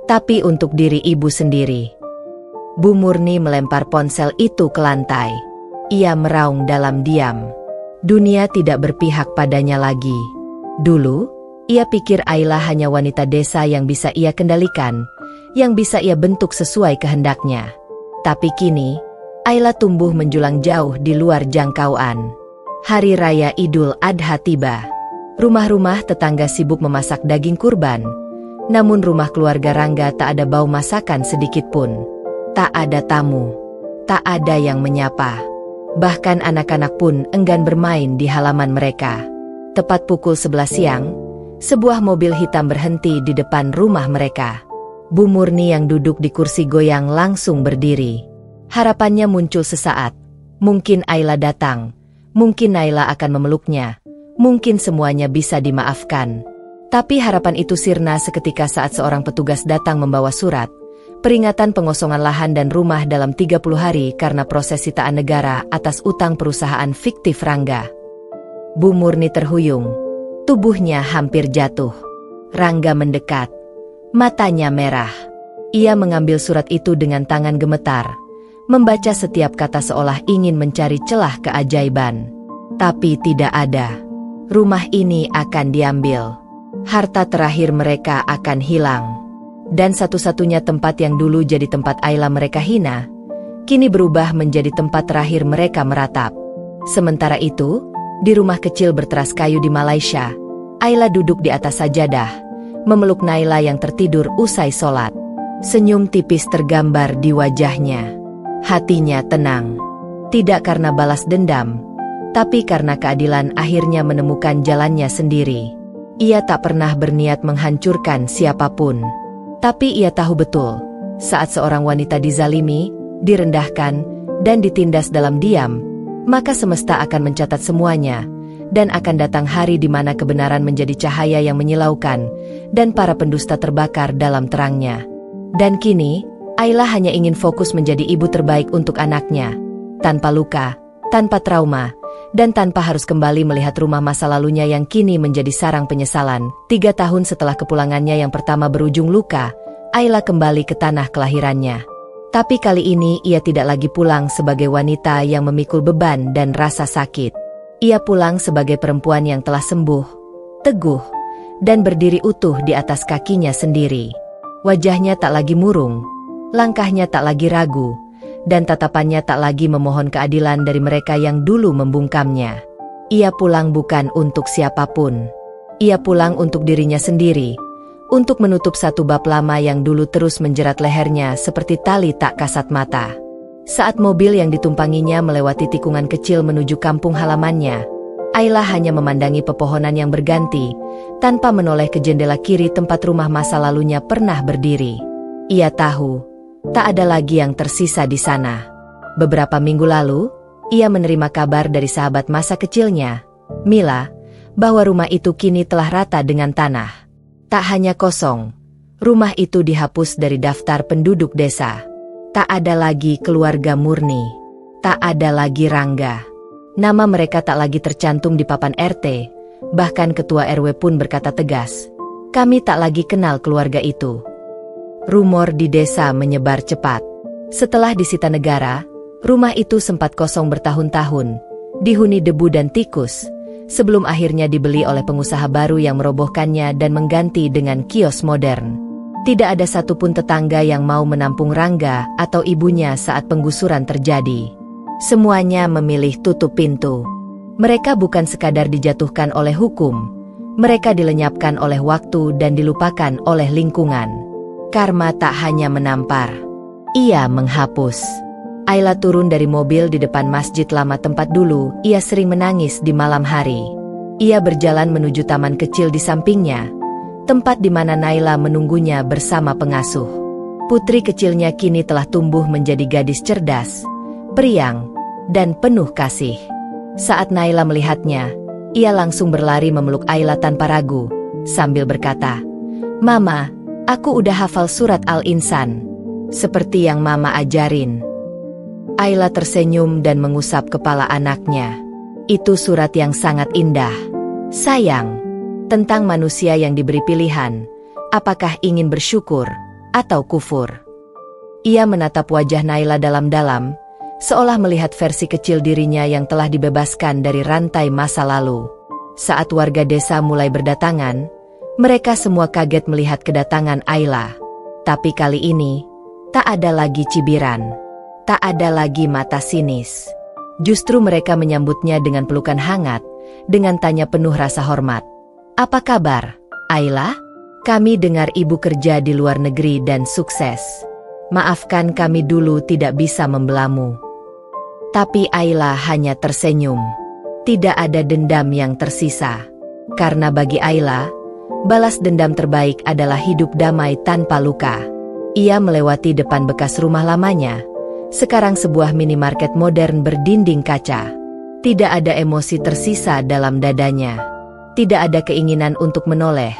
[SPEAKER 1] tapi untuk diri ibu sendiri. Bu Murni melempar ponsel itu ke lantai. Ia meraung dalam diam. Dunia tidak berpihak padanya lagi. Dulu, ia pikir Ayla hanya wanita desa yang bisa ia kendalikan, yang bisa ia bentuk sesuai kehendaknya. Tapi kini, Ayla tumbuh menjulang jauh di luar jangkauan. Hari Raya Idul Adha tiba. Rumah-rumah tetangga sibuk memasak daging kurban. Namun rumah keluarga Rangga tak ada bau masakan sedikit pun. Tak ada tamu. Tak ada yang menyapa. Bahkan anak-anak pun enggan bermain di halaman mereka. Tepat pukul 11 siang, sebuah mobil hitam berhenti di depan rumah mereka. Bu Murni yang duduk di kursi goyang langsung berdiri. Harapannya muncul sesaat. Mungkin Ayla datang. Mungkin Naila akan memeluknya. Mungkin semuanya bisa dimaafkan. Tapi harapan itu sirna seketika saat seorang petugas datang membawa surat, peringatan pengosongan lahan dan rumah dalam 30 hari karena proses sitaan negara atas utang perusahaan fiktif Rangga. Bu Murni terhuyung, tubuhnya hampir jatuh. Rangga mendekat, matanya merah. Ia mengambil surat itu dengan tangan gemetar, membaca setiap kata seolah ingin mencari celah keajaiban. Tapi tidak ada. Rumah ini akan diambil. Harta terakhir mereka akan hilang. Dan satu-satunya tempat yang dulu jadi tempat Ayla mereka hina, kini berubah menjadi tempat terakhir mereka meratap. Sementara itu, di rumah kecil berteras kayu di Malaysia, Ayla duduk di atas sajadah, memeluk Naila yang tertidur usai sholat. Senyum tipis tergambar di wajahnya. Hatinya tenang. Tidak karena balas dendam, tapi karena keadilan akhirnya menemukan jalannya sendiri. Ia tak pernah berniat menghancurkan siapapun. Tapi ia tahu betul, saat seorang wanita dizalimi, direndahkan, dan ditindas dalam diam, maka semesta akan mencatat semuanya, dan akan datang hari di mana kebenaran menjadi cahaya yang menyilaukan, dan para pendusta terbakar dalam terangnya. Dan kini, Ayla hanya ingin fokus menjadi ibu terbaik untuk anaknya, tanpa luka, tanpa trauma, dan tanpa harus kembali melihat rumah masa lalunya yang kini menjadi sarang penyesalan. 3 tahun setelah kepulangannya yang pertama berujung luka, Ayla kembali ke tanah kelahirannya. Tapi kali ini ia tidak lagi pulang sebagai wanita yang memikul beban dan rasa sakit. Ia pulang sebagai perempuan yang telah sembuh, teguh, dan berdiri utuh di atas kakinya sendiri. Wajahnya tak lagi murung, langkahnya tak lagi ragu, dan tatapannya tak lagi memohon keadilan dari mereka yang dulu membungkamnya. Ia pulang bukan untuk siapapun. Ia pulang untuk dirinya sendiri, untuk menutup satu bab lama yang dulu terus menjerat lehernya seperti tali tak kasat mata. Saat mobil yang ditumpanginya melewati tikungan kecil menuju kampung halamannya, Ayla hanya memandangi pepohonan yang berganti, tanpa menoleh ke jendela kiri tempat rumah masa lalunya pernah berdiri. Ia tahu tak ada lagi yang tersisa di sana. Beberapa minggu lalu, ia menerima kabar dari sahabat masa kecilnya, Mila, bahwa rumah itu kini telah rata dengan tanah. Tak hanya kosong, Rumah itu dihapus dari daftar penduduk desa. Tak ada lagi keluarga murni. Tak ada lagi Rangga. Nama mereka tak lagi tercantum di papan RT. Bahkan ketua RW pun berkata tegas, "Kami tak lagi kenal keluarga itu." Rumor di desa menyebar cepat. Setelah disita negara, rumah itu sempat kosong bertahun-tahun, dihuni debu dan tikus, sebelum akhirnya dibeli oleh pengusaha baru yang merobohkannya dan mengganti dengan kios modern. Tidak ada satupun tetangga yang mau menampung Rangga atau ibunya saat penggusuran terjadi. Semuanya memilih tutup pintu. Mereka bukan sekadar dijatuhkan oleh hukum, mereka dilenyapkan oleh waktu dan dilupakan oleh lingkungan. Karma tak hanya menampar, ia menghapus. Ayla turun dari mobil di depan masjid lama tempat dulu ia sering menangis di malam hari. Ia berjalan menuju taman kecil di sampingnya, tempat di mana Naila menunggunya bersama pengasuh. Putri kecilnya kini telah tumbuh menjadi gadis cerdas, periang, dan penuh kasih. Saat Naila melihatnya, ia langsung berlari memeluk Ayla tanpa ragu, sambil berkata, "Mama, aku udah hafal surat Al-Insan, seperti yang Mama ajarin." Ayla tersenyum dan mengusap kepala anaknya. Itu surat yang sangat indah, sayang, tentang manusia yang diberi pilihan, apakah ingin bersyukur atau kufur. Ia menatap wajah Naila dalam-dalam, seolah melihat versi kecil dirinya yang telah dibebaskan dari rantai masa lalu. Saat warga desa mulai berdatangan, mereka semua kaget melihat kedatangan Ayla. Tapi kali ini, tak ada lagi cibiran. Tak ada lagi mata sinis. Justru mereka menyambutnya dengan pelukan hangat, dengan tanya penuh rasa hormat. "Apa kabar, Ayla? Kami dengar ibu kerja di luar negeri dan sukses. Maafkan kami dulu tidak bisa membelamu." Tapi Ayla hanya tersenyum. Tidak ada dendam yang tersisa. Karena bagi Ayla, balas dendam terbaik adalah hidup damai tanpa luka. Ia melewati depan bekas rumah lamanya, sekarang sebuah minimarket modern berdinding kaca. Tidak ada emosi tersisa dalam dadanya. Tidak ada keinginan untuk menoleh,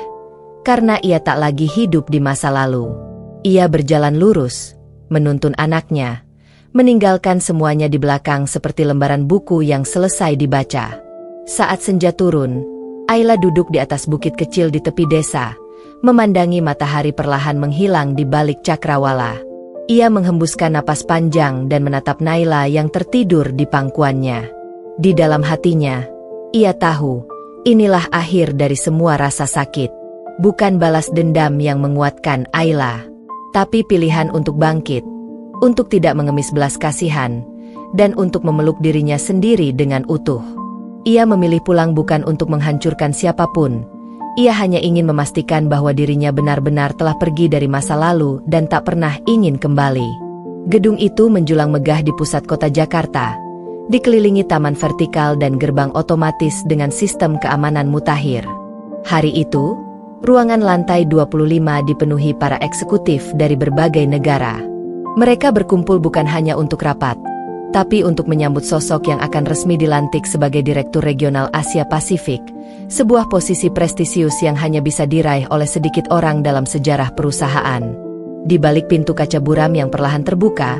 [SPEAKER 1] karena ia tak lagi hidup di masa lalu. Ia berjalan lurus, menuntun anaknya, meninggalkan semuanya di belakang seperti lembaran buku yang selesai dibaca. Saat senja turun, Ayla duduk di atas bukit kecil di tepi desa, memandangi matahari perlahan menghilang di balik cakrawala. Ia menghembuskan napas panjang dan menatap Naila yang tertidur di pangkuannya. Di dalam hatinya, ia tahu, inilah akhir dari semua rasa sakit. Bukan balas dendam yang menguatkan Ayla, tapi pilihan untuk bangkit, untuk tidak mengemis belas kasihan, dan untuk memeluk dirinya sendiri dengan utuh. Ia memilih pulang bukan untuk menghancurkan siapapun. Ia hanya ingin memastikan bahwa dirinya benar-benar telah pergi dari masa lalu dan tak pernah ingin kembali. Gedung itu menjulang megah di pusat kota Jakarta, dikelilingi taman vertikal dan gerbang otomatis dengan sistem keamanan mutakhir. Hari itu, ruangan lantai 25 dipenuhi para eksekutif dari berbagai negara. Mereka berkumpul bukan hanya untuk rapat, tapi untuk menyambut sosok yang akan resmi dilantik sebagai Direktur Regional Asia Pasifik, sebuah posisi prestisius yang hanya bisa diraih oleh sedikit orang dalam sejarah perusahaan. Di balik pintu kaca buram yang perlahan terbuka,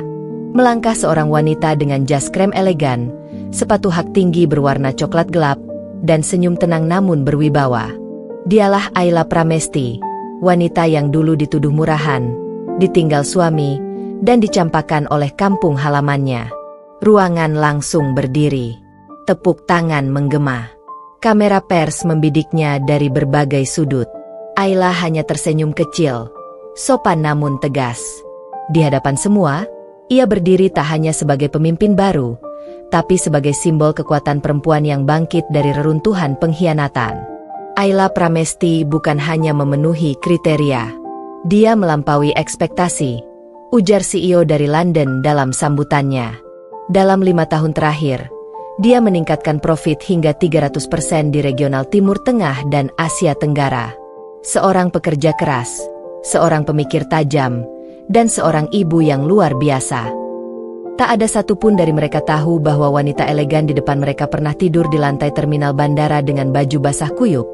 [SPEAKER 1] melangkah seorang wanita dengan jas krem elegan, sepatu hak tinggi berwarna coklat gelap, dan senyum tenang namun berwibawa. Dialah Ayla Pramesti, wanita yang dulu dituduh murahan, ditinggal suami, dan dicampakkan oleh kampung halamannya. Ruangan langsung berdiri. Tepuk tangan menggema. Kamera pers membidiknya dari berbagai sudut. Ayla hanya tersenyum kecil, sopan namun tegas. Di hadapan semua, ia berdiri tak hanya sebagai pemimpin baru, tapi sebagai simbol kekuatan perempuan yang bangkit dari reruntuhan pengkhianatan. Ayla Pramesti bukan hanya memenuhi kriteria. Dia melampaui ekspektasi, ujar CEO dari London dalam sambutannya. Dalam 5 tahun terakhir, dia meningkatkan profit hingga 300% di regional Timur Tengah dan Asia Tenggara. Seorang pekerja keras, seorang pemikir tajam, dan seorang ibu yang luar biasa. Tak ada satupun dari mereka tahu bahwa wanita elegan di depan mereka pernah tidur di lantai terminal bandara dengan baju basah kuyup,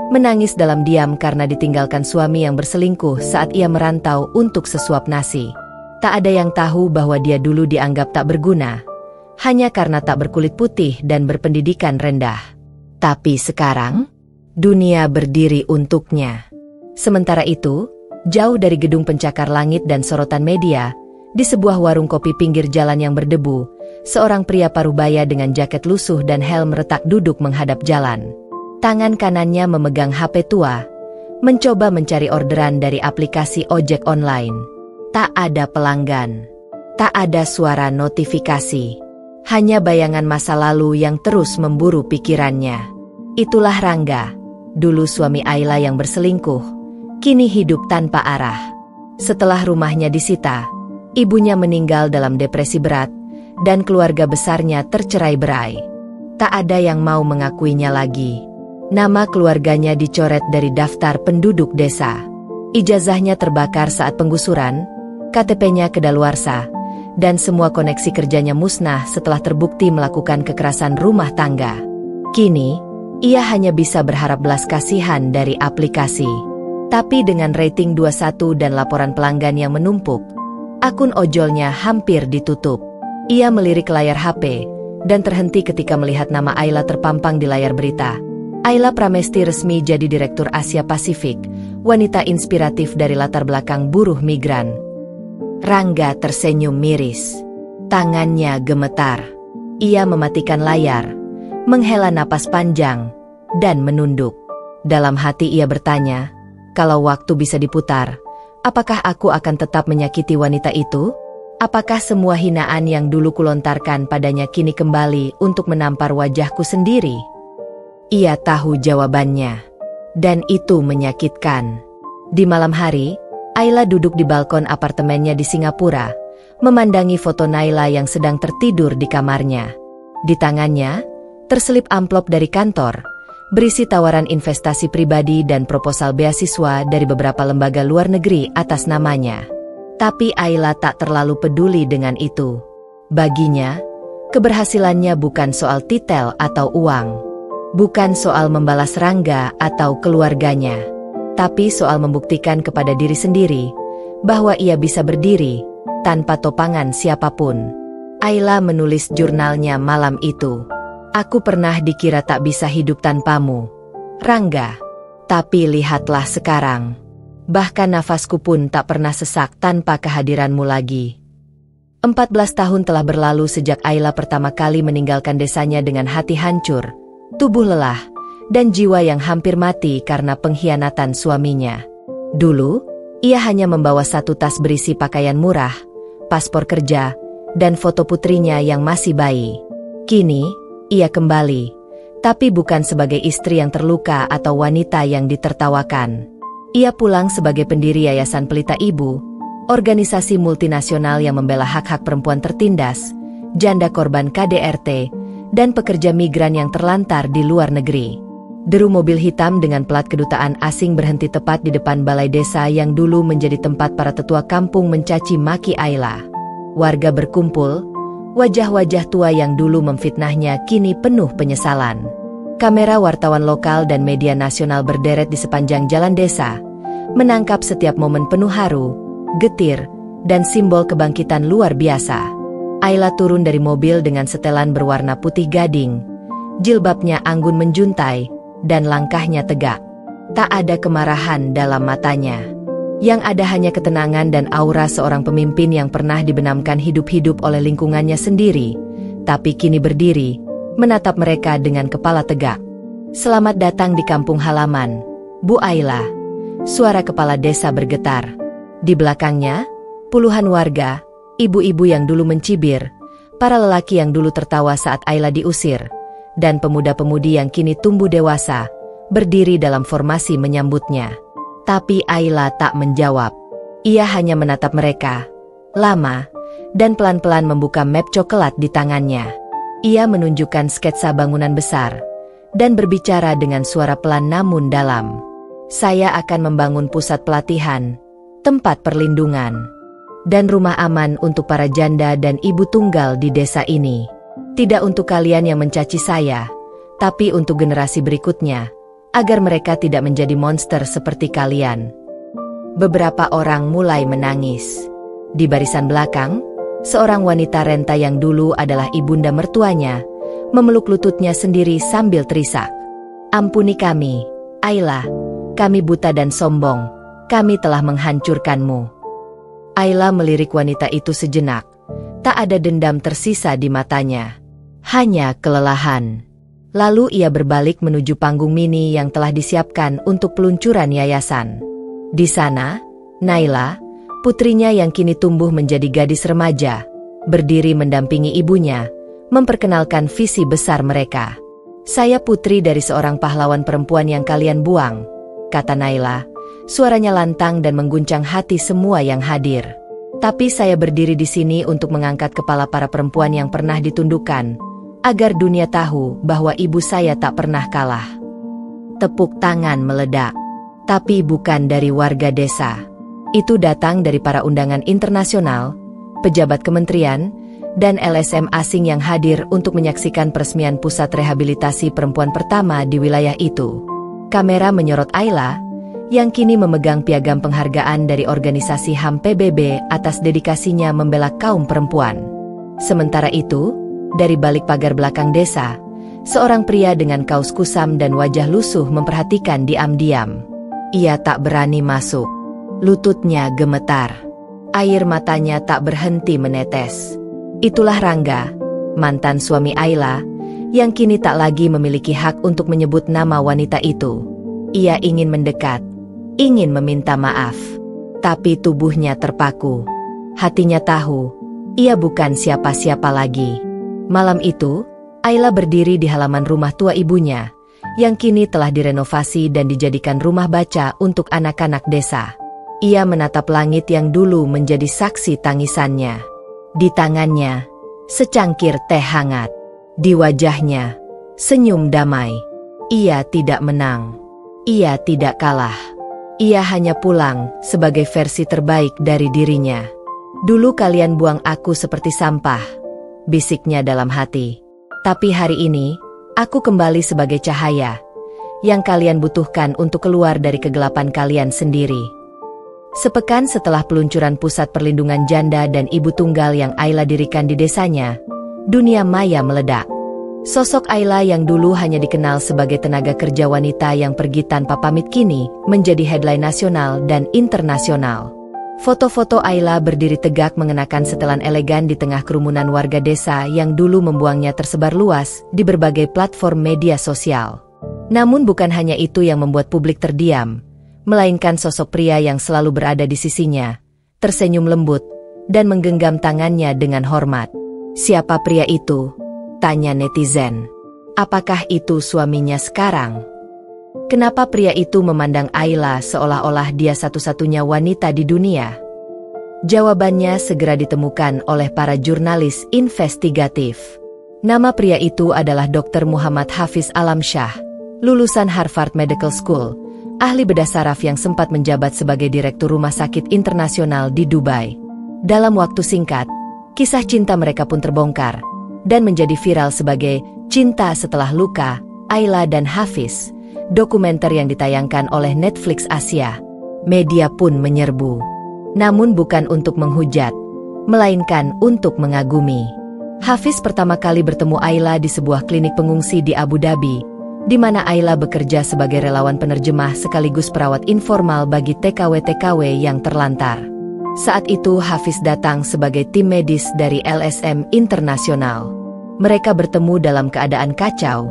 [SPEAKER 1] menangis dalam diam karena ditinggalkan suami yang berselingkuh saat ia merantau untuk sesuap nasi. Tak ada yang tahu bahwa dia dulu dianggap tak berguna, hanya karena tak berkulit putih dan berpendidikan rendah. Tapi sekarang, dunia berdiri untuknya. Sementara itu, jauh dari gedung pencakar langit dan sorotan media, di sebuah warung kopi pinggir jalan yang berdebu, seorang pria parubaya dengan jaket lusuh dan helm retak duduk menghadap jalan. Tangan kanannya memegang HP tua, mencoba mencari orderan dari aplikasi ojek online. Tak ada pelanggan, tak ada suara notifikasi, hanya bayangan masa lalu yang terus memburu pikirannya. Itulah Rangga, dulu suami Ayla yang berselingkuh, kini hidup tanpa arah. Setelah rumahnya disita, ibunya meninggal dalam depresi berat, dan keluarga besarnya tercerai-berai. Tak ada yang mau mengakuinya lagi. Nama keluarganya dicoret dari daftar penduduk desa. Ijazahnya terbakar saat penggusuran, KTP-nya kedaluarsa, dan semua koneksi kerjanya musnah setelah terbukti melakukan kekerasan rumah tangga. Kini, ia hanya bisa berharap belas kasihan dari aplikasi. Tapi dengan rating 21 dan laporan pelanggan yang menumpuk, akun ojolnya hampir ditutup. Ia melirik layar HP, dan terhenti ketika melihat nama Ayla terpampang di layar berita. Ayla Pramesti resmi jadi Direktur Asia Pasifik, wanita inspiratif dari latar belakang buruh migran. Rangga tersenyum miris. Tangannya gemetar. Ia mematikan layar, menghela napas panjang, dan menunduk. Dalam hati ia bertanya, kalau waktu bisa diputar, apakah aku akan tetap menyakiti wanita itu? Apakah semua hinaan yang dulu kulontarkan padanya kini kembali untuk menampar wajahku sendiri? Ia tahu jawabannya, dan itu menyakitkan. Di malam hari, Ayla duduk di balkon apartemennya di Singapura, memandangi foto Naila yang sedang tertidur di kamarnya. Di tangannya, terselip amplop dari kantor, berisi tawaran investasi pribadi dan proposal beasiswa dari beberapa lembaga luar negeri atas namanya. Tapi Ayla tak terlalu peduli dengan itu. Baginya, keberhasilannya bukan soal titel atau uang. Bukan soal membalas Rangga atau keluarganya. Tapi soal membuktikan kepada diri sendiri bahwa ia bisa berdiri tanpa topangan siapapun. Ayla menulis jurnalnya malam itu. Aku pernah dikira tak bisa hidup tanpamu, Rangga. Tapi lihatlah sekarang. Bahkan nafasku pun tak pernah sesak tanpa kehadiranmu lagi. 14 tahun telah berlalu sejak Ayla pertama kali meninggalkan desanya dengan hati hancur, tubuh lelah, dan jiwa yang hampir mati karena pengkhianatan suaminya. Dulu, ia hanya membawa satu tas berisi pakaian murah, paspor kerja, dan foto putrinya yang masih bayi. Kini, ia kembali, tapi bukan sebagai istri yang terluka atau wanita yang ditertawakan. Ia pulang sebagai pendiri Yayasan Pelita Ibu, organisasi multinasional yang membela hak-hak perempuan tertindas, janda korban KDRT, dan pekerja migran yang terlantar di luar negeri. Deru mobil hitam dengan plat kedutaan asing berhenti tepat di depan balai desa yang dulu menjadi tempat para tetua kampung mencaci maki Ayla. Warga berkumpul, wajah-wajah tua yang dulu memfitnahnya kini penuh penyesalan. Kamera wartawan lokal dan media nasional berderet di sepanjang jalan desa, menangkap setiap momen penuh haru, getir, dan simbol kebangkitan luar biasa. Ayla turun dari mobil dengan setelan berwarna putih gading, jilbabnya anggun menjuntai, dan langkahnya tegak. Tak ada kemarahan dalam matanya. Yang ada hanya ketenangan dan aura seorang pemimpin yang pernah dibenamkan hidup-hidup oleh lingkungannya sendiri, tapi kini berdiri, menatap mereka dengan kepala tegak. Selamat datang di kampung halaman, Bu Ayla. Suara kepala desa bergetar. Di belakangnya, puluhan warga, ibu-ibu yang dulu mencibir, para lelaki yang dulu tertawa saat Ayla diusir, dan pemuda-pemudi yang kini tumbuh dewasa, berdiri dalam formasi menyambutnya. Tapi Ayla tak menjawab. Ia hanya menatap mereka, lama, dan pelan-pelan membuka map coklat di tangannya. Ia menunjukkan sketsa bangunan besar, dan berbicara dengan suara pelan namun dalam. Saya akan membangun pusat pelatihan, tempat perlindungan, dan rumah aman untuk para janda dan ibu tunggal di desa ini. Tidak untuk kalian yang mencaci saya, tapi untuk generasi berikutnya, agar mereka tidak menjadi monster seperti kalian. Beberapa orang mulai menangis. Di barisan belakang, seorang wanita renta yang dulu adalah ibunda mertuanya, memeluk lututnya sendiri sambil terisak. Ampuni kami, Ayla. Kami buta dan sombong. Kami telah menghancurkanmu. Ayla melirik wanita itu sejenak. Tak ada dendam tersisa di matanya. Hanya kelelahan. Lalu ia berbalik menuju panggung mini yang telah disiapkan untuk peluncuran yayasan. Di sana, Naila, putrinya yang kini tumbuh menjadi gadis remaja, berdiri mendampingi ibunya, memperkenalkan visi besar mereka. Saya putri dari seorang pahlawan perempuan yang kalian buang, kata Naila. Suaranya lantang dan mengguncang hati semua yang hadir. Tapi saya berdiri di sini untuk mengangkat kepala para perempuan yang pernah ditundukkan, agar dunia tahu bahwa ibu saya tak pernah kalah. Tepuk tangan meledak. Tapi bukan dari warga desa. Itu datang dari para undangan internasional, pejabat kementerian, dan LSM asing yang hadir untuk menyaksikan peresmian pusat rehabilitasi perempuan pertama di wilayah itu. Kamera menyorot Ayla, yang kini memegang piagam penghargaan dari organisasi HAM PBB atas dedikasinya membela kaum perempuan. Sementara itu, dari balik pagar belakang desa, seorang pria dengan kaus kusam dan wajah lusuh memperhatikan diam-diam. Ia tak berani masuk. Lututnya gemetar. Air matanya tak berhenti menetes. Itulah Rangga, mantan suami Ayla, yang kini tak lagi memiliki hak untuk menyebut nama wanita itu. Ia ingin mendekat, ingin meminta maaf. Tapi tubuhnya terpaku. Hatinya tahu, ia bukan siapa-siapa lagi. Malam itu, Ayla berdiri di halaman rumah tua ibunya, yang kini telah direnovasi dan dijadikan rumah baca untuk anak-anak desa. Ia menatap langit yang dulu menjadi saksi tangisannya. Di tangannya, secangkir teh hangat. Di wajahnya, senyum damai. Ia tidak menang. Ia tidak kalah. Ia hanya pulang sebagai versi terbaik dari dirinya. Dulu kalian buang aku seperti sampah, bisiknya dalam hati. Tapi hari ini, aku kembali sebagai cahaya yang kalian butuhkan untuk keluar dari kegelapan kalian sendiri. Sepekan setelah peluncuran pusat perlindungan janda dan ibu tunggal yang Ayla dirikan di desanya, dunia maya meledak. Sosok Ayla yang dulu hanya dikenal sebagai tenaga kerja wanita yang pergi tanpa pamit kini menjadi headline nasional dan internasional. Foto-foto Ayla berdiri tegak mengenakan setelan elegan di tengah kerumunan warga desa yang dulu membuangnya tersebar luas di berbagai platform media sosial. Namun bukan hanya itu yang membuat publik terdiam, melainkan sosok pria yang selalu berada di sisinya, tersenyum lembut, dan menggenggam tangannya dengan hormat. Siapa pria itu? Tanya netizen. Apakah itu suaminya sekarang? Kenapa pria itu memandang Ayla seolah-olah dia satu-satunya wanita di dunia? Jawabannya segera ditemukan oleh para jurnalis investigatif. Nama pria itu adalah Dr. Muhammad Hafiz Alamsyah, lulusan Harvard Medical School, ahli bedah saraf yang sempat menjabat sebagai direktur rumah sakit internasional di Dubai. Dalam waktu singkat, kisah cinta mereka pun terbongkar dan menjadi viral sebagai Cinta Setelah Luka, Ayla dan Hafiz, dokumenter yang ditayangkan oleh Netflix Asia. Media pun menyerbu. Namun bukan untuk menghujat, melainkan untuk mengagumi. Hafiz pertama kali bertemu Ayla di sebuah klinik pengungsi di Abu Dhabi, di mana Ayla bekerja sebagai relawan penerjemah sekaligus perawat informal bagi TKW-TKW yang terlantar. Saat itu Hafiz datang sebagai tim medis dari LSM Internasional. Mereka bertemu dalam keadaan kacau.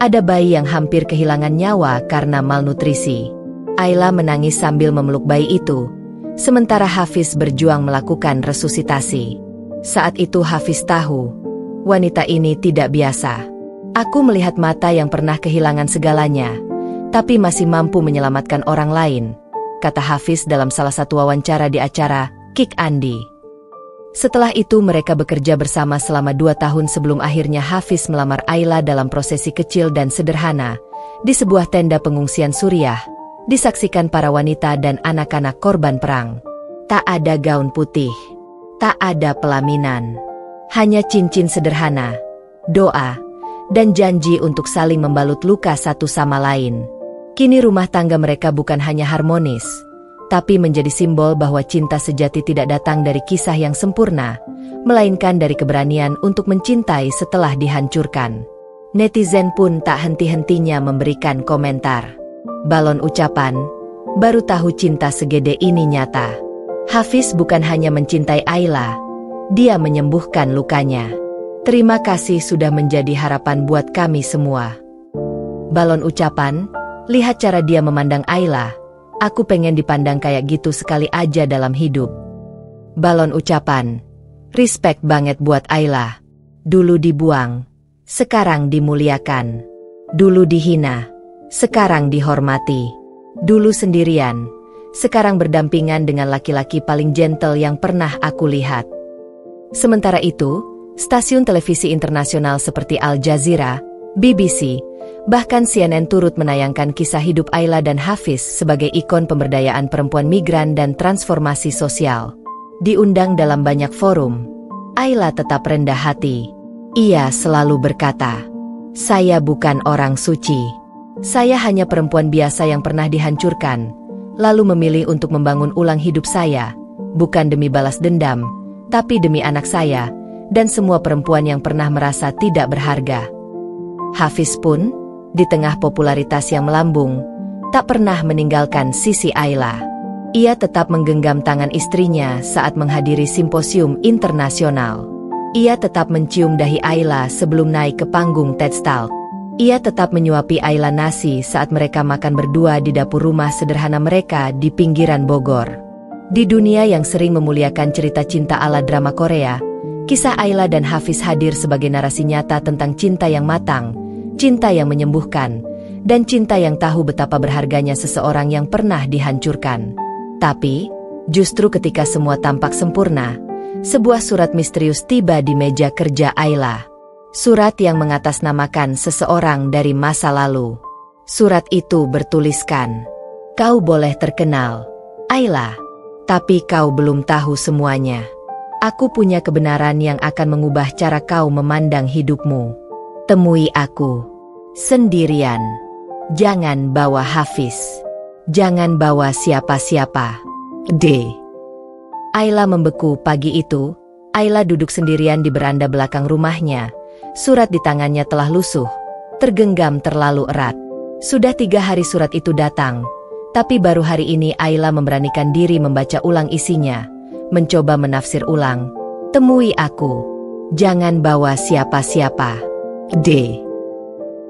[SPEAKER 1] Ada bayi yang hampir kehilangan nyawa karena malnutrisi. Ayla menangis sambil memeluk bayi itu, sementara Hafiz berjuang melakukan resusitasi. Saat itu Hafiz tahu, wanita ini tidak biasa. Aku melihat mata yang pernah kehilangan segalanya, tapi masih mampu menyelamatkan orang lain, kata Hafiz dalam salah satu wawancara di acara Kick Andi. Setelah itu mereka bekerja bersama selama 2 tahun sebelum akhirnya Hafiz melamar Ayla dalam prosesi kecil dan sederhana, di sebuah tenda pengungsian Suriah, disaksikan para wanita dan anak-anak korban perang. Tak ada gaun putih, tak ada pelaminan, hanya cincin sederhana, doa, dan janji untuk saling membalut luka satu sama lain. Kini rumah tangga mereka bukan hanya harmonis, tapi menjadi simbol bahwa cinta sejati tidak datang dari kisah yang sempurna, melainkan dari keberanian untuk mencintai setelah dihancurkan. Netizen pun tak henti-hentinya memberikan komentar. Balon ucapan, baru tahu cinta segede ini nyata. Hafiz bukan hanya mencintai Ayla, dia menyembuhkan lukanya. Terima kasih sudah menjadi harapan buat kami semua. Balon ucapan, lihat cara dia memandang Ayla. Aku pengen dipandang kayak gitu sekali aja dalam hidup. Balon ucapan, respect banget buat Ayla. Dulu dibuang, sekarang dimuliakan. Dulu dihina, sekarang dihormati. Dulu sendirian, sekarang berdampingan dengan laki-laki paling gentle yang pernah aku lihat. Sementara itu, stasiun televisi internasional seperti Al Jazeera, BBC, bahkan CNN turut menayangkan kisah hidup Ayla dan Hafiz sebagai ikon pemberdayaan perempuan migran dan transformasi sosial. Diundang dalam banyak forum, Ayla tetap rendah hati. Ia selalu berkata, "Saya bukan orang suci. Saya hanya perempuan biasa yang pernah dihancurkan, lalu memilih untuk membangun ulang hidup saya, bukan demi balas dendam, tapi demi anak saya, dan semua perempuan yang pernah merasa tidak berharga." Hafiz pun, di tengah popularitas yang melambung, tak pernah meninggalkan sisi Ayla. Ia tetap menggenggam tangan istrinya saat menghadiri simposium internasional. Ia tetap mencium dahi Ayla sebelum naik ke panggung TED Talk. Ia tetap menyuapi Ayla nasi saat mereka makan berdua di dapur rumah sederhana mereka di pinggiran Bogor. Di dunia yang sering memuliakan cerita cinta ala drama Korea, kisah Ayla dan Hafiz hadir sebagai narasi nyata tentang cinta yang matang, cinta yang menyembuhkan, dan cinta yang tahu betapa berharganya seseorang yang pernah dihancurkan. Tapi, justru ketika semua tampak sempurna, sebuah surat misterius tiba di meja kerja Ayla. Surat yang mengatasnamakan seseorang dari masa lalu. Surat itu bertuliskan, "Kau boleh terkenal, Ayla, tapi kau belum tahu semuanya. Aku punya kebenaran yang akan mengubah cara kau memandang hidupmu. Temui aku. Sendirian. Jangan bawa Hafiz. Jangan bawa siapa-siapa. D." Ayla membeku pagi itu. Ayla duduk sendirian di beranda belakang rumahnya. Surat di tangannya telah lusuh, tergenggam terlalu erat. Sudah 3 hari surat itu datang, tapi baru hari ini Ayla memberanikan diri membaca ulang isinya, mencoba menafsir ulang. "Temui aku. Jangan bawa siapa-siapa. D."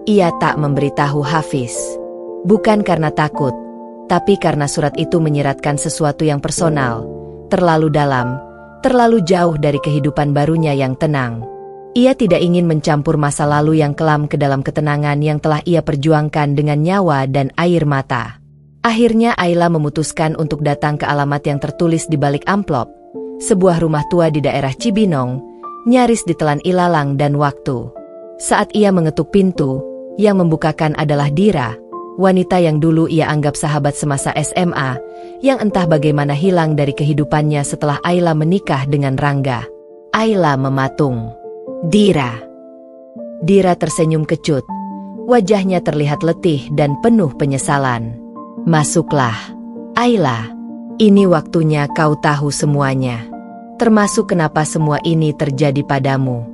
[SPEAKER 1] Ia tak memberitahu Hafiz. Bukan karena takut, tapi karena surat itu menyiratkan sesuatu yang personal, terlalu dalam, terlalu jauh dari kehidupan barunya yang tenang. Ia tidak ingin mencampur masa lalu yang kelam ke dalam ketenangan yang telah ia perjuangkan dengan nyawa dan air mata. Akhirnya Ayla memutuskan untuk datang ke alamat yang tertulis di balik amplop, sebuah rumah tua di daerah Cibinong, nyaris ditelan ilalang dan waktu. Saat ia mengetuk pintu, yang membukakan adalah Dira, wanita yang dulu ia anggap sahabat semasa SMA, yang entah bagaimana hilang dari kehidupannya setelah Ayla menikah dengan Rangga. Ayla mematung. "Dira." Dira tersenyum kecut. Wajahnya terlihat letih dan penuh penyesalan. "Masuklah, Ayla. Ini waktunya kau tahu semuanya. Termasuk kenapa semua ini terjadi padamu."